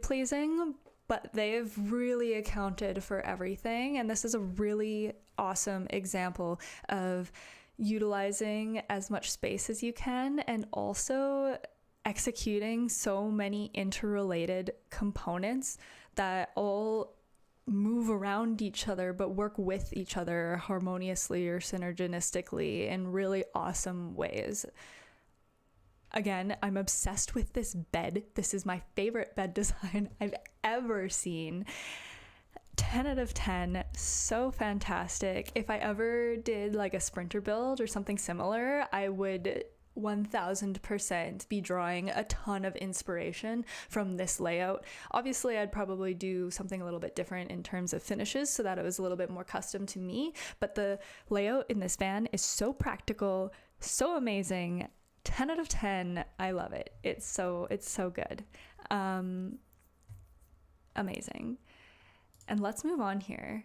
pleasing, but they've really accounted for everything. And this is a really awesome example of utilizing as much space as you can and also executing so many interrelated components that all move around each other but work with each other harmoniously or synergistically in really awesome ways. Again, I'm obsessed with this bed. This is my favorite bed design I've ever seen. 10 out of 10, so fantastic. If I ever did like a sprinter build or something similar, I would 1000% be drawing a ton of inspiration from this layout. Obviously, I'd probably do something a little bit different in terms of finishes so that it was a little bit more custom to me, but the layout in this van is so practical, so amazing. 10 out of 10. I love it. It's so good. Amazing. And let's move on here.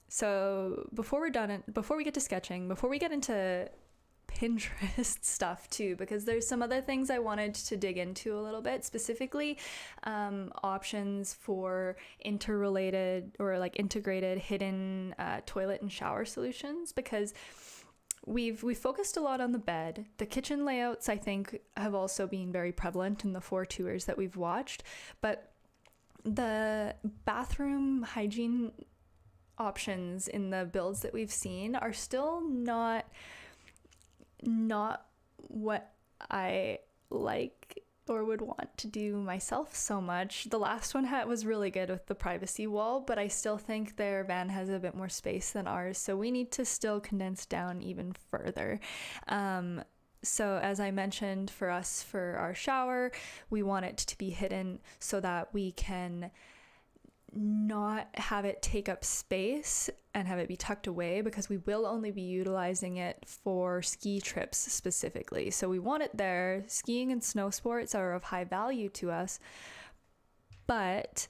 So before we're done, before we get to sketching, before we get into Pinterest stuff too, because there's some other things I wanted to dig into a little bit, specifically options for interrelated or like integrated hidden toilet and shower solutions, because we've focused a lot on the bed. The kitchen layouts, I think, have also been very prevalent in the 4 tours that we've watched, but the bathroom hygiene options in the builds that we've seen are still not what I like or would want to do myself so much. The last one was really good with the privacy wall, but I still think their van has a bit more space than ours, so we need to still condense down even further. So as I mentioned, for us, for our shower, we want it to be hidden so that we can not have it take up space and have it be tucked away, because we will only be utilizing it for ski trips specifically. So we want it there. Skiing and snow sports are of high value to us, but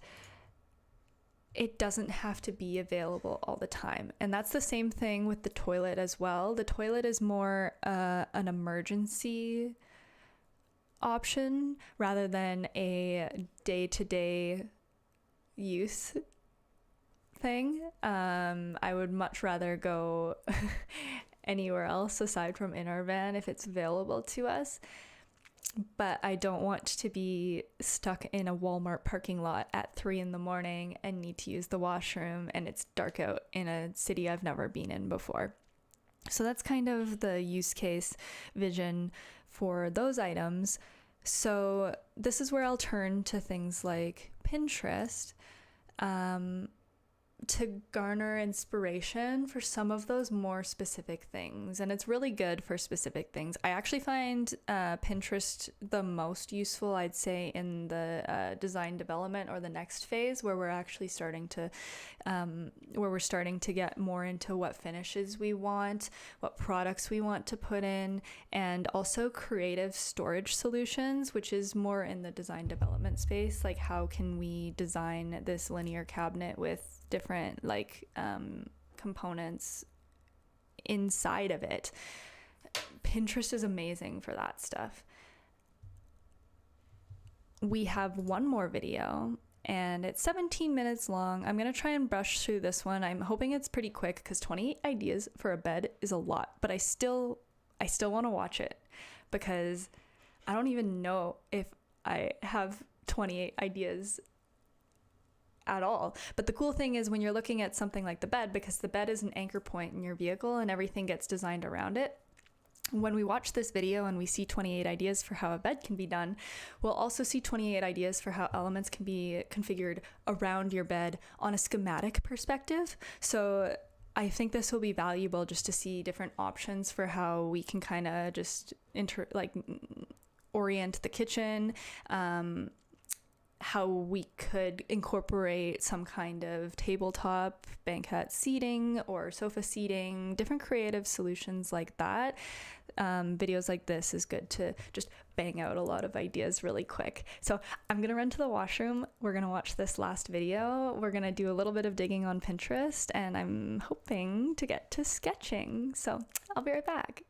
it doesn't have to be available all the time. And that's the same thing with the toilet as well. The toilet is more an emergency option rather than a day-to-day use thing. I would much rather go anywhere else aside from in our van if it's available to us. But I don't want to be stuck in a Walmart parking lot at 3 a.m. and need to use the washroom and it's dark out in a city I've never been in before. So that's kind of the use case vision for those items. So this is where I'll turn to things like Pinterest to garner inspiration for some of those more specific things. And it's really good for specific things. I actually find Pinterest the most useful, I'd say, in the design development or the next phase, where we're actually starting to get more into what finishes we want, what products we want to put in, and also creative storage solutions, which is more in the design development space. Like, how can we design this linear cabinet with different components inside of it? Pinterest is amazing for that stuff. We have one more video, and it's 17 minutes long. I'm gonna try and brush through this one. I'm hoping it's pretty quick because 28 ideas for a bed is a lot, but I still want to watch it because I don't even know if I have 28 ideas at all. But the cool thing is when you're looking at something like the bed, because the bed is an anchor point in your vehicle and everything gets designed around it, when we watch this video and we see 28 ideas for how a bed can be done, we'll also see 28 ideas for how elements can be configured around your bed on a schematic perspective. So I think this will be valuable just to see different options for how we can kind of just orient the kitchen, how we could incorporate some kind of tabletop banquette seating or sofa seating, different creative solutions like that. Videos like this is good to just bang out a lot of ideas really quick. So I'm gonna run to the washroom. We're gonna watch this last video. We're gonna do a little bit of digging on Pinterest, and I'm hoping to get to sketching. So I'll be right back.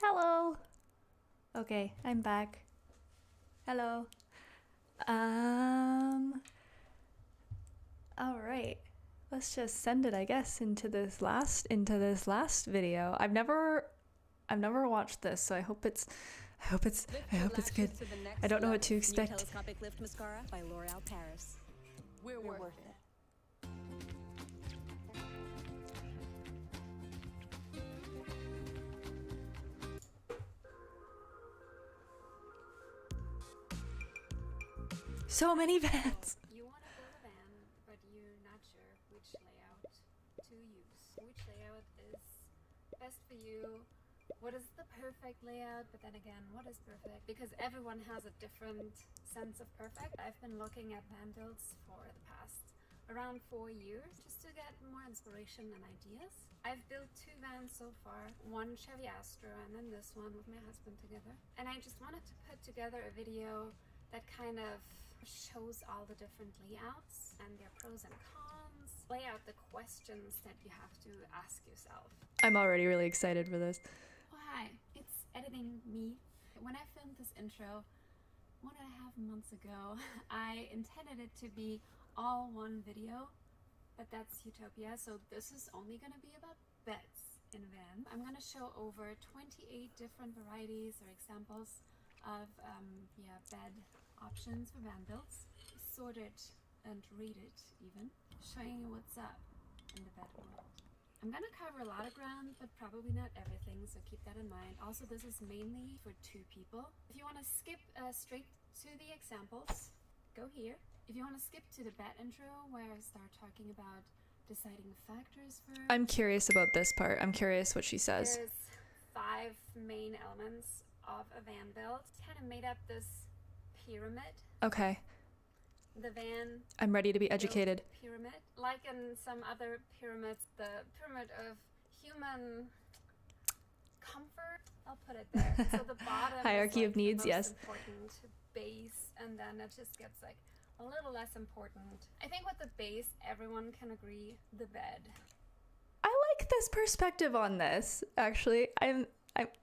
Hello. Okay, I'm back. Hello. All right. Let's just send it, I guess, into this last video. I've never watched this, so I hope it's good. I don't know what to expect. Telescopic lift mascara by L'Oreal Paris. We're worth it. So many vans. You want to build a van, but you're not sure which layout to use. Which layout is best for you? What is the perfect layout? But then again, what is perfect? Because everyone has a different sense of perfect. I've been looking at van builds for the past around 4 years just to get more inspiration and ideas. I've built 2 vans so far, one Chevy Astra and then this one with my husband together. And I just wanted to put together a video that kind of shows all the different layouts and their pros and cons, lay out the questions that you have to ask yourself. I'm already really excited for this. Oh, hi, it's editing me. When I filmed this intro 1.5 months ago, I intended it to be all one video, but that's utopia, so this is only going to be about beds in a van. I'm going to show over 28 different varieties or examples of bed options for van builds, sorted and rated even, showing you what's up in the bed world. I'm going to cover a lot of ground, but probably not everything, so keep that in mind. Also, this is mainly for 2 people. If you want to skip straight to the examples, go here. If you want to skip to the bed intro, where I start talking about deciding the factors first. I'm curious about this part. I'm curious what she says. There's 5 main elements of a van build. Kind of made up this pyramid. Okay. The van. I'm ready to be educated. Pyramid. Like in some other pyramids, the pyramid of human comfort, I'll put it there. So the bottom hierarchy is like of needs, the yes. most important base, and then it just gets like a little less important. I think with the base, everyone can agree, the bed. I like this perspective on this, actually. I'm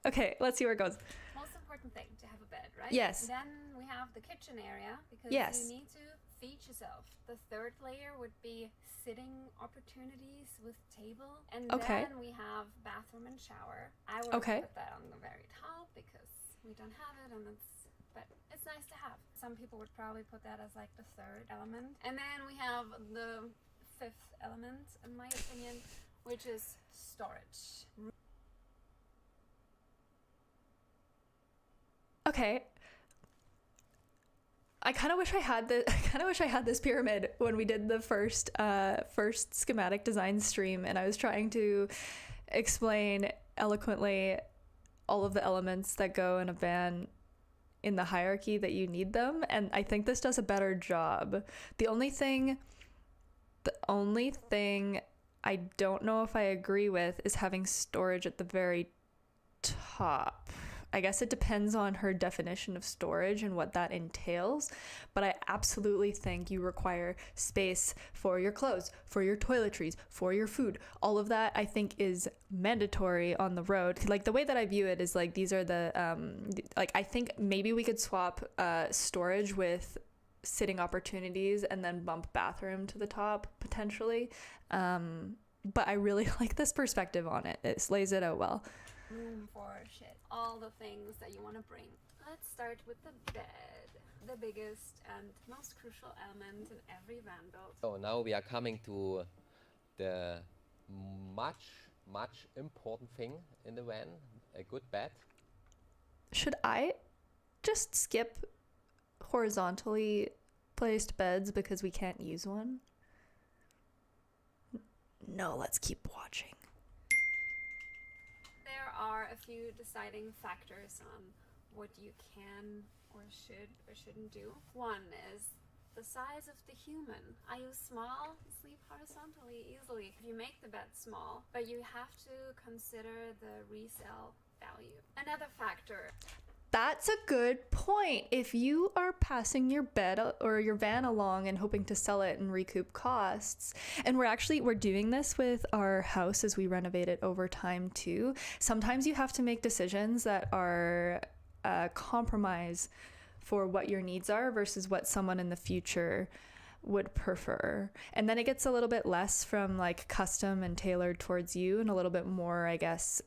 okay, let's see where it goes. Most important thing, to have a bed, right? Yes. Then we have the kitchen area, because Yes. you need to feed yourself. The 3rd layer would be sitting opportunities with table, and Okay. then we have bathroom and shower. I would Okay. put that on the very top because we don't have it, and but it's nice to have. Some people would probably put that as like the 3rd element. And then we have the 5th element, in my opinion, which is storage. Okay. I kind of wish I had this pyramid when we did the first schematic design stream, and I was trying to explain eloquently all of the elements that go in a van in the hierarchy that you need them, and I think this does a better job. The only thing I don't know if I agree with is having storage at the very top. I guess it depends on her definition of storage and what that entails, but I absolutely think you require space for your clothes, for your toiletries, for your food. All of that I think is mandatory on the road. Like the way that I view it is like these are the like I think maybe we could swap storage with sitting opportunities and then bump bathroom to the top potentially. But I really like this perspective on it. It lays it out well. Room for shit. All the things that you want to bring. Let's start with the bed. The biggest and most crucial element in every van build. So now we are coming to the much important thing in the van, a good bed. Should I just skip horizontally placed beds because we can't use one? No, let's keep watching. There are a few deciding factors on what you can or should or shouldn't do. One is the size of the human. Are you small? Sleep horizontally easily. If you make the bed small, but you have to consider the resale value. Another factor. That's a good point. If you are passing your bed or your van along and hoping to sell it and recoup costs, and we're doing this with our house as we renovate it over time too, sometimes you have to make decisions that are a compromise for what your needs are versus what someone in the future would prefer. And then it gets a little bit less from like custom and tailored towards you and a little bit more, I guess,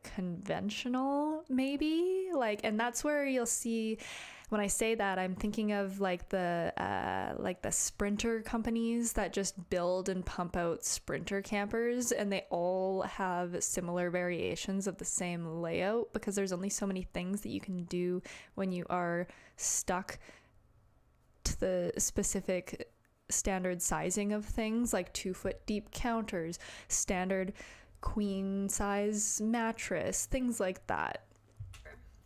conventional maybe, like, and that's where you'll see when I say that, I'm thinking of like the sprinter companies that just build and pump out sprinter campers, and they all have similar variations of the same layout because there's only so many things that you can do when you are stuck to the specific standard sizing of things, like 2-foot deep counters, standard queen size mattress, things like that.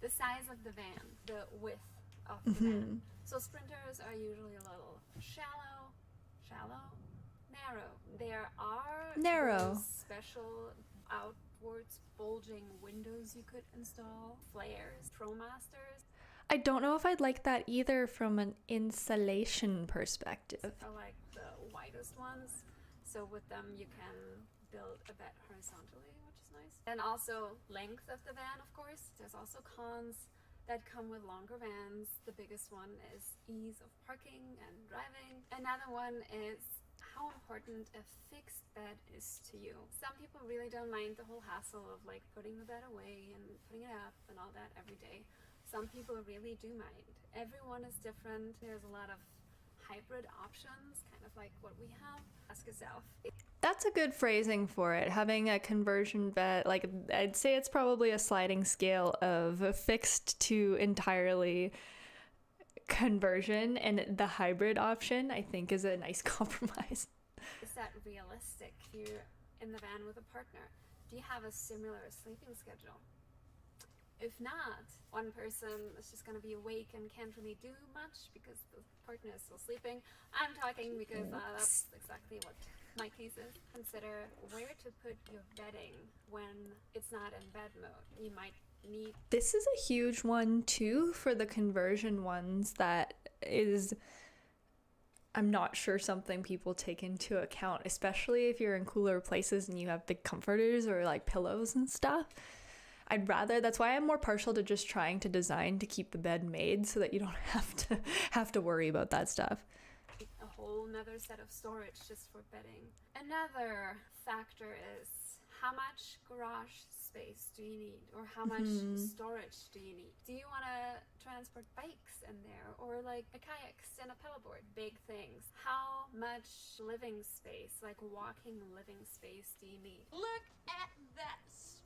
The size of the van, the width of the van. So sprinters are usually a little shallow, narrow. There are Narrow. those special outwards bulging windows you could install, flares, ProMasters. I don't know if I'd like that either from an insulation perspective. Are like the widest ones. So with them you can build a bed horizontally, which is nice. And also length of the van, of course. There's also cons that come with longer vans. The biggest one is ease of parking and driving. Another one is how important a fixed bed is to you. Some people really don't mind the whole hassle of like putting the bed away and putting it up and all that every day. Some people really do mind. Everyone is different. There's a lot of hybrid options, kind of like what we have. Ask yourself. That's a good phrasing for it. Having a conversion bed, like I'd say it's probably a sliding scale of fixed to entirely conversion, and the hybrid option I think is a nice compromise. Is that realistic? You're in the van with a partner. Do you have a similar sleeping schedule? If not, one person is just going to be awake and can't really do much because the partner is still sleeping. I'm talking because that's exactly what my case is. Consider where to put your bedding when it's not in bed mode. You might need... This is a huge one too for the conversion ones that is, I'm not sure, something people take into account, especially if you're in cooler places and you have big comforters or like pillows and stuff. That's why I'm more partial to just trying to design to keep the bed made so that you don't have to worry about that stuff. A whole nother set of storage just for bedding. Another factor is how much garage space do you need, or how much storage do you need? Do you want to transport bikes in there, or like a kayak and a paddleboard? Big things. How much living space, like walking living space, do you need? Look at that space!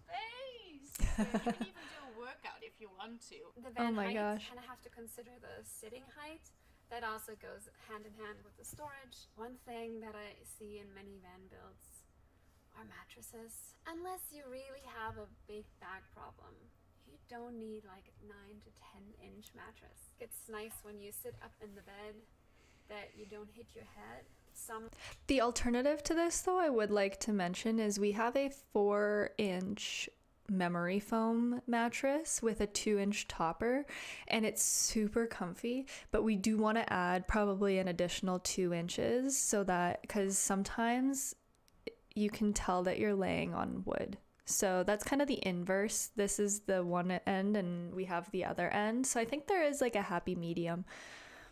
You can even do a workout if you want to. The van height, gosh. kind of have to consider the sitting height. That also goes hand in hand with the storage. One thing that I see in many van builds are mattresses. Unless you really have a big back problem, you don't need like a 9 to 10 inch mattress. It's nice when you sit up in the bed that you don't hit your head. The alternative to this, though, I would like to mention is we have a 4-inch memory foam mattress with a 2-inch topper, and it's super comfy, but we do want to add probably an additional 2 inches so that, because sometimes you can tell that you're laying on wood. So that's kind of the inverse. This is the one end and we have the other end. So I think there is like a happy medium.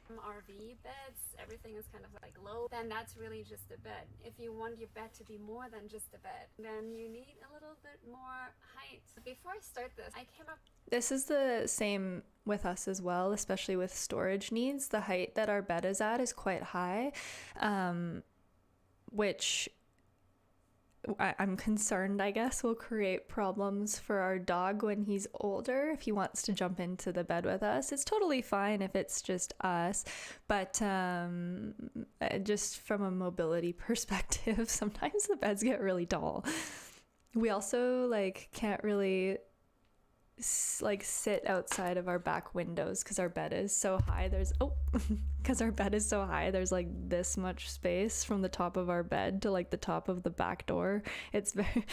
RV beds, everything is kind of like low, then that's really just a bed. If you want your bed to be more than just a bed, then you need a little bit more height. Before I start this, I came up... This is the same with us as well, especially with storage needs. The height that our bed is at is quite high, which I'm concerned, I guess, will create problems for our dog when he's older if he wants to jump into the bed with us. It's totally fine if it's just us, but just from a mobility perspective, sometimes the beds get really tall. We also can't really sit outside of our back windows because our bed is so high. There's this much space from the top of our bed to the top of the back door. It's very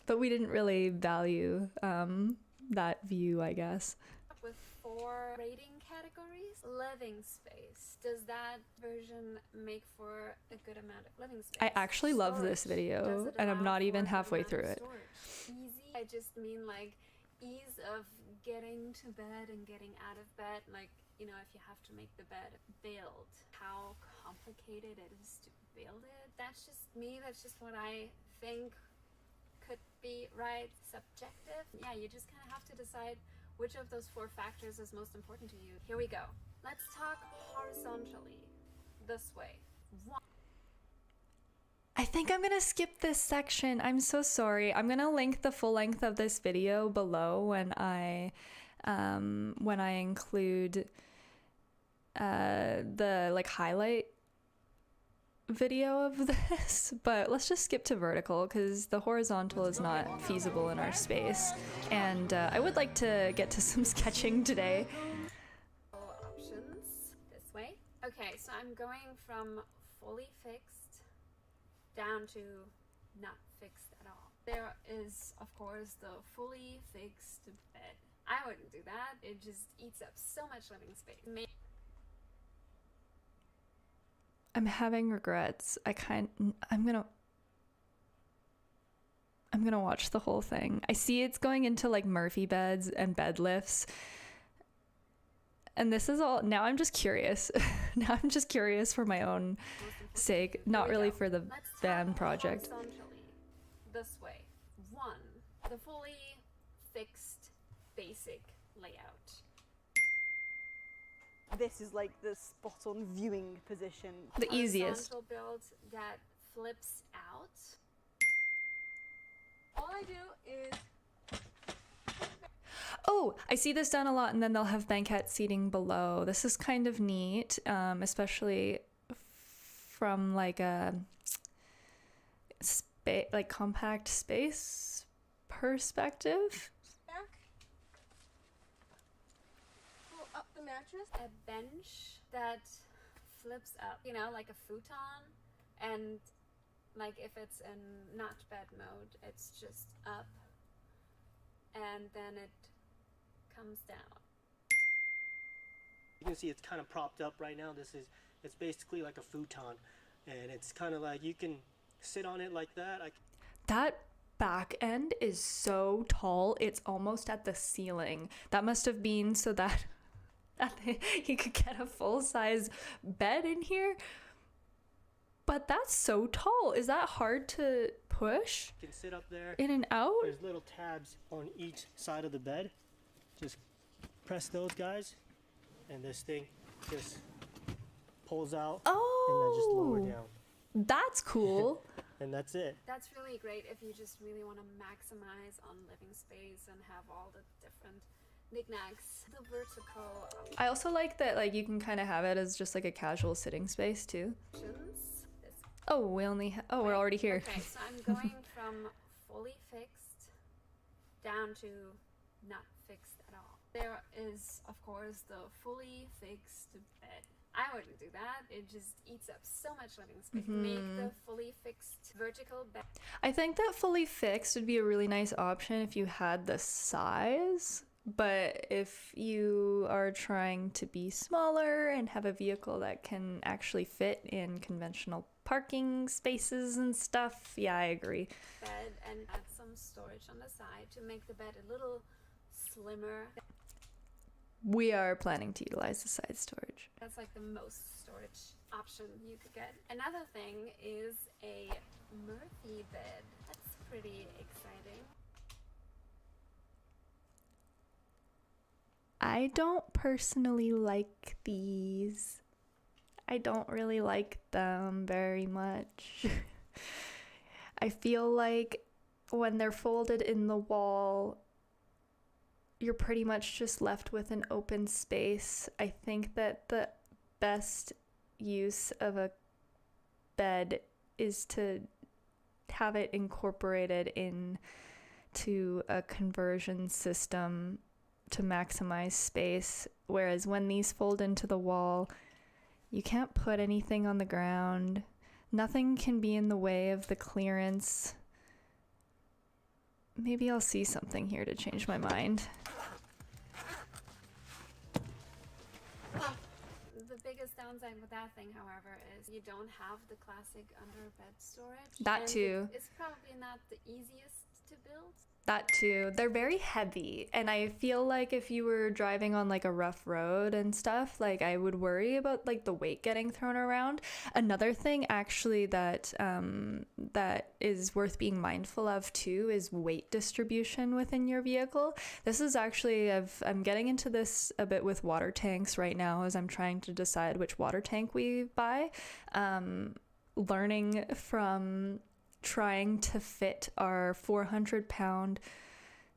but we didn't really value that view, I guess. With 4 rating categories. Living space, does that version make for a good amount of living space? I actually love this video and I'm not even halfway through it. Easy, I just mean ease of getting to bed and getting out of bed, if you have to make the bed, build, how complicated it is to build it. That's just me, that's just what I think could be right. Subjective, you just kind of have to decide which of those 4 factors is most important to you. Here we go. Let's talk horizontally, this way. I think I'm gonna skip this section. I'm so sorry. I'm gonna link the full length of this video below when I include the highlight video of this, but let's just skip to vertical because the horizontal is not feasible in our space, and I would like to get to some sketching today. Options this way. Okay, Okay, so I'm going from fully fixed down to not fixed at all. There is, of course, the fully fixed bed. I wouldn't do that. It just eats up so much living space. I'm having regrets. I'm gonna watch the whole thing. I see it's going into like Murphy beds and bed lifts. And this is all, now I'm just curious. Now I'm just curious for my own sake, not really for the van project. Horizontally, this way. 1, the fully fixed basic layout. This is like the spot on viewing position. The easiest. Horizontal build that flips out. All I do is... Oh, I see this done a lot, and then they'll have banquette seating below. This is kind of neat, especially from like a compact space perspective. Back. Pull up the mattress. A bench that flips up, you know, like a futon, and like if it's in not bed mode, it's just up, and then it comes down. You can see it's kind of propped up right now. It's basically like a futon, and it's kind of like you can sit on it like that. That back end is so tall, it's almost at the ceiling. That must have been so that he could get a full-size bed in here. But that's so tall. Is that hard to push? You can sit up there. In and out? There's little tabs on each side of the bed. Just press those guys, and this thing just pulls out and then just lower down. That's cool. And that's it. That's really great if you just really want to maximize on living space and have all the different knickknacks. The vertical. I also like that like you can kind of have it as just like a casual sitting space too. Oh, we're already here. Okay, so I'm going from fully fixed down to not fixed at all. There is, of course, the fully fixed bed. I wouldn't do that. It just eats up so much living space. Make the fully fixed vertical bed. I think that fully fixed would be a really nice option if you had the size. But if you are trying to be smaller and have a vehicle that can actually fit in conventional parking spaces and stuff, yeah, I agree. Bed and add some storage on the side to make the bed a little slimmer. We are planning to utilize the side storage. That's like the most storage option you could get. Another thing is a Murphy bed. That's pretty exciting. I don't personally like these. I don't really like them very much. I feel like when they're folded in the wall, you're pretty much just left with an open space. I think that the best use of a bed is to have it incorporated into a conversion system to maximize space, whereas when these fold into the wall, you can't put anything on the ground. Nothing can be in the way of the clearance. Maybe I'll see something here to change my mind. The biggest downside with that thing, however, is you don't have the classic under bed storage. That too. It's probably not the easiest to build. That too. They're very heavy, and I feel like if you were driving on like a rough road and stuff, like I would worry about like the weight getting thrown around. Another thing actually that that is worth being mindful of too is weight distribution within your vehicle. This is actually I'm getting into this a bit with water tanks right now as I'm trying to decide which water tank we buy. Learning from trying to fit our 400-pound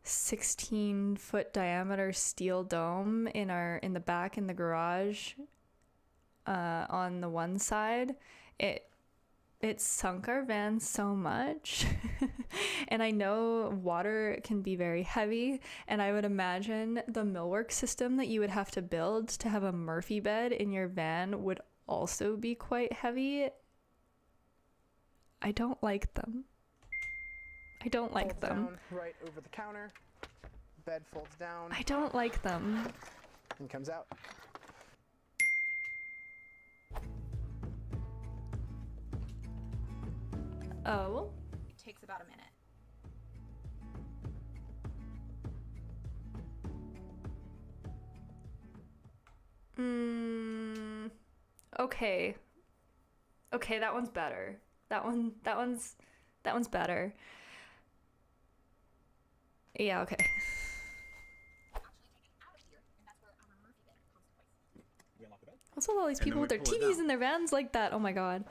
16-foot diameter steel dome in the back in the garage on the one side, it sunk our van so much. And I know water can be very heavy, and I would imagine the millwork system that you would have to build to have a Murphy bed in your van would also be quite heavy. I don't like them. I don't like folds them. Down right over the counter. Bed folds down. I don't like them. And comes out. Oh. It takes about a minute. Okay. Okay, that one's better. That one's better. Yeah, okay. What's with all these people with their TVs in their vans like that? Oh my god.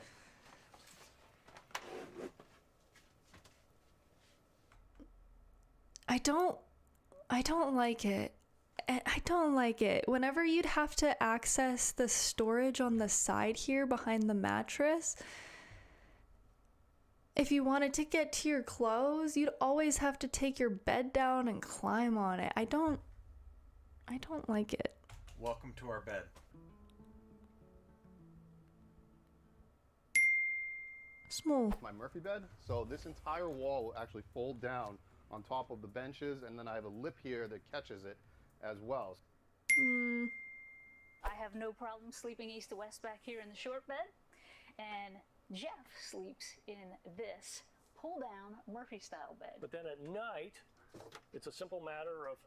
I don't like it. I don't like it. Whenever you'd have to access the storage on the side here behind the mattress, if you wanted to get to your clothes, you'd always have to take your bed down and climb on it. I don't like it. Welcome to our bed. Small. My Murphy bed. So this entire wall will actually fold down on top of the benches, and then I have a lip here that catches it as well. I have no problem sleeping east to west back here in the short bed, and Jeff sleeps in this pull-down Murphy-style bed. But then at night, it's a simple matter of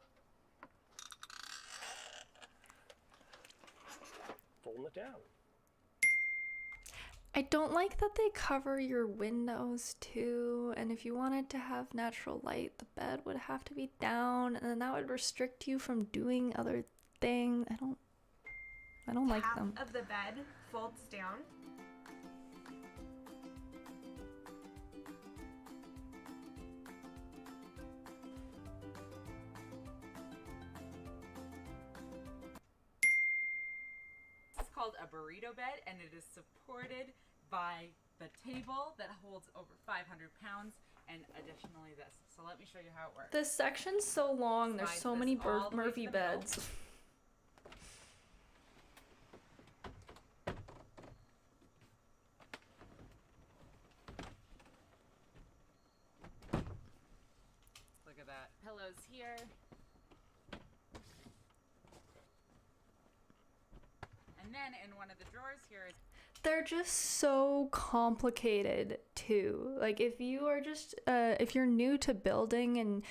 folding it down. I don't like that they cover your windows too, and if you wanted to have natural light, the bed would have to be down, and then that would restrict you from doing other things. I don't like them. Half of the bed folds down. This is called a burrito bed, and it is supported by the table that holds over 500 pounds, and additionally this. So let me show you how it works. This section's so long. There's so many all the way to Murphy the middle. beds. Look at that. Pillows here. And then in one of the drawers here is They're just so complicated too. Like if you are just if you're new to building, and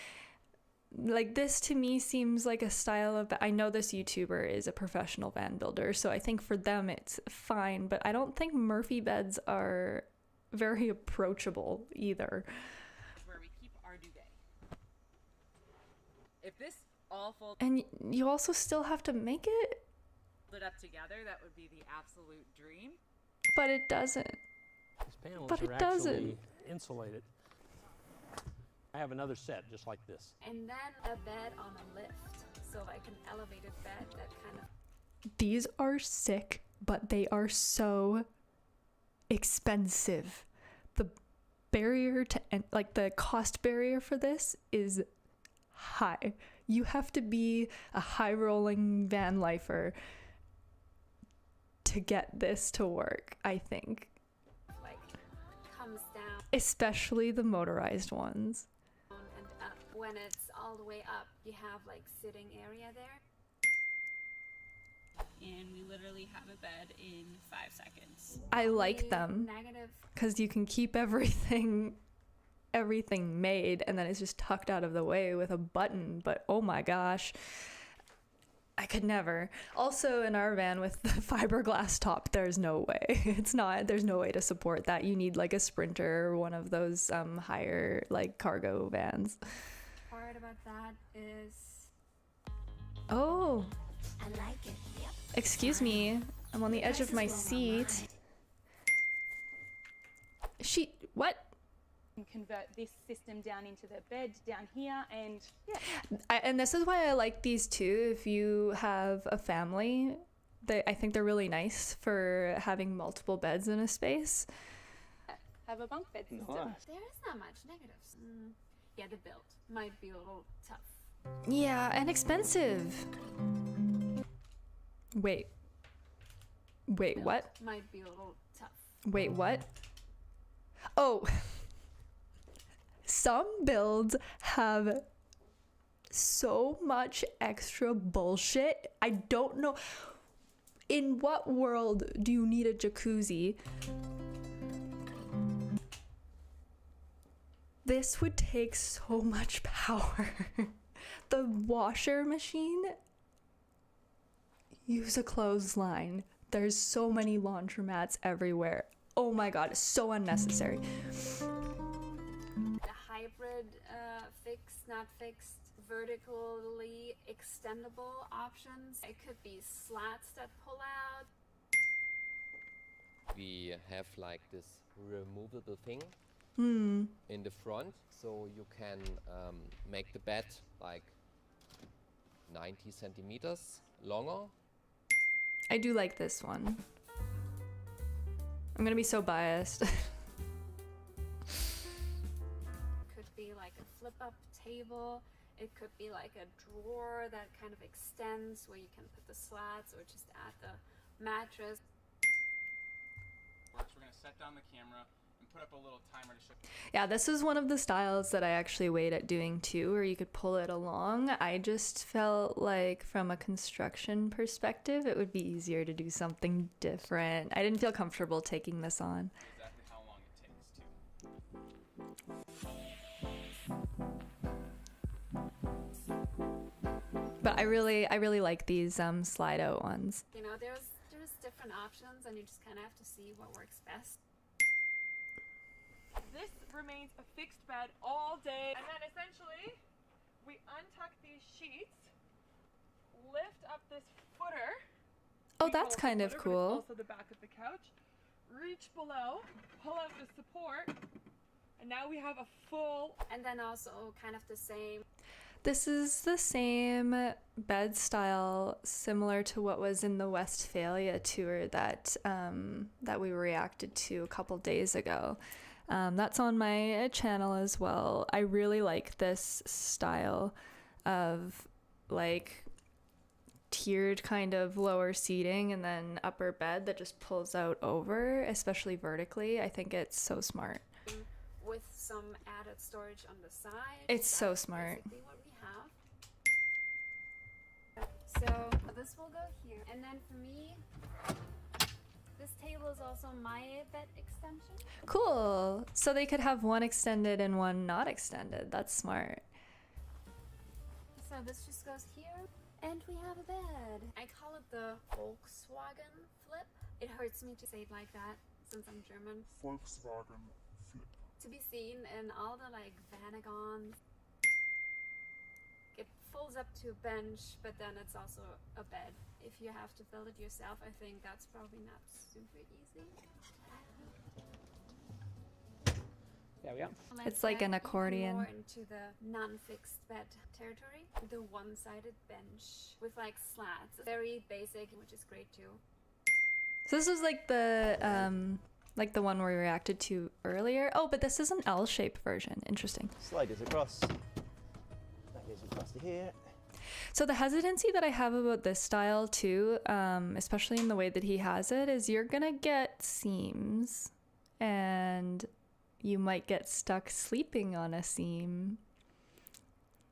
like this to me seems like a style of, I know this YouTuber is a professional van builder, so I think for them it's fine, but I don't think Murphy beds are very approachable either. where we keep our duvet. If this all folds And you also still have to make it, up together, that would be the absolute dream. but it doesn't. These panels But are it actually doesn't. insulated. I have another set just like this. And then a bed on a lift, so like an elevated bed that kind of. These are sick, but they are so expensive. The barrier to like the cost barrier for this is high. You have to be a high rolling van lifer to get this to work, I think. Like comes down Especially the motorized ones. and up. When it's all the way up, you have like sitting area there. And we literally have a bed in 5 seconds. I like them Negative. because you can keep everything made, and then it's just tucked out of the way with a button. But oh my gosh, I could never. Also in our van with the fiberglass top, there's no way. There's no way to support that. You need like a Sprinter or one of those higher like cargo vans. Part about that is Oh, I like it. Yep. excuse me, I'm on the edge of my seat. What? And convert this system down into the bed down here, and yeah. And this is why I like these too. If you have a family, I think they're really nice for having multiple beds in a space. Have a bunk bed system. There is not much negatives. Yeah, the build might be a little tough. Yeah, and expensive. Wait. Wait, what? Might be a little tough. Wait, what? Oh, some builds have so much extra bullshit. I don't know. In what world do you need a jacuzzi? This would take so much power. The washer machine, use a clothesline. There's so many laundromats everywhere. Oh my god, it's so unnecessary. The hybrid fixed, not fixed, vertically extendable options. It could be slats that pull out. We have like this removable thing Hmm. in the front, so you can make the bed like 90 centimeters longer. I do like this one. I'm gonna be so biased. Could be like a flip-up table. It could be like a drawer that kind of extends where you can put the slats or just add the mattress. We're gonna set down the camera and put up a little timer to show. Yeah, this is one of the styles that I actually weighed at doing too, where you could pull it along. I just felt like from a construction perspective, it would be easier to do something different. I didn't feel comfortable taking this on. Exactly how long it takes to. But I really like these slide out ones. You know, there's different options and you just kind of have to see what works best. This remains a fixed bed all day. And then essentially, we untuck these sheets, lift up this footer. Oh, that's kind of cool. Also the back of the couch. Reach below, pull out the support, and now we have a full. And then also kind of the same. This is the same bed style, similar to what was in the Westphalia tour that that we reacted to a couple days ago. That's on my channel as well. I really like this style of like tiered kind of lower seating and then upper bed that just pulls out over, especially vertically. I think it's so smart. With some added storage on the side. It's so smart. Basically what we have. So this will go here. And then for me, this table is also my bed extension. Cool. So they could have one extended and one not extended. That's smart. So this just goes here. And we have a bed. I call it the Volkswagen flip. It hurts me to say it like that since I'm German. Volkswagen flip. To be seen in all the like Vanagons. It folds up to a bench, but then it's also a bed. If you have to build it yourself, I think that's probably not super easy. There we are. It's like an accordion. More into the non-fixed bed territory. The one-sided bench with like slats. Very basic, which is great too. So this was like the one we reacted to earlier. Oh, but this is an L-shaped version. Interesting. Slide it across. That goes across to here. So the hesitancy that I have about this style too, especially in the way that he has it, is you're gonna get seams and you might get stuck sleeping on a seam.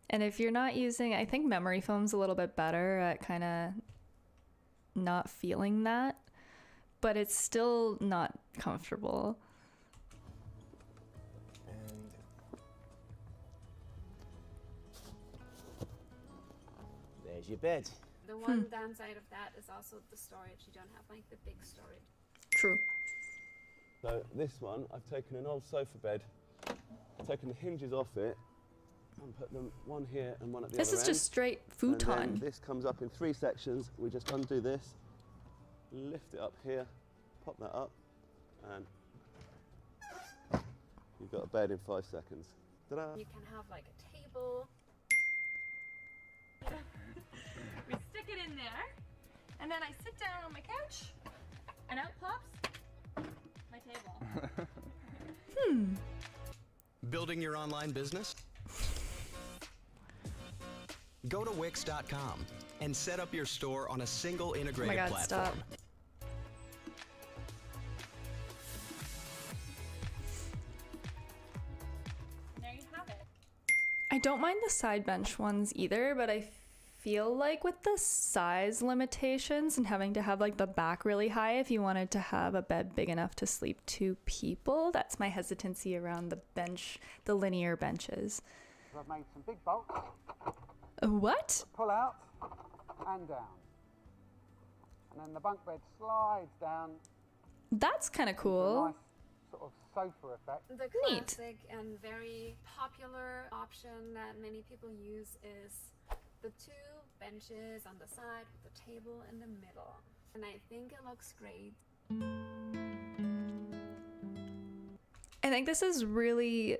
And if you're not using, I think memory foam's a little bit better at kind of not feeling that, but it's still not comfortable. And there's your bed. The one downside of that is also the storage. You don't have like the big storage. True. So this one, I've taken an old sofa bed, taken the hinges off it, and put them one here and one at the other end. This is just straight futon. And then this comes up in 3 sections. We just undo this, lift it up here, pop that up, and you've got a bed in 5 seconds. Ta-da! You can have like a table. We stick it in there, and then I sit down on my couch, and out pops my table. Building your online business? Go to Wix.com and set up your store on a single integrated platform. Stop. don't mind the side bench ones either, but I feel like with the size limitations and having to have like the back really high if you wanted to have a bed big enough to sleep 2 people, that's my hesitancy around the bench, the linear benches. I've made some big bolts. What? Pull out and down. And then the bunk bed slides down. That's kind of cool. Nice sort of sofa effect. The classic and very popular option that many people use is the 2 benches on the side with the table in the middle. And I think it looks great. I think this is really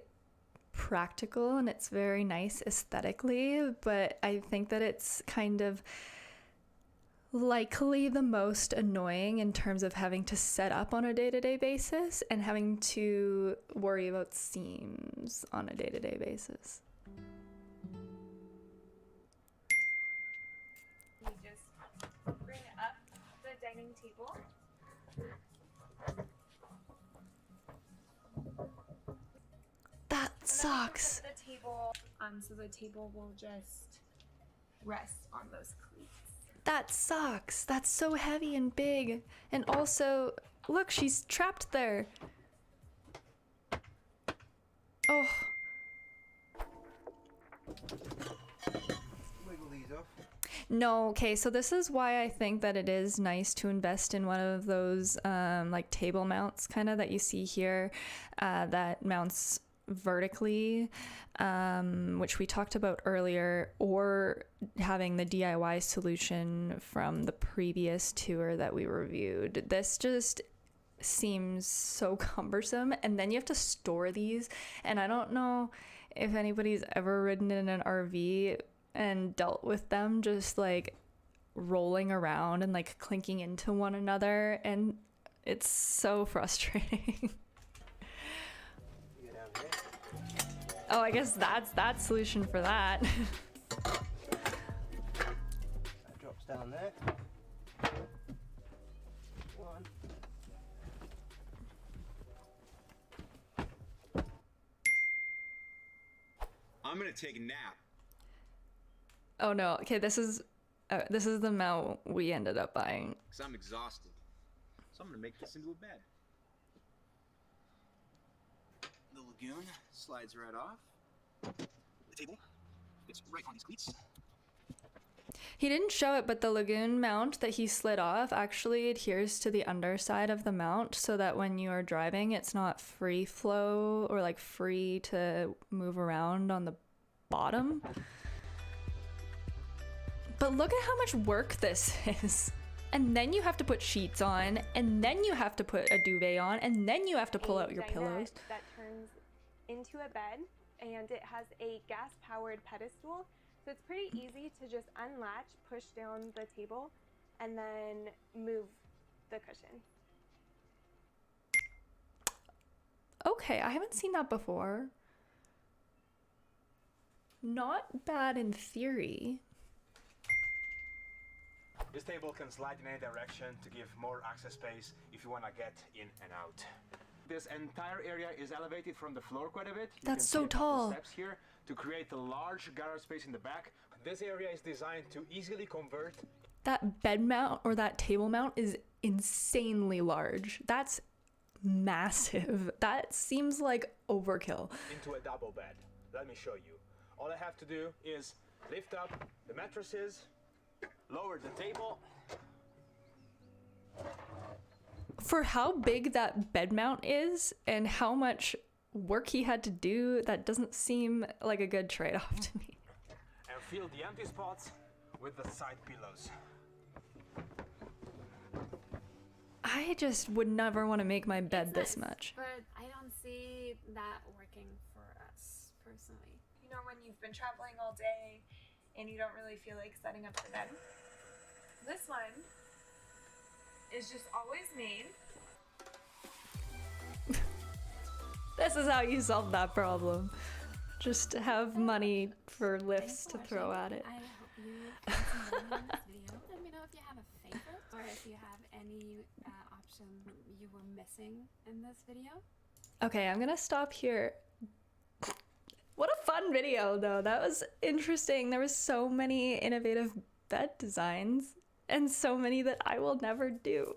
practical and it's very nice aesthetically, but I think that it's kind of likely the most annoying in terms of having to set up on a day-to-day basis and having to worry about seams on a day-to-day basis. You just bring up the dining table. That sucks. Put the table so the table will just rest on those cleats. That sucks. That's so heavy and big. And also, look, she's trapped there. Oh. Wiggle these off. No, okay, so this is why I think that it is nice to invest in one of those like table mounts kind of that you see here that mounts vertically, which we talked about earlier, or having the DIY solution from the previous tour that we reviewed. This just seems so cumbersome, and then you have to store these, and I don't know if anybody's ever ridden in an RV and dealt with them just like rolling around and like clinking into one another, and it's so frustrating. Oh, I guess that's that solution for that. That drops down there. One. I'm gonna take a nap. Oh no, okay, this is the mount we ended up buying. Because I'm exhausted. So I'm gonna make this into a bed. The lagoon slides right off. The table fits right on these cleats. He didn't show it, but the lagoon mount that he slid off actually adheres to the underside of the mount so that when you are driving, it's not free flow or like free to move around on the bottom. But look at how much work this is. And then you have to put sheets on, and then you have to put a duvet on, and then you have to pull out your pillows. That turns into a bed, and it has a gas-powered pedestal, so it's pretty easy to just unlatch, push down the table, and then move the cushion. Okay, I haven't seen that before. Not bad in theory. This table can slide in any direction to give more access space if you want to get in and out. This entire area is elevated from the floor quite a bit. That's so tall. Steps here to create a large garage space in the back. This area is designed to easily convert. That bed mount or that table mount is insanely large. That's massive. That seems like overkill. Into a double bed. Let me show you. All I have to do is lift up the mattresses, lower the table. For how big that bed mount is and how much work he had to do, that doesn't seem like a good trade-off to me. And fill the empty spots with the side pillows. I just would never want to make my bed this much. But I don't see that working for us personally. You know, when you've been traveling all day and you don't really feel like setting up the bed, this one is just always made. This is how you solve that problem. Just have money for lifts to throw at it. I hope you found some value in this video. Let me know if you have a favorite or if you have any option you were missing in this video. Okay, I'm gonna stop here. What a fun video, though. That was interesting. There was so many innovative bed designs and so many that I will never do.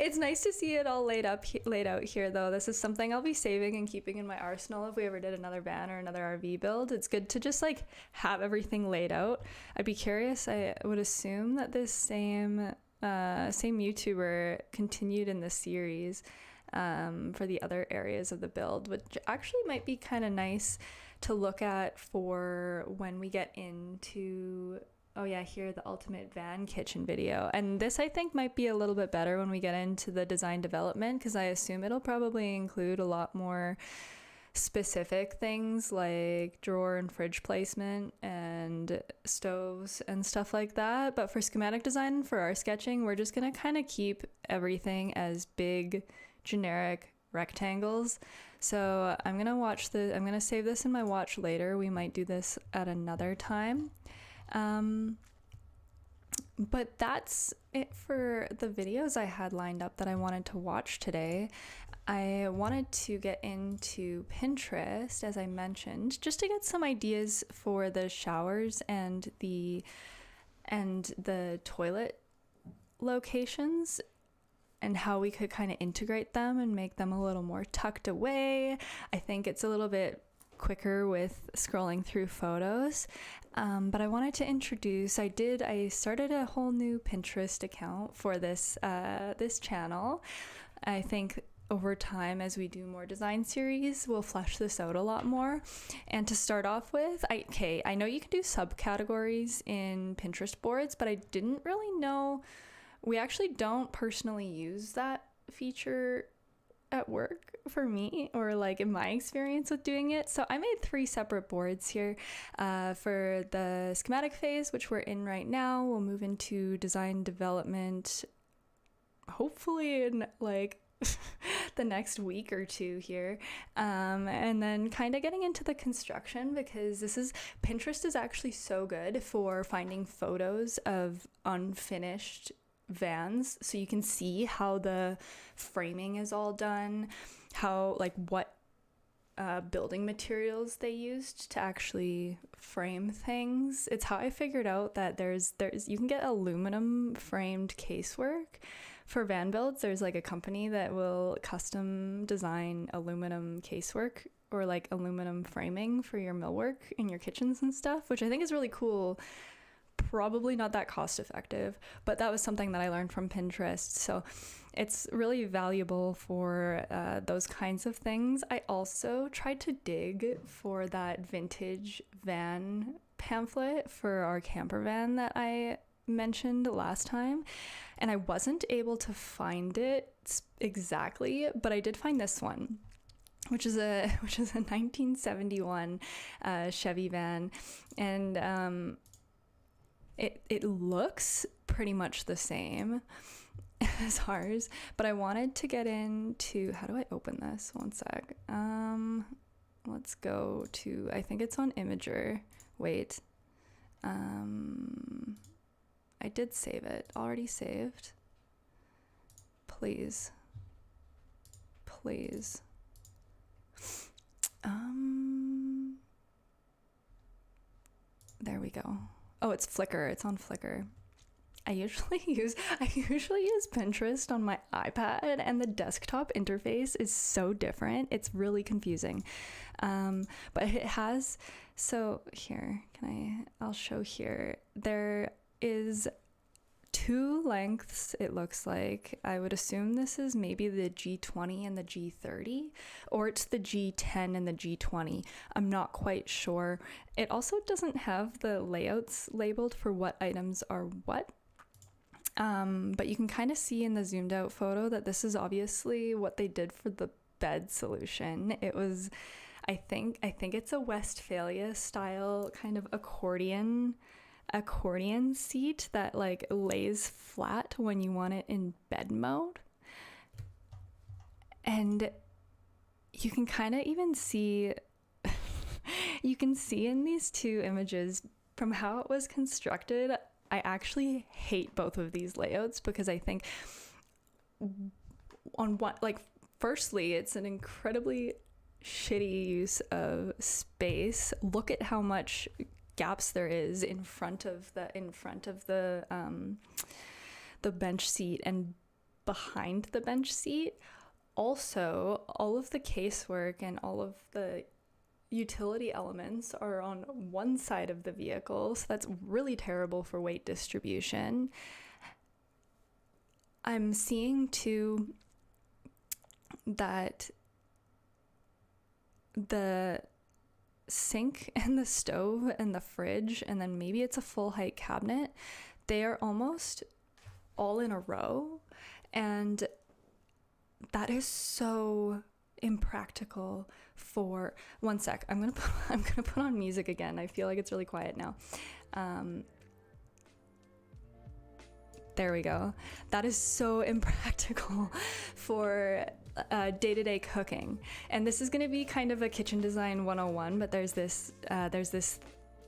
It's nice to see it all laid out here, though. This is something I'll be saving and keeping in my arsenal if we ever did another van or another RV build. It's good to just like have everything laid out. I'd be curious. I would assume that this same YouTuber continued in the series for the other areas of the build, which actually might be kind of nice to look at for when we get into, oh yeah, here, the ultimate van kitchen video. And this I think might be a little bit better when we get into the design development, because I assume it'll probably include a lot more specific things like drawer and fridge placement and stoves and stuff like that. But for schematic design, for our sketching, we're just gonna kind of keep everything as big generic rectangles. So I'm gonna save this in my watch later. We might do this at another time. But that's it for the videos I had lined up that I wanted to watch today. I wanted to get into Pinterest, as I mentioned, just to get some ideas for the showers and the toilet locations, and how we could kind of integrate them and make them a little more tucked away. I think it's a little bit quicker with scrolling through photos. But I wanted to introduce, I started a whole new Pinterest account for this channel. I think over time, as we do more design series, we'll flesh this out a lot more. And to start off with, I know you can do subcategories in Pinterest boards, but I didn't really know, we actually don't personally use that feature at work for me, or like in my experience with doing it. So I made 3 separate boards here for the schematic phase, which we're in right now. We'll move into design development hopefully in like the next week or 2 here, and then kind of getting into the construction, because Pinterest is actually so good for finding photos of unfinished vans, so you can see how the framing is all done, how like what building materials they used to actually frame things. It's how I figured out that there's you can get aluminum framed casework for van builds. There's like a company that will custom design aluminum casework or like aluminum framing for your millwork in your kitchens and stuff, which I think is really cool. Probably not that cost effective, but that was something that I learned from Pinterest. So it's really valuable for those kinds of things. I also tried to dig for that vintage van pamphlet for our camper van that I mentioned last time, and I wasn't able to find it exactly, but I did find this one, which is a 1971 Chevy van, and it looks pretty much the same as ours, but I wanted to get into, how do I open this? One sec. Let's go to, I think it's on Imager. Wait. I did save it. Already saved. Please. There we go. Oh, it's Flickr. It's on Flickr. I usually use Pinterest on my iPad, and the desktop interface is so different. It's really confusing. But it has, so here, I'll show here. There is 2 lengths, it looks like. I would assume this is maybe the G20 and the G30, or it's the G10 and the G20. I'm not quite sure. It also doesn't have the layouts labeled for what items are what. But you can kind of see in the zoomed out photo that this is obviously what they did for the bed solution. It was, I think it's a Westphalia style kind of accordion seat that like lays flat when you want it in bed mode. And you can kind of even see you can see in these 2 images from how it was constructed. I actually hate both of these layouts, because I think on what, like, firstly, it's an incredibly shitty use of space. Look at how much gaps there is in front of the bench seat and behind the bench seat. Also, all of the casework and all of the utility elements are on one side of the vehicle, so that's really terrible for weight distribution. I'm seeing too that the sink and the stove and the fridge, and then maybe it's a full height cabinet, they are almost all in a row, and that is so impractical for one sec. I'm gonna put on music again. I feel like it's really quiet now. There we go. That is so impractical for day-to-day cooking. And this is going to be kind of a kitchen design 101, but there's this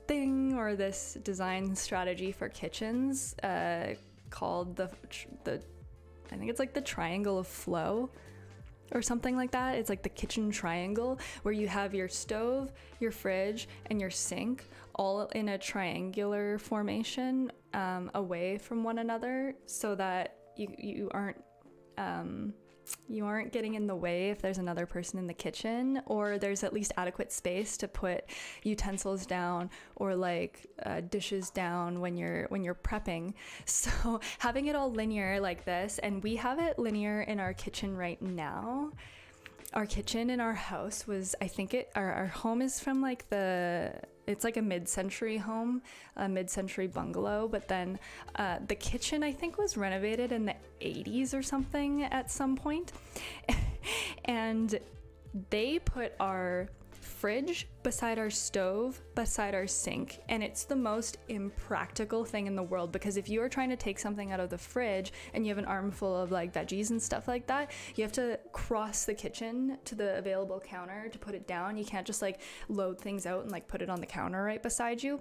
thing or this design strategy for kitchens called the I think it's like the triangle of flow or something like that. It's like the kitchen triangle, where you have your stove, your fridge, and your sink all in a triangular formation away from one another, so that you aren't getting in the way if there's another person in the kitchen, or there's at least adequate space to put utensils down or like dishes down when you're prepping. So having it all linear like this, and we have it linear in our kitchen right now. Our kitchen in our house was, I think our home is from like it's like a mid-century home, a mid-century bungalow, but then the kitchen I think was renovated in the 80s or something at some point. And they put our fridge beside our stove, beside our sink, and it's the most impractical thing in the world, because if you are trying to take something out of the fridge and you have an armful of like veggies and stuff like that, you have to cross the kitchen to the available counter to put it down. You can't just like load things out and like put it on the counter right beside you.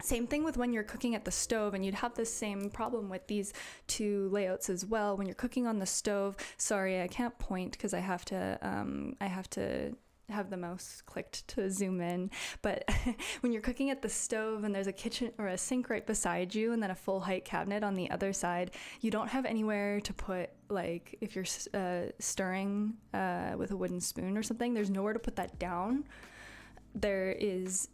Same thing with when you're cooking at the stove, and you'd have the same problem with these two layouts as well. When you're cooking on the stove, sorry, I can't point because I have to have the mouse clicked to zoom in, but when you're cooking at the stove and there's a kitchen or a sink right beside you and then a full height cabinet on the other side, you don't have anywhere to put, like if you're stirring with a wooden spoon or something, there's nowhere to put that down. There is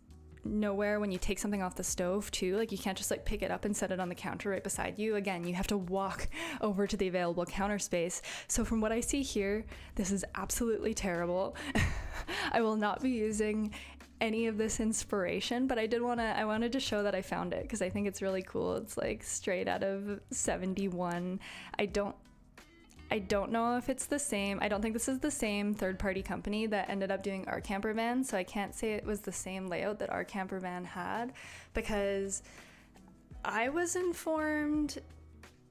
nowhere when you take something off the stove too, like you can't just like pick it up and set it on the counter right beside you. Again, you have to walk over to the available counter space. So from what I see here, this is absolutely terrible. I will not be using any of this inspiration, but I wanted to show that I found it because I think it's really cool. It's like straight out of 71. I don't know if it's the same. I don't think this is the same third-party company that ended up doing our campervan, so I can't say it was the same layout that our campervan had, because I was informed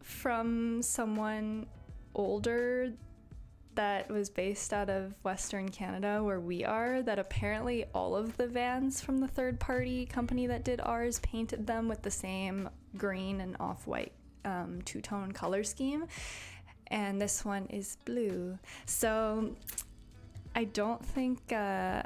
from someone older that was based out of Western Canada, where we are, that apparently all of the vans from the third-party company that did ours painted them with the same green and off-white two-tone color scheme. And this one is blue. So I don't think we're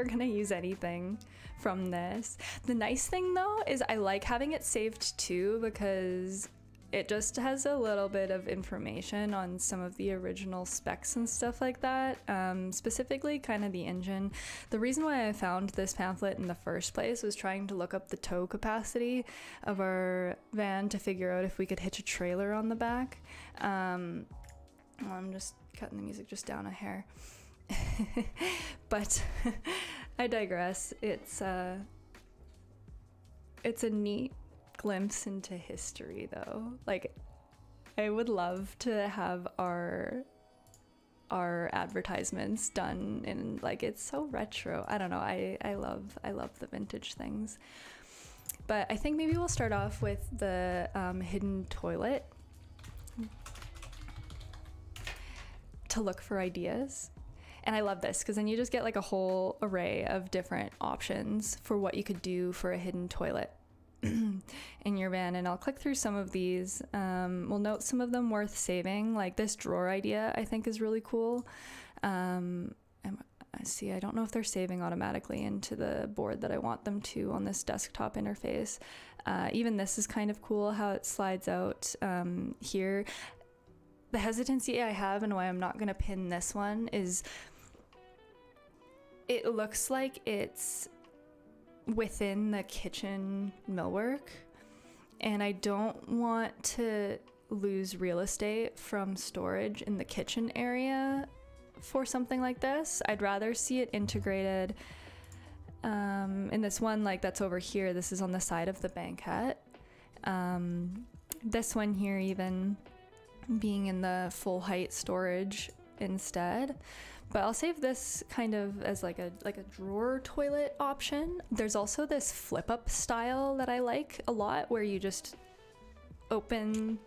gonna use anything from this. The nice thing though is I like having it saved too, because it just has a little bit of information on some of the original specs and stuff like that, specifically kind of the engine. The reason why I found this pamphlet in the first place was trying to look up the tow capacity of our van to figure out if we could hitch a trailer on the back. I'm just cutting the music just down a hair. But I digress. It's a neat glimpse into history though. Like, I would love to have our advertisements done in, like, it's so retro. I don't know, I love the vintage things. But I think maybe we'll start off with the hidden toilet to look for ideas. And I love this because then you just get like a whole array of different options for what you could do for a hidden toilet. in your van, and I'll click through some of these. We'll note some of them worth saving, like this drawer idea I think is really cool. I don't know if they're saving automatically into the board that I want them to on this desktop interface. Even this is kind of cool how it slides out here. The hesitancy I have and why I'm not going to pin this one is it looks like it's within the kitchen millwork, and I don't want to lose real estate from storage in the kitchen area for something like this. I'd rather see it integrated in this one, like that's over here. This is on the side of the banquette. This one here even being in the full height storage instead. But I'll save this kind of as like a drawer toilet option. There's also this flip up style that I like a lot, where you just open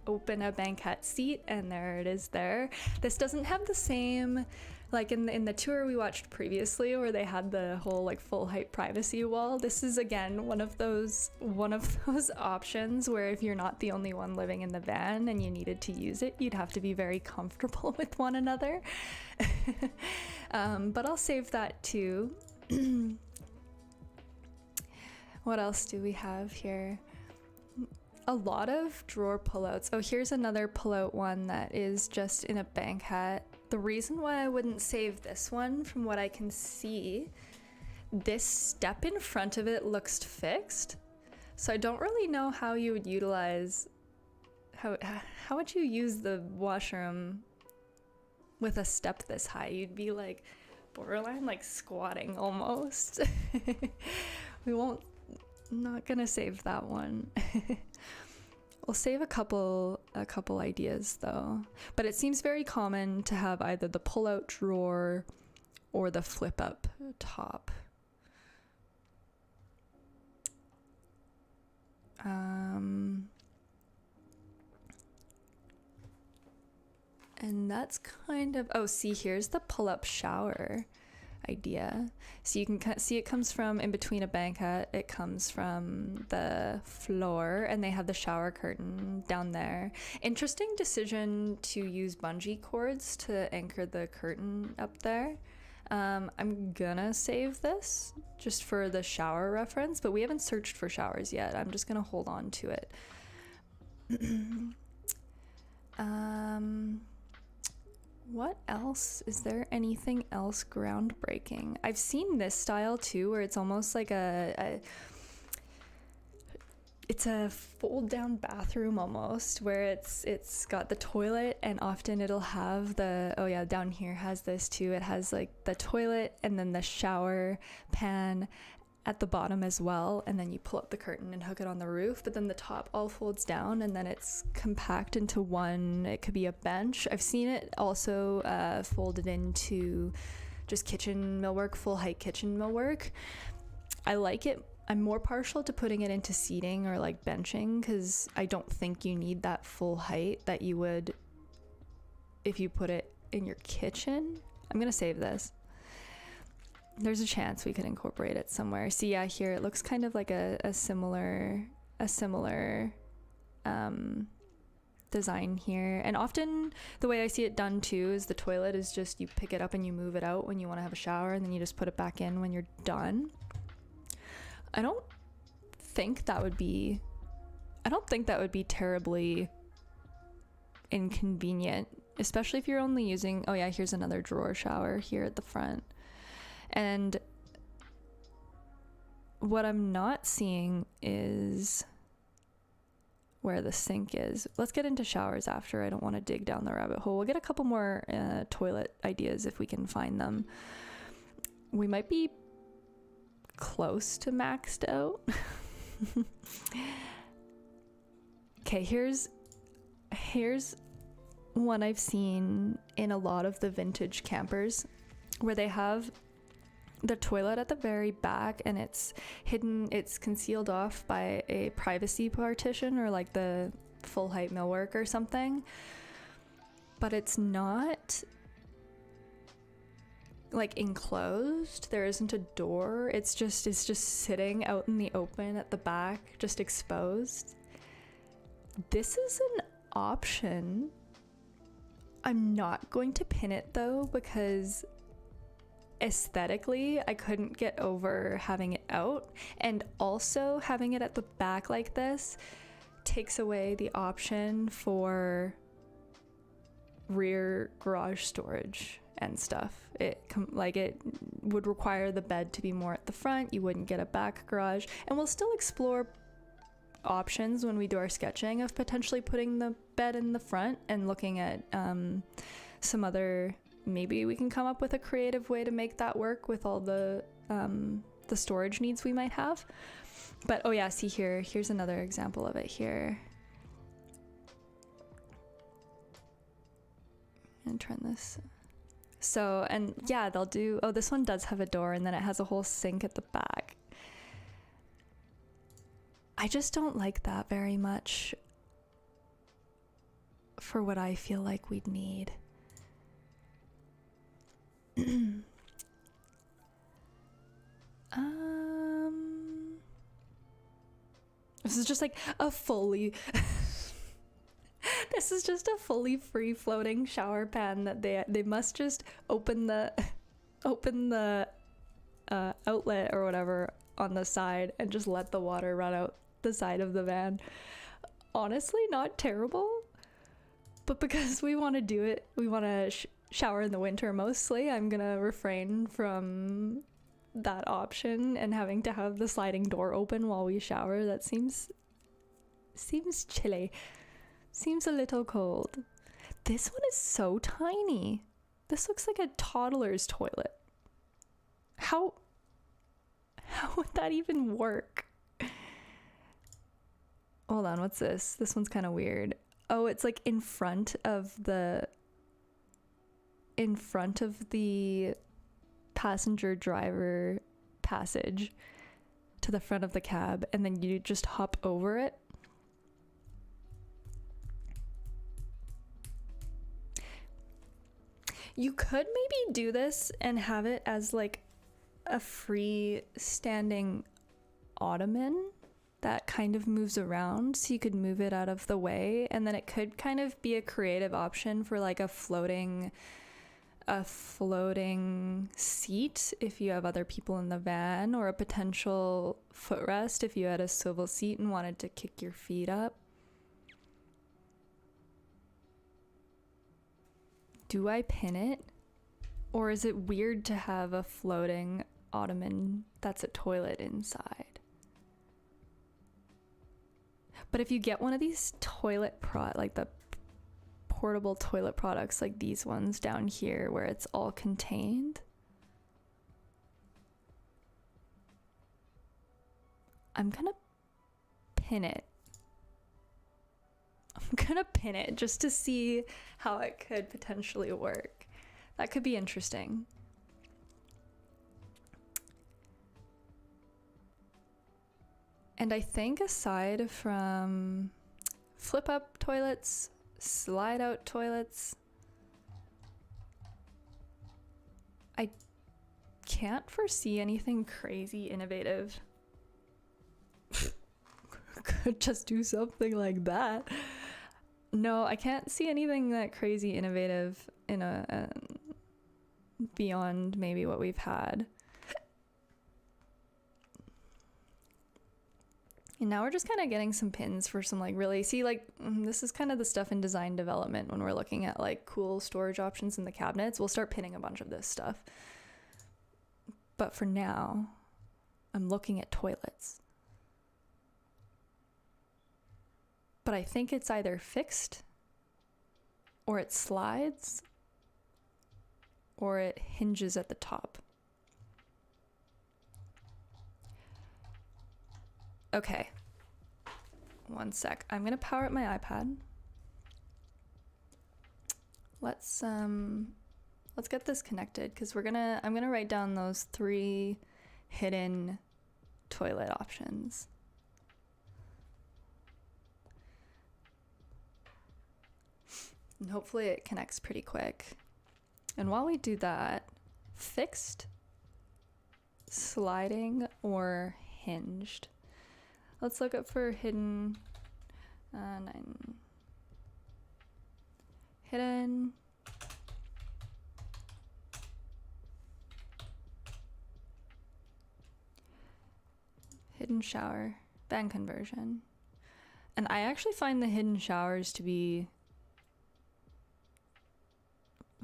a banquette seat and there it is there. This doesn't have the same, like in the tour we watched previously where they had the whole like full height privacy wall. This is again one of those options where if you're not the only one living in the van and you needed to use it, you'd have to be very comfortable with one another. But I'll save that too. What else do we have here? A lot of drawer pullouts. Oh, here's another pullout one that is just in a banquette. The reason why I wouldn't save this one, from what I can see, this step in front of it looks fixed. So I don't really know how you would utilize, how would you use the washroom with a step this high? You'd be like borderline like squatting almost. Not gonna save that one. We'll save a couple ideas though. But it seems very common to have either the pull-out drawer or the flip-up top. And that's kind of, oh, see, here's the pull-up shower idea. So you can see it comes from in between a banquette, it comes from the floor, and they have the shower curtain down there. Interesting decision to use bungee cords to anchor the curtain up there. I'm gonna save this just for the shower reference, but we haven't searched for showers yet. I'm just gonna hold on to it. What else? Is there anything else groundbreaking? I've seen this style too, where it's almost like it's a fold down bathroom almost, where it's got the toilet, and often it'll have the, oh yeah, down here has this too. It has like the toilet and then the shower pan at the bottom as well, and then you pull up the curtain and hook it on the roof, but then the top all folds down and then it's compact into one. It could be a bench. I've seen it also folded into just kitchen millwork, full height kitchen millwork. I like it. I'm more partial to putting it into seating or like benching, because I don't think you need that full height that you would if you put it in your kitchen. I'm gonna save this. There's a chance we could incorporate it somewhere. See, yeah, here it looks kind of like a similar design here. And often the way I see it done too is the toilet is just, you pick it up and you move it out when you want to have a shower, and then you just put it back in when you're done. I don't think that would be terribly inconvenient, especially if you're only using, oh yeah, here's another drawer shower here at the front. And what I'm not seeing is where the sink is. Let's get into showers after. I don't want to dig down the rabbit hole. We'll get a couple more toilet ideas if we can find them. We might be close to maxed out. Okay, here's one I've seen in a lot of the vintage campers, where they have the toilet at the very back and it's hidden, it's concealed off by a privacy partition or like the full height millwork or something, but it's not like enclosed. There isn't a door. It's just sitting out in the open at the back, just exposed. This is an option. I'm not going to pin it though, because aesthetically I couldn't get over having it out, and also having it at the back like this takes away the option for rear garage storage and stuff. It would require the bed to be more at the front. You wouldn't get a back garage, and we'll still explore options when we do our sketching of potentially putting the bed in the front and looking at some other, maybe we can come up with a creative way to make that work with all the storage needs we might have. But oh yeah, see here's another example of it here. And turn this. So, and yeah, they'll do, oh, this one does have a door, and then it has a whole sink at the back. I just don't like that very much for what I feel like we'd need. This is just like a fully this is just a fully free floating shower pan that they must just open the outlet or whatever on the side and just let the water run out the side of the van. Honestly, not terrible, but because we want to do it, we want to shower in the winter mostly, I'm gonna refrain from that option and having to have the sliding door open while we shower. That seems chilly. Seems a little cold. This one is so tiny. This looks like a toddler's toilet. How would that even work? Hold on, what's this? This one's kind of weird. Oh, it's like in front of the passenger driver passage to the front of the cab, and then you just hop over it. You could maybe do this and have it as like a free-standing ottoman that kind of moves around, so you could move it out of the way, and then it could kind of be a creative option for like a floating seat if you have other people in the van, or a potential footrest if you had a swivel seat and wanted to kick your feet up. Do I pin it? Or is it weird to have a floating ottoman that's a toilet inside? But if you get one of these like the portable toilet products like these ones down here where it's all contained, I'm gonna pin it. I'm gonna pin it just to see how it could potentially work. That could be interesting. And I think aside from flip up toilets, slide out toilets, I can't foresee anything crazy innovative. Could just do something like that. No, I can't see anything that crazy innovative in a beyond maybe what we've had. And now we're just kind of getting some pins for some like really, see, like this is kind of the stuff in design development when we're looking at like cool storage options in the cabinets. We'll start pinning a bunch of this stuff. But for now, I'm looking at toilets. But I think it's either fixed, or it slides, or it hinges at the top. Okay, one sec. I'm gonna power up my iPad. Let's get this connected, because I'm gonna write down those 3 hidden toilet options. And hopefully it connects pretty quick. And while we do that, fixed, sliding, or hinged. Let's look up for hidden. 9. Hidden. Hidden shower, van conversion. And I actually find the hidden showers to be,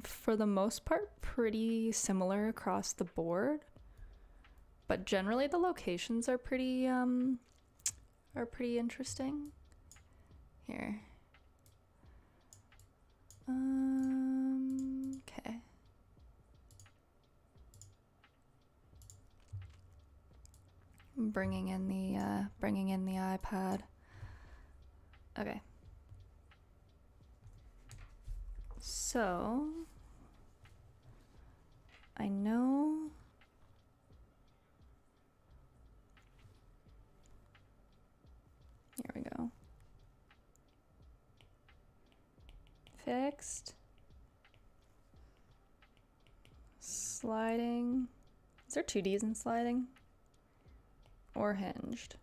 for the most part, pretty similar across the board. But generally the locations are pretty interesting. Here. Okay. I'm bringing in the iPad. Okay. So I know here we go. Fixed. Sliding. Is there 2 Ds in sliding? Or hinged?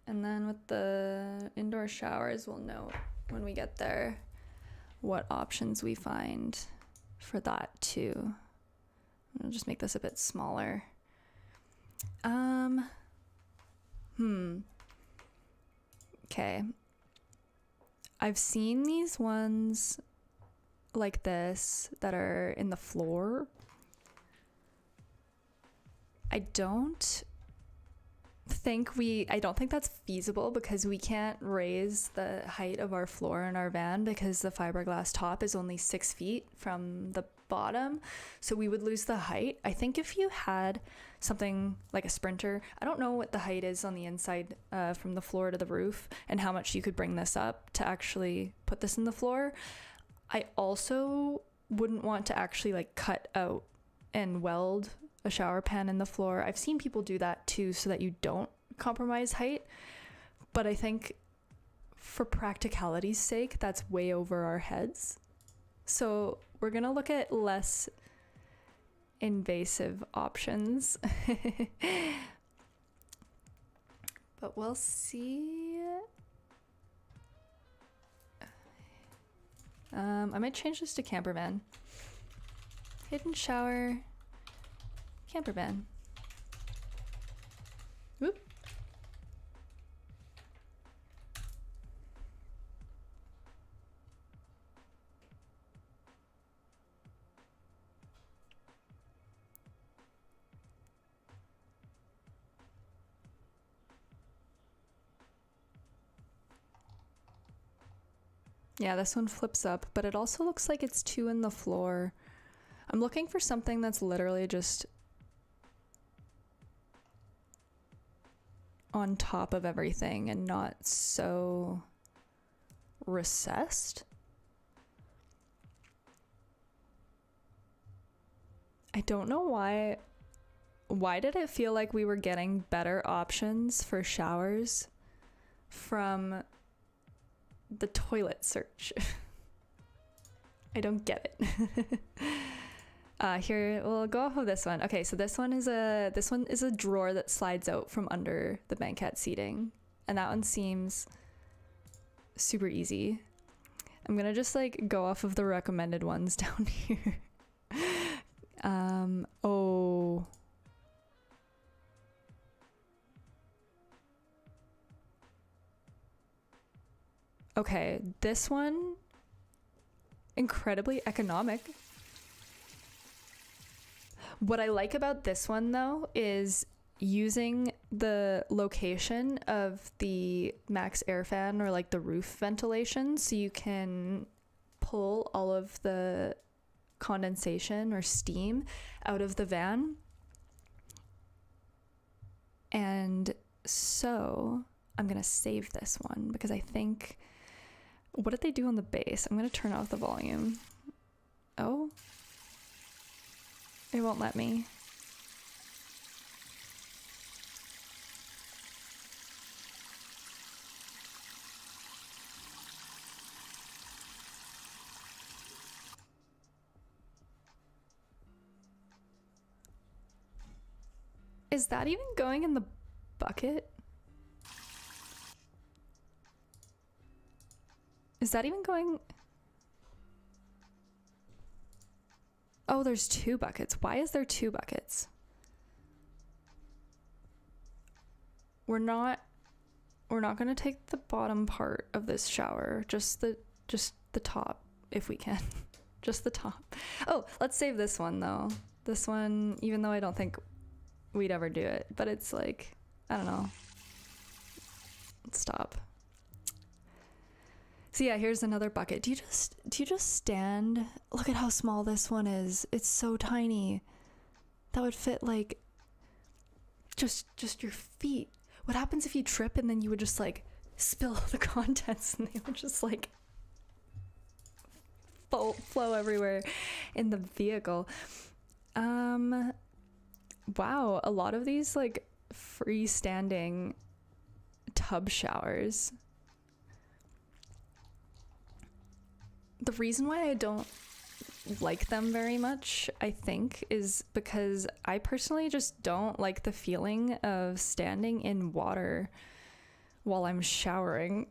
And then with the indoor showers, we'll know when we get there what options we find for that too. I'll just make this a bit smaller. Okay. I've seen these ones like this that are in the floor. I don't think that's feasible because we can't raise the height of our floor in our van because the fiberglass top is only 6 feet from the bottom, so we would lose the height. I think if you had something like a Sprinter, I don't know what the height is on the inside from the floor to the roof and how much you could bring this up to actually put this in the floor. I also wouldn't want to actually like cut out and weld a shower pan in the floor. I've seen people do that too so that you don't compromise height, but I think for practicality's sake that's way over our heads. So we're gonna look at less invasive options. But we'll see. I might change this to campervan. Hidden shower, campervan. Whoop. Yeah, this one flips up, but it also looks like it's 2 in the floor. I'm looking for something that's literally just on top of everything and not so recessed. I don't know why. Why did it feel like we were getting better options for showers from the toilet search? I don't get it. Here, we'll go off of this one. Okay, so this one is a drawer that slides out from under the banquette seating, and that one seems super easy. I'm gonna just like go off of the recommended ones down here. Oh. Okay, this one, incredibly economic. What I like about this one though is using the location of the max air fan or like the roof ventilation, so you can pull all of the condensation or steam out of the van. And so I'm gonna save this one because I think, what did they do on the base? I'm gonna turn off the volume. Oh, it won't let me. Is that even going in the bucket? Is that even going? Oh, there's 2 buckets. Why is there 2 buckets? We're not gonna take the bottom part of this shower, just the top if we can. Just the top. Oh, let's save this one though. This one, even though I don't think we'd ever do it, but it's like, I don't know. Let's stop. So yeah, here's another bucket. Do you just stand? Look at how small this one is. It's so tiny. That would fit like just your feet. What happens if you trip and then you would just like spill the contents and they would just like flow everywhere in the vehicle? Wow, a lot of these like freestanding tub showers. The reason why I don't like them very much, I think, is because I personally just don't like the feeling of standing in water while I'm showering.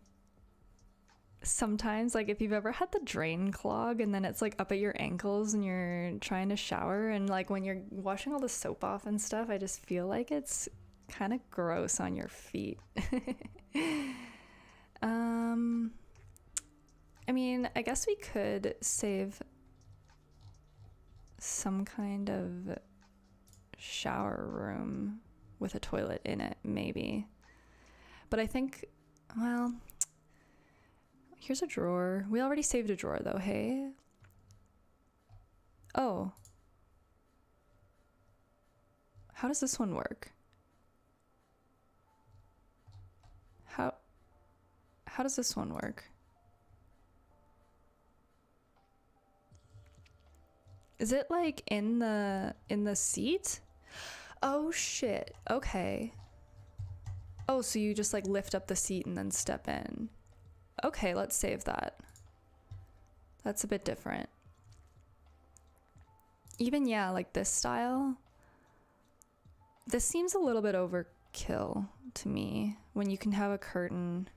Sometimes, like if you've ever had the drain clog and then it's like up at your ankles and you're trying to shower, and like when you're washing all the soap off and stuff, I just feel like it's kind of gross on your feet. I mean, I guess we could save some kind of shower room with a toilet in it, maybe. But I think, well, here's a drawer. We already saved a drawer though, hey? Oh. How does this one work? How does this one work? Is it like in the seat? Oh shit. Okay. Oh, so you just like lift up the seat and then step in. Okay, let's save that. That's a bit different. Even yeah, like this style. This seems a little bit overkill to me when you can have a curtain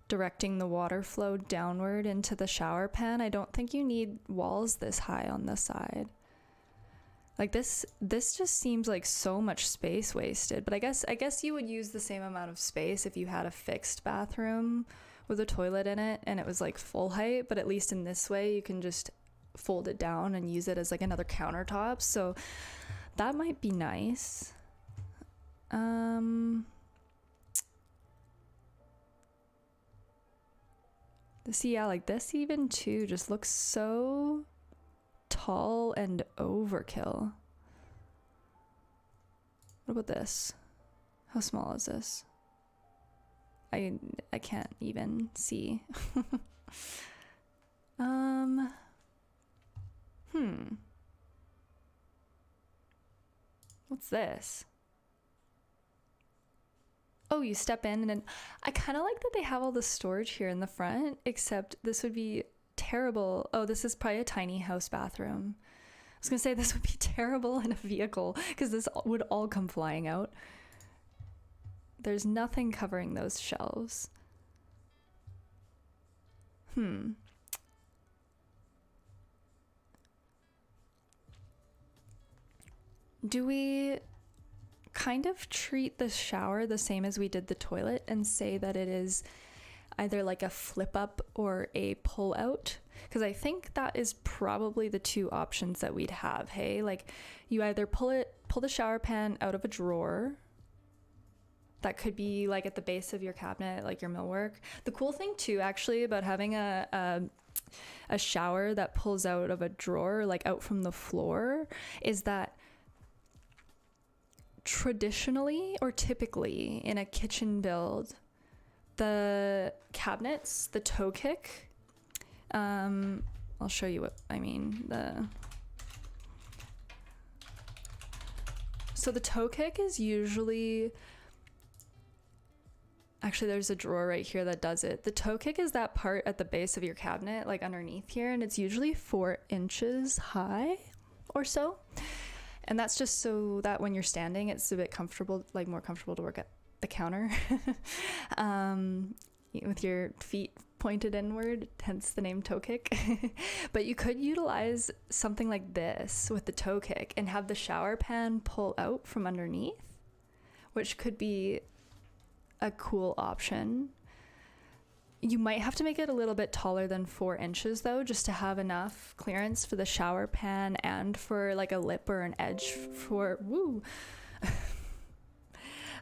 directing the water flow downward into the shower pan. I don't think you need walls this high on the side. Like this just seems like so much space wasted. But I guess you would use the same amount of space if you had a fixed bathroom with a toilet in it and it was like full height, but at least in this way you can just fold it down and use it as like another countertop. So that might be nice. See, yeah, like this even too just looks so tall and overkill. What about this? How small is this? I can't even see. What's this? Oh, you step in and then I kind of like that they have all the storage here in the front, except this would be terrible. Oh, this is probably a tiny house bathroom. I was gonna say this would be terrible in a vehicle because this would all come flying out. There's nothing covering those shelves. Do we kind of treat the shower the same as we did the toilet and say that it is either like a flip up or a pull out? Because I think that is probably the two options that we'd have. Hey, like you either pull the shower pan out of a drawer. That could be like at the base of your cabinet, like your millwork. The cool thing too, actually, about having a shower that pulls out of a drawer, like out from the floor, is that traditionally or typically in a kitchen build, the cabinets, the toe kick, I'll show you what I mean. So the toe kick is usually, actually there's a drawer right here that does it. The toe kick is that part at the base of your cabinet, like underneath here, and it's usually 4 inches high or so. And that's just so that when you're standing, it's a bit comfortable, like more comfortable to work at the counter with your feet pointed inward, hence the name toe kick. But you could utilize something like this with the toe kick and have the shower pan pull out from underneath, which could be a cool option. You might have to make it a little bit taller than 4 inches though, just to have enough clearance for the shower pan and for like a lip or an edge for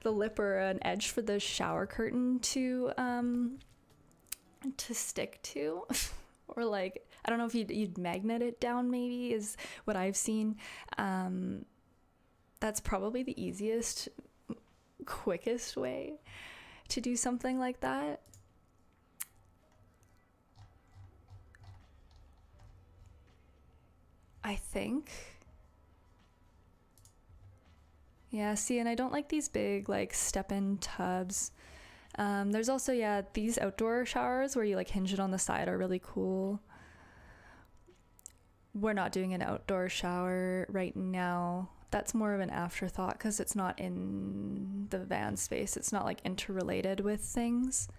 the lip or an edge for the shower curtain to stick to. Or like, I don't know if you'd magnet it down, maybe, is what I've seen. That's probably the easiest, quickest way to do something like that. I think. Yeah, see, and I don't like these big like step-in tubs. There's also, yeah, these outdoor showers where you like hinge it on the side are really cool. We're not doing an outdoor shower right now. That's more of an afterthought because it's not in the van space. It's not like interrelated with things.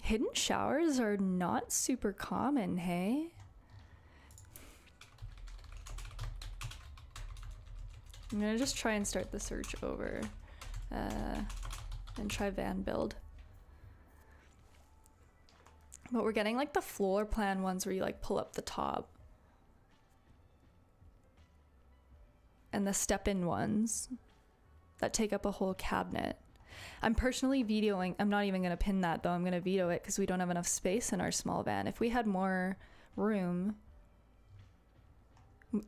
Hidden showers are not super common, hey? I'm gonna just try and start the search over and try van build. But we're getting like the floor plan ones where you like pull up the top. And the step-in ones that take up a whole cabinet. I'm personally vetoing, I'm not even gonna pin that though, I'm gonna veto it because we don't have enough space in our small van. If we had more room,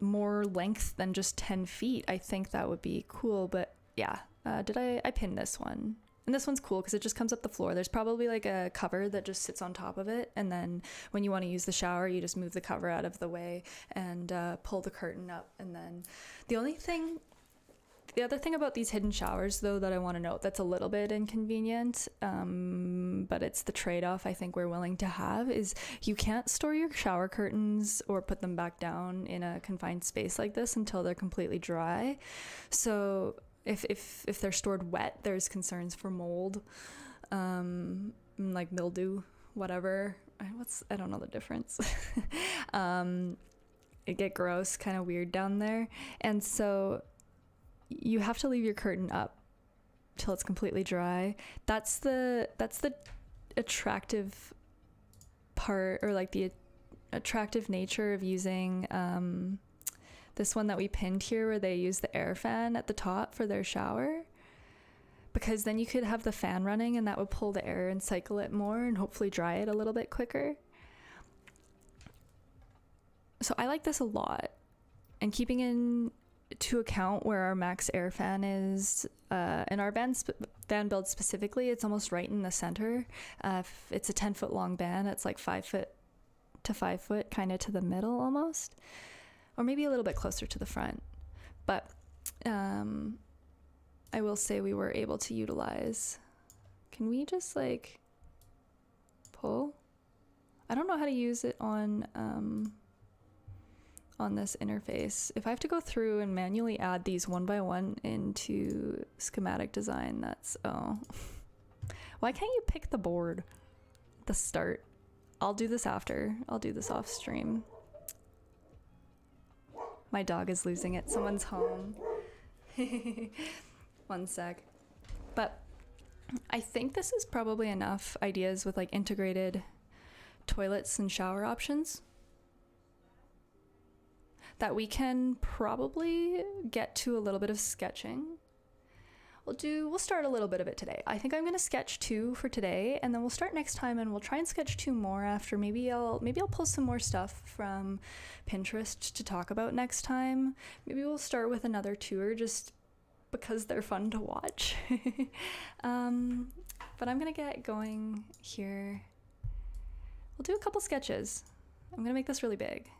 more length than just 10 feet, I think that would be cool. But yeah, I pinned this one. And this one's cool because it just comes up the floor. There's probably like a cover that just sits on top of it. And then when you want to use the shower, you just move the cover out of the way and pull the curtain up. And then the other thing about these hidden showers though that I want to note that's a little bit inconvenient, but it's the trade-off I think we're willing to have, is you can't store your shower curtains or put them back down in a confined space like this until they're completely dry. So if they're stored wet, there's concerns for mold, like mildew, whatever. I don't know the difference. It get gross, kind of weird down there. And so you have to leave your curtain up till it's completely dry. That's the attractive part, or like the attractive nature of using this one that we pinned here, where they use the air fan at the top for their shower, because then you could have the fan running and that would pull the air and cycle it more and hopefully dry it a little bit quicker. So I like this a lot. And keeping in to account where our max air fan is, in our van build specifically, it's almost right in the center. If it's a 10-foot long van, it's like 5 foot to 5 foot, kind of to the middle almost, or maybe a little bit closer to the front. But I will say we were able to utilize, can we just like pull? I don't know how to use it on this interface. If I have to go through and manually add these one by one into schematic design, that's, oh. Why can't you pick the board at the start? I'll do this after. I'll do this off stream. My dog is losing it. Someone's home. One sec. But I think this is probably enough ideas with like integrated toilets and shower options that we can probably get to a little bit of sketching. We'll start a little bit of it today. I think I'm gonna sketch 2 for today, and then we'll start next time and we'll try and sketch 2 more after. Maybe I'll pull some more stuff from Pinterest to talk about next time. Maybe we'll start with another tour just because they're fun to watch. But I'm gonna get going here. We'll do a couple sketches. I'm gonna make this really big.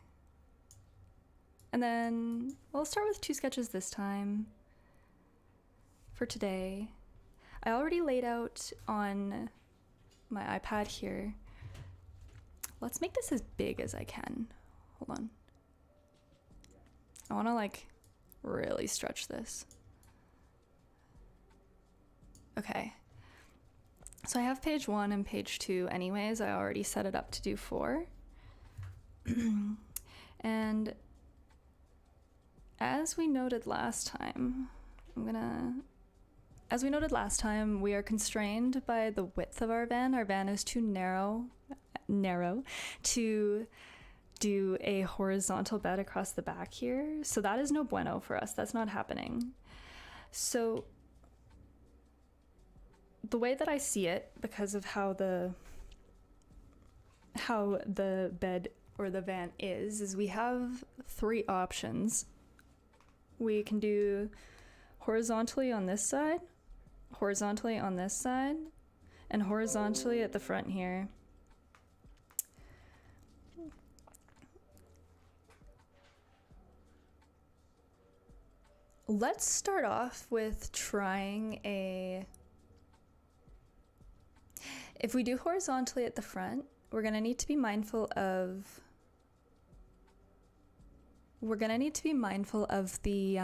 And then we'll start with 2 sketches this time for today. I already laid out on my iPad here. Let's make this as big as I can. hold on. I want to like really stretch this. Okay. So I have page 1 and page 2 anyways. I already set it up to do 4. And as we noted last time, as we noted last time, we are constrained by the width of our van. Our van is too narrow to do a horizontal bed across the back here. So that is no bueno for us. That's not happening. So the way that I see it, because of how the bed or the van is we have 3 options. We can do horizontally on this side, horizontally on this side, and horizontally at the front here. Let's start off with trying if we do horizontally at the front, we're gonna need to be mindful of the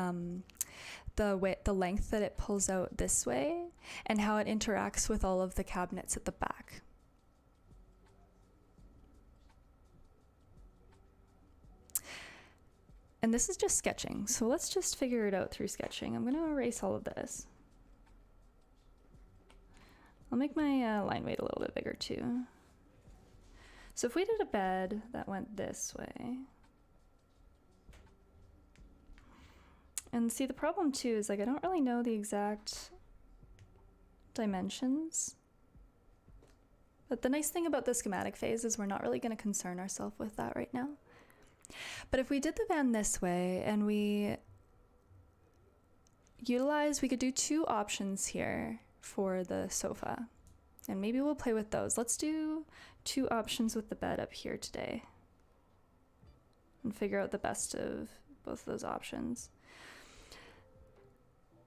length that it pulls out this way and how it interacts with all of the cabinets at the back. And this is just sketching, so let's just figure it out through sketching. I'm going to erase all of this. I'll make my line weight a little bit bigger too. So if we did a bed that went this way, and see the problem too is like I don't really know the exact dimensions. But the nice thing about the schematic phase is we're not really going to concern ourselves with that right now. But if we did the van this way and we could do 2 options here for the sofa. And maybe we'll play with those. Let's do 2 options with the bed up here today. And figure out the best of both of those options.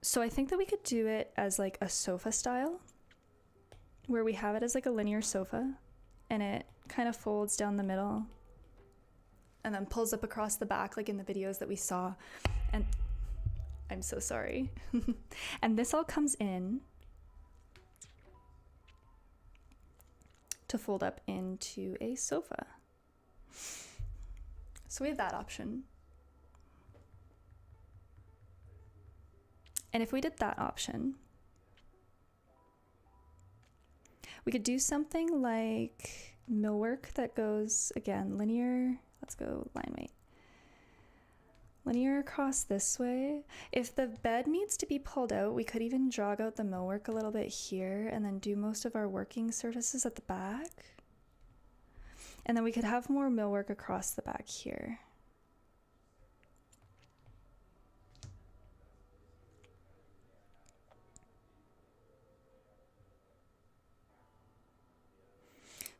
So I think that we could do it as like a sofa style, where we have it as like a linear sofa and it kind of folds down the middle and then pulls up across the back like in the videos that we saw. And I'm so sorry. And this all comes in to fold up into a sofa. So we have that option. And if we did that option, we could do something like millwork that goes, again, linear. Let's go line weight. Linear across this way. If the bed needs to be pulled out, we could even jog out the millwork a little bit here and then do most of our working surfaces at the back. And then we could have more millwork across the back here.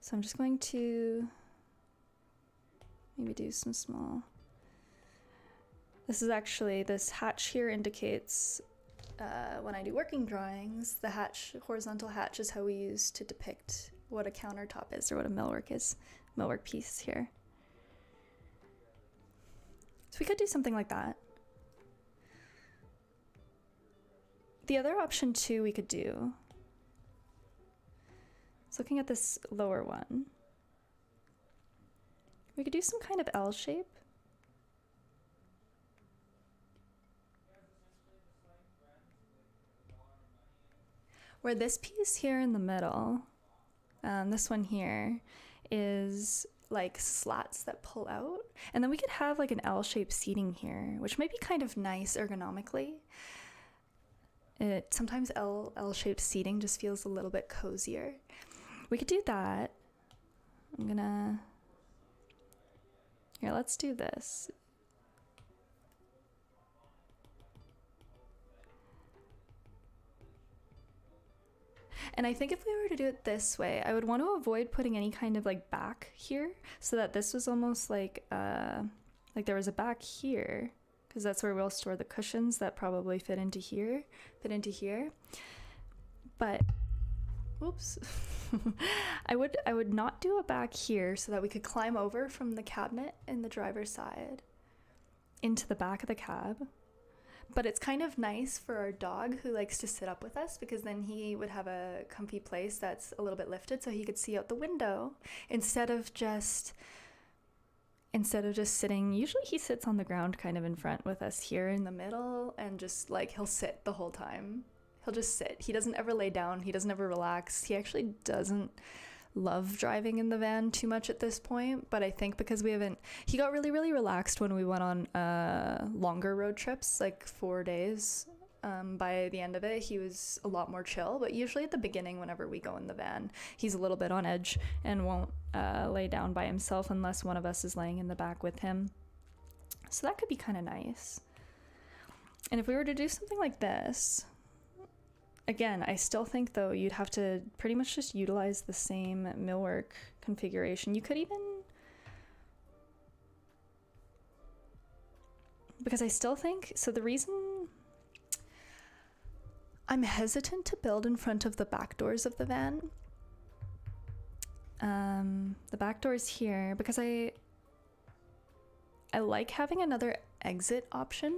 So I'm just going to maybe do some small. This is actually, this hatch here indicates when I do working drawings, the hatch, horizontal hatch is how we use to depict what a countertop is or what a millwork is, millwork piece here. So we could do something like that. The other option too we could do, so looking at this lower one, we could do some kind of L shape. Where this piece here in the middle, this one here, is like slats that pull out. And then we could have like an L-shaped seating here, which might be kind of nice ergonomically. Sometimes L-shaped seating just feels a little bit cozier. We could do that. Here, let's do this. And I think if we were to do it this way, I would want to avoid putting any kind of like back here, so that this was almost like there was a back here, because that's where we'll store the cushions that probably fit into here. But Oops. I would not do a back here so that we could climb over from the cabinet in the driver's side into the back of the cab. But it's kind of nice for our dog who likes to sit up with us, because then he would have a comfy place that's a little bit lifted so he could see out the window instead of just sitting. Usually he sits on the ground kind of in front with us here in the middle, and just like he'll sit the whole time. He'll just sit. He doesn't ever lay down. He doesn't ever relax. He actually doesn't love driving in the van too much at this point, but I think because he got really, really relaxed when we went on longer road trips, like 4 days. By the end of it, he was a lot more chill, but usually at the beginning, whenever we go in the van, he's a little bit on edge and won't lay down by himself unless one of us is laying in the back with him. So that could be kind of nice. And if we were to do something like this, again, I still think, though, you'd have to pretty much just utilize the same millwork configuration. You could even... Because I still think... So the reason I'm hesitant to build in front of the back doors of the van, the back doors here, because I like having another exit option.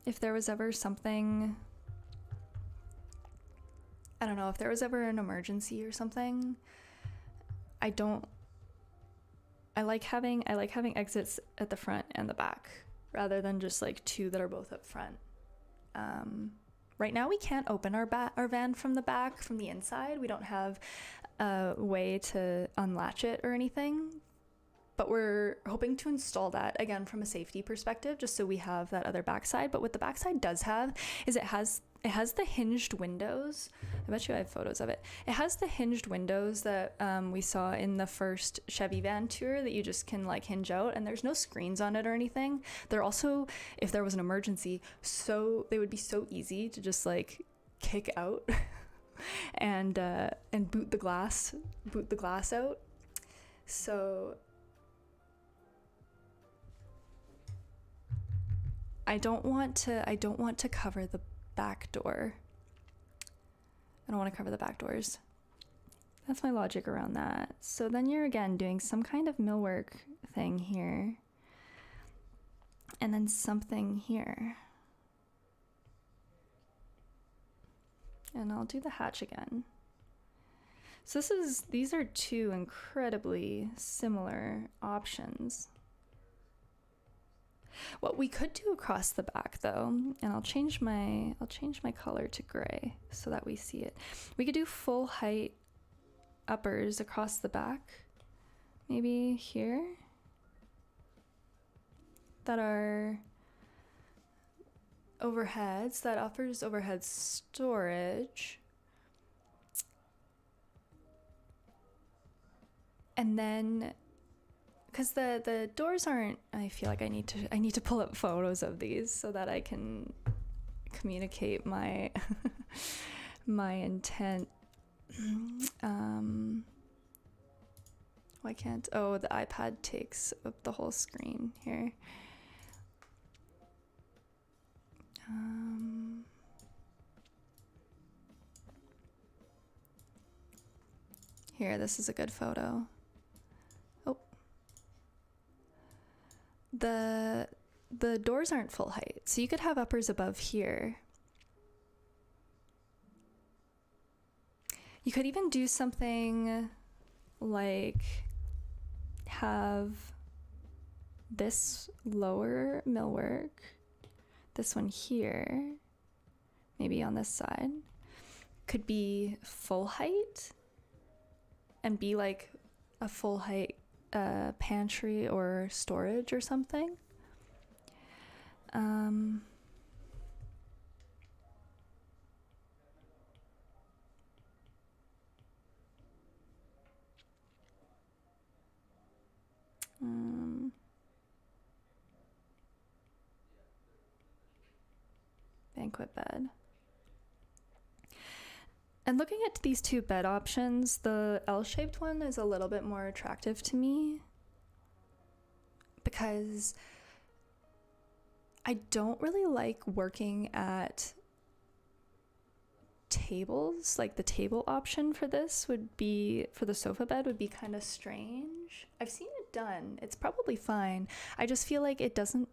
If there was ever something, I don't know, if there was ever an emergency or something, I like having exits at the front and the back rather than just like two that are both up front. Right now we can't open our van from the back, from the inside. We don't have a way to unlatch it or anything. But we're hoping to install that, again, from a safety perspective, just so we have that other backside. But what the backside does have is it has the hinged windows. I bet you I have photos of it. It has the hinged windows that we saw in the first Chevy van tour that you just can like hinge out, and there's no screens on it or anything. They're also, if there was an emergency, they would be so easy to just like kick out and boot the glass out. So I don't want to cover the back door. I don't want to cover the back doors. That's my logic around that. So then you're again doing some kind of millwork thing here. And then something here. And I'll do the hatch again. So these are two incredibly similar options. What we could do across the back, though, and I'll change my color to gray so that we see it. We could do full height uppers across the back, maybe here, that are overheads, that offers overhead storage. And then, because the doors aren't, I feel like I need to pull up photos of these so that I can communicate my my intent. Why can't, oh, the iPad takes up the whole screen here. Here, this is a good photo. Oh. The doors aren't full height, so you could have uppers above here. You could even do something like have this lower millwork, this one here, maybe on this side, could be full height and be like a full height pantry or storage or something. Banquet bed. And looking at these two bed options, the L-shaped one is a little bit more attractive to me because I don't really like working at tables, like the table option for this would be, for the sofa bed would be kind of strange. I've seen it done. It's probably fine. I just feel like it doesn't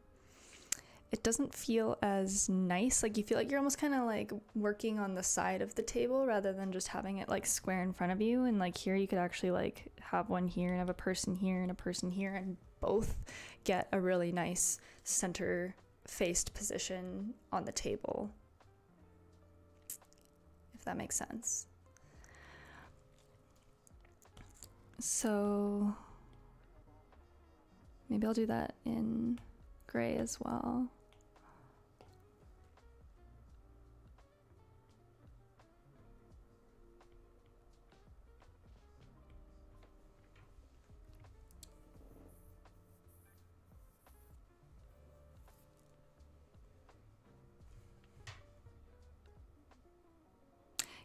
feel as nice. Like you feel like you're almost kind of like working on the side of the table rather than just having it like square in front of you. And like here you could actually like have one here and have a person here and a person here and both get a really nice center faced position on the table, if that makes sense. So maybe I'll do that in gray as well.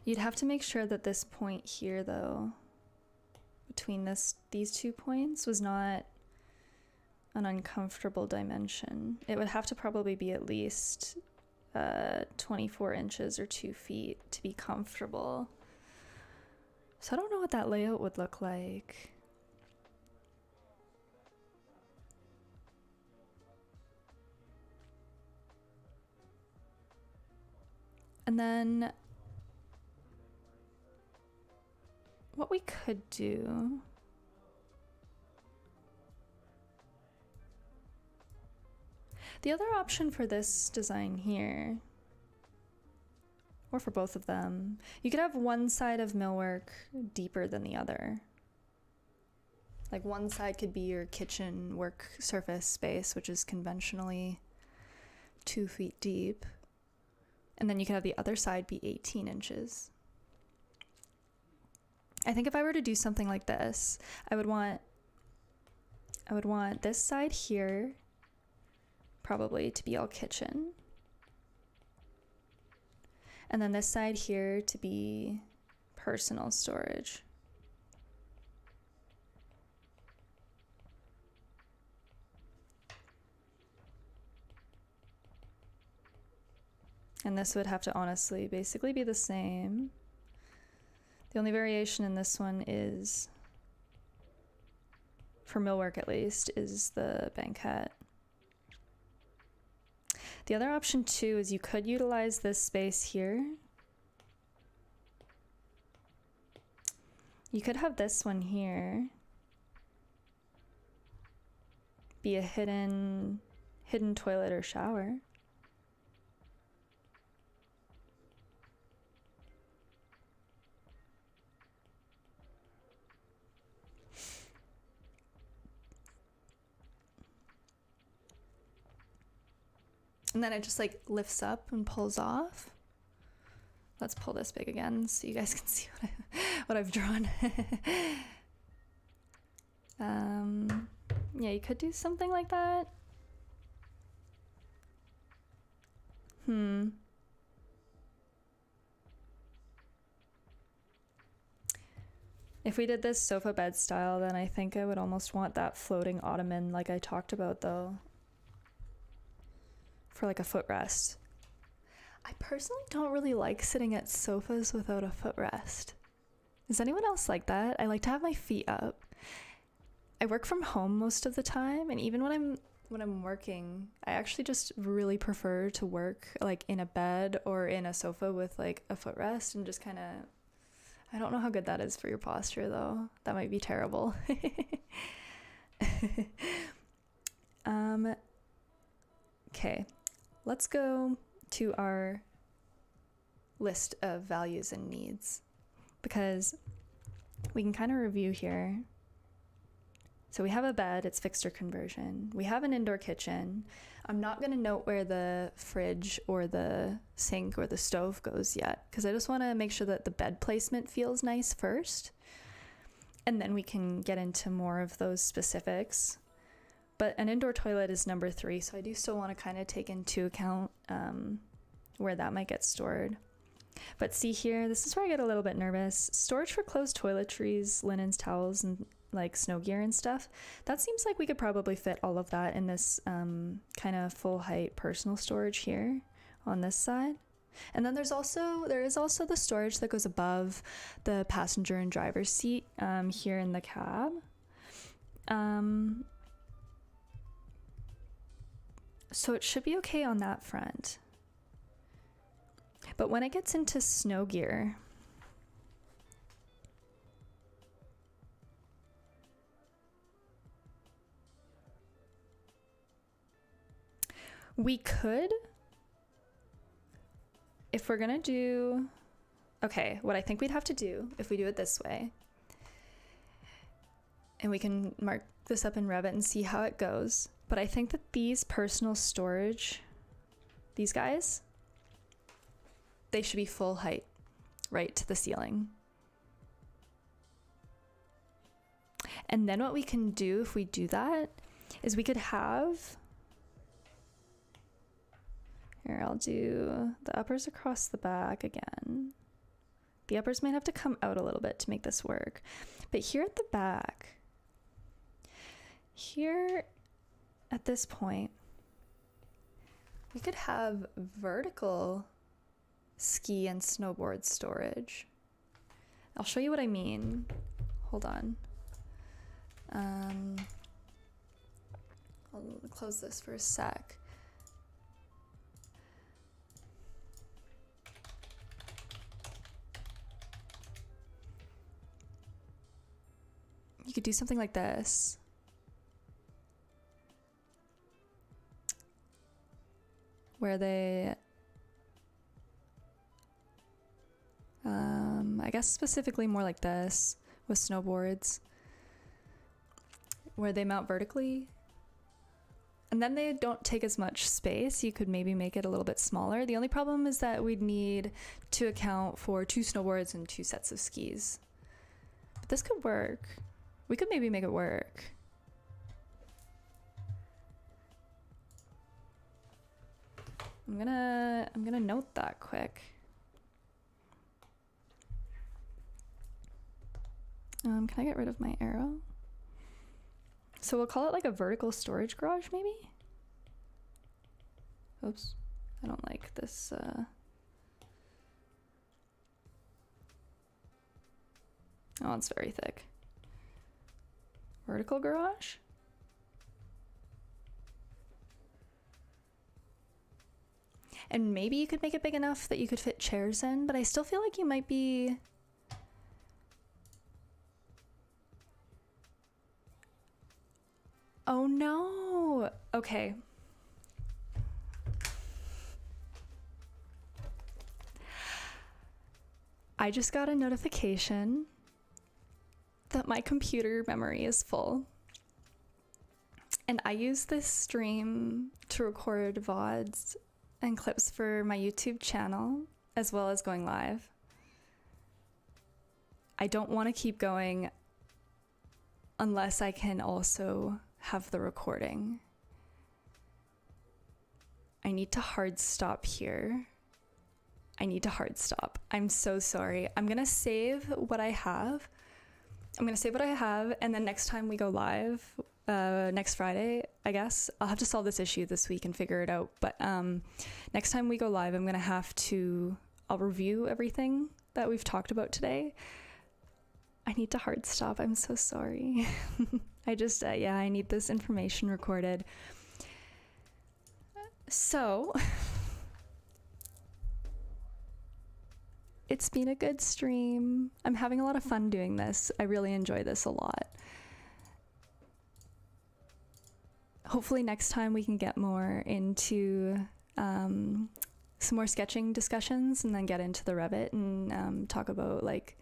You'd have to make sure that this point here, though, between these 2 points was not an uncomfortable dimension. It would have to probably be at least 24 inches or 2 feet to be comfortable. So I don't know what that layout would look like. And then what we could do, the other option for this design here, or for both of them, you could have one side of millwork deeper than the other. Like one side could be your kitchen work surface space, which is conventionally 2 feet deep. And then you could have the other side be 18 inches. I think if I were to do something like this, I would want this side here probably to be all kitchen. And then this side here to be personal storage. And this would have to honestly basically be the same. The only variation in this one is, for millwork at least, is the banquette. The other option too is you could utilize this space here. You could have this one here be a hidden toilet or shower. And then it just like lifts up and pulls off. Let's pull this big again so you guys can see what I've drawn. Yeah, you could do something like that. If we did this sofa bed style, then I think I would almost want that floating ottoman like I talked about though, for like a footrest. I personally don't really like sitting at sofas without a footrest. Is anyone else like that? I like to have my feet up. I work from home most of the time, and even when I'm working, I actually just really prefer to work like in a bed or in a sofa with like a footrest and just kind of, I don't know how good that is for your posture though. That might be terrible. Okay, let's go to our list of values and needs, because we can kind of review here. So we have a bed, it's fixture conversion. We have an indoor kitchen. I'm not going to note where the fridge or the sink or the stove goes yet, because I just want to make sure that the bed placement feels nice first. And then we can get into more of those specifics. But an indoor toilet is number 3, so I do still want to kind of take into account where that might get stored. But see here, this is where I get a little bit nervous. Storage for closed toiletries, linens, towels, and like snow gear and stuff. That seems like we could probably fit all of that in this kind of full height personal storage here on this side. And then there is also the storage that goes above the passenger and driver's seat here in the cab. So it should be okay on that front. But when it gets into snow gear, we could, if we're gonna do, okay, what I think we'd have to do if we do it this way, and we can mark this up in Revit and see how it goes, but I think that these personal storage, these guys, they should be full height, right to the ceiling. And then what we can do if we do that is we could have, here I'll do the uppers across the back again. The uppers might have to come out a little bit to make this work. But here at the back, here at this point, we could have vertical ski and snowboard storage. I'll show you what I mean. Hold on. I'll close this for a sec. You could do something like this. Where they, I guess specifically more like this with snowboards, where they mount vertically. And then they don't take as much space. You could maybe make it a little bit smaller. The only problem is that we'd need to account for 2 snowboards and 2 sets of skis. But this could work. We could maybe make it work. I'm gonna note that quick. Can I get rid of my arrow? So we'll call it like a vertical storage garage, maybe? Oops, I don't like this. Oh, it's very thick. Vertical garage? And maybe you could make it big enough that you could fit chairs in, but I still feel like you might be... Oh no! Okay. I just got a notification that my computer memory is full. And I use this stream to record VODs and clips for my YouTube channel, as well as going live. I don't want to keep going unless I can also have the recording. I need to hard stop here. I need to hard stop. I'm so sorry. I'm gonna save what I have. And then next time we go live, next Friday, I guess, I'll have to solve this issue this week and figure it out. But next time we go live, I'll review everything that we've talked about today. I need to hard stop. I'm so sorry. I need this information recorded. So, it's been a good stream. I'm having a lot of fun doing this. I really enjoy this a lot. Hopefully next time we can get more into some more sketching discussions and then get into the Revit and talk about, like,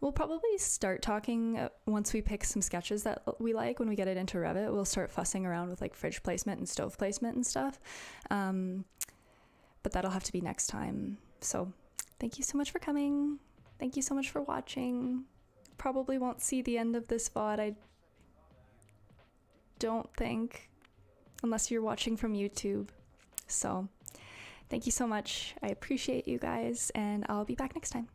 we'll probably start talking once we pick some sketches that we like. When we get it into Revit, we'll start fussing around with like fridge placement and stove placement and stuff. But that'll have to be next time. So thank you so much for coming. Thank you so much for watching. Probably won't see the end of this VOD, I don't think, unless you're watching from YouTube. So thank you so much. I appreciate you guys, and I'll be back next time.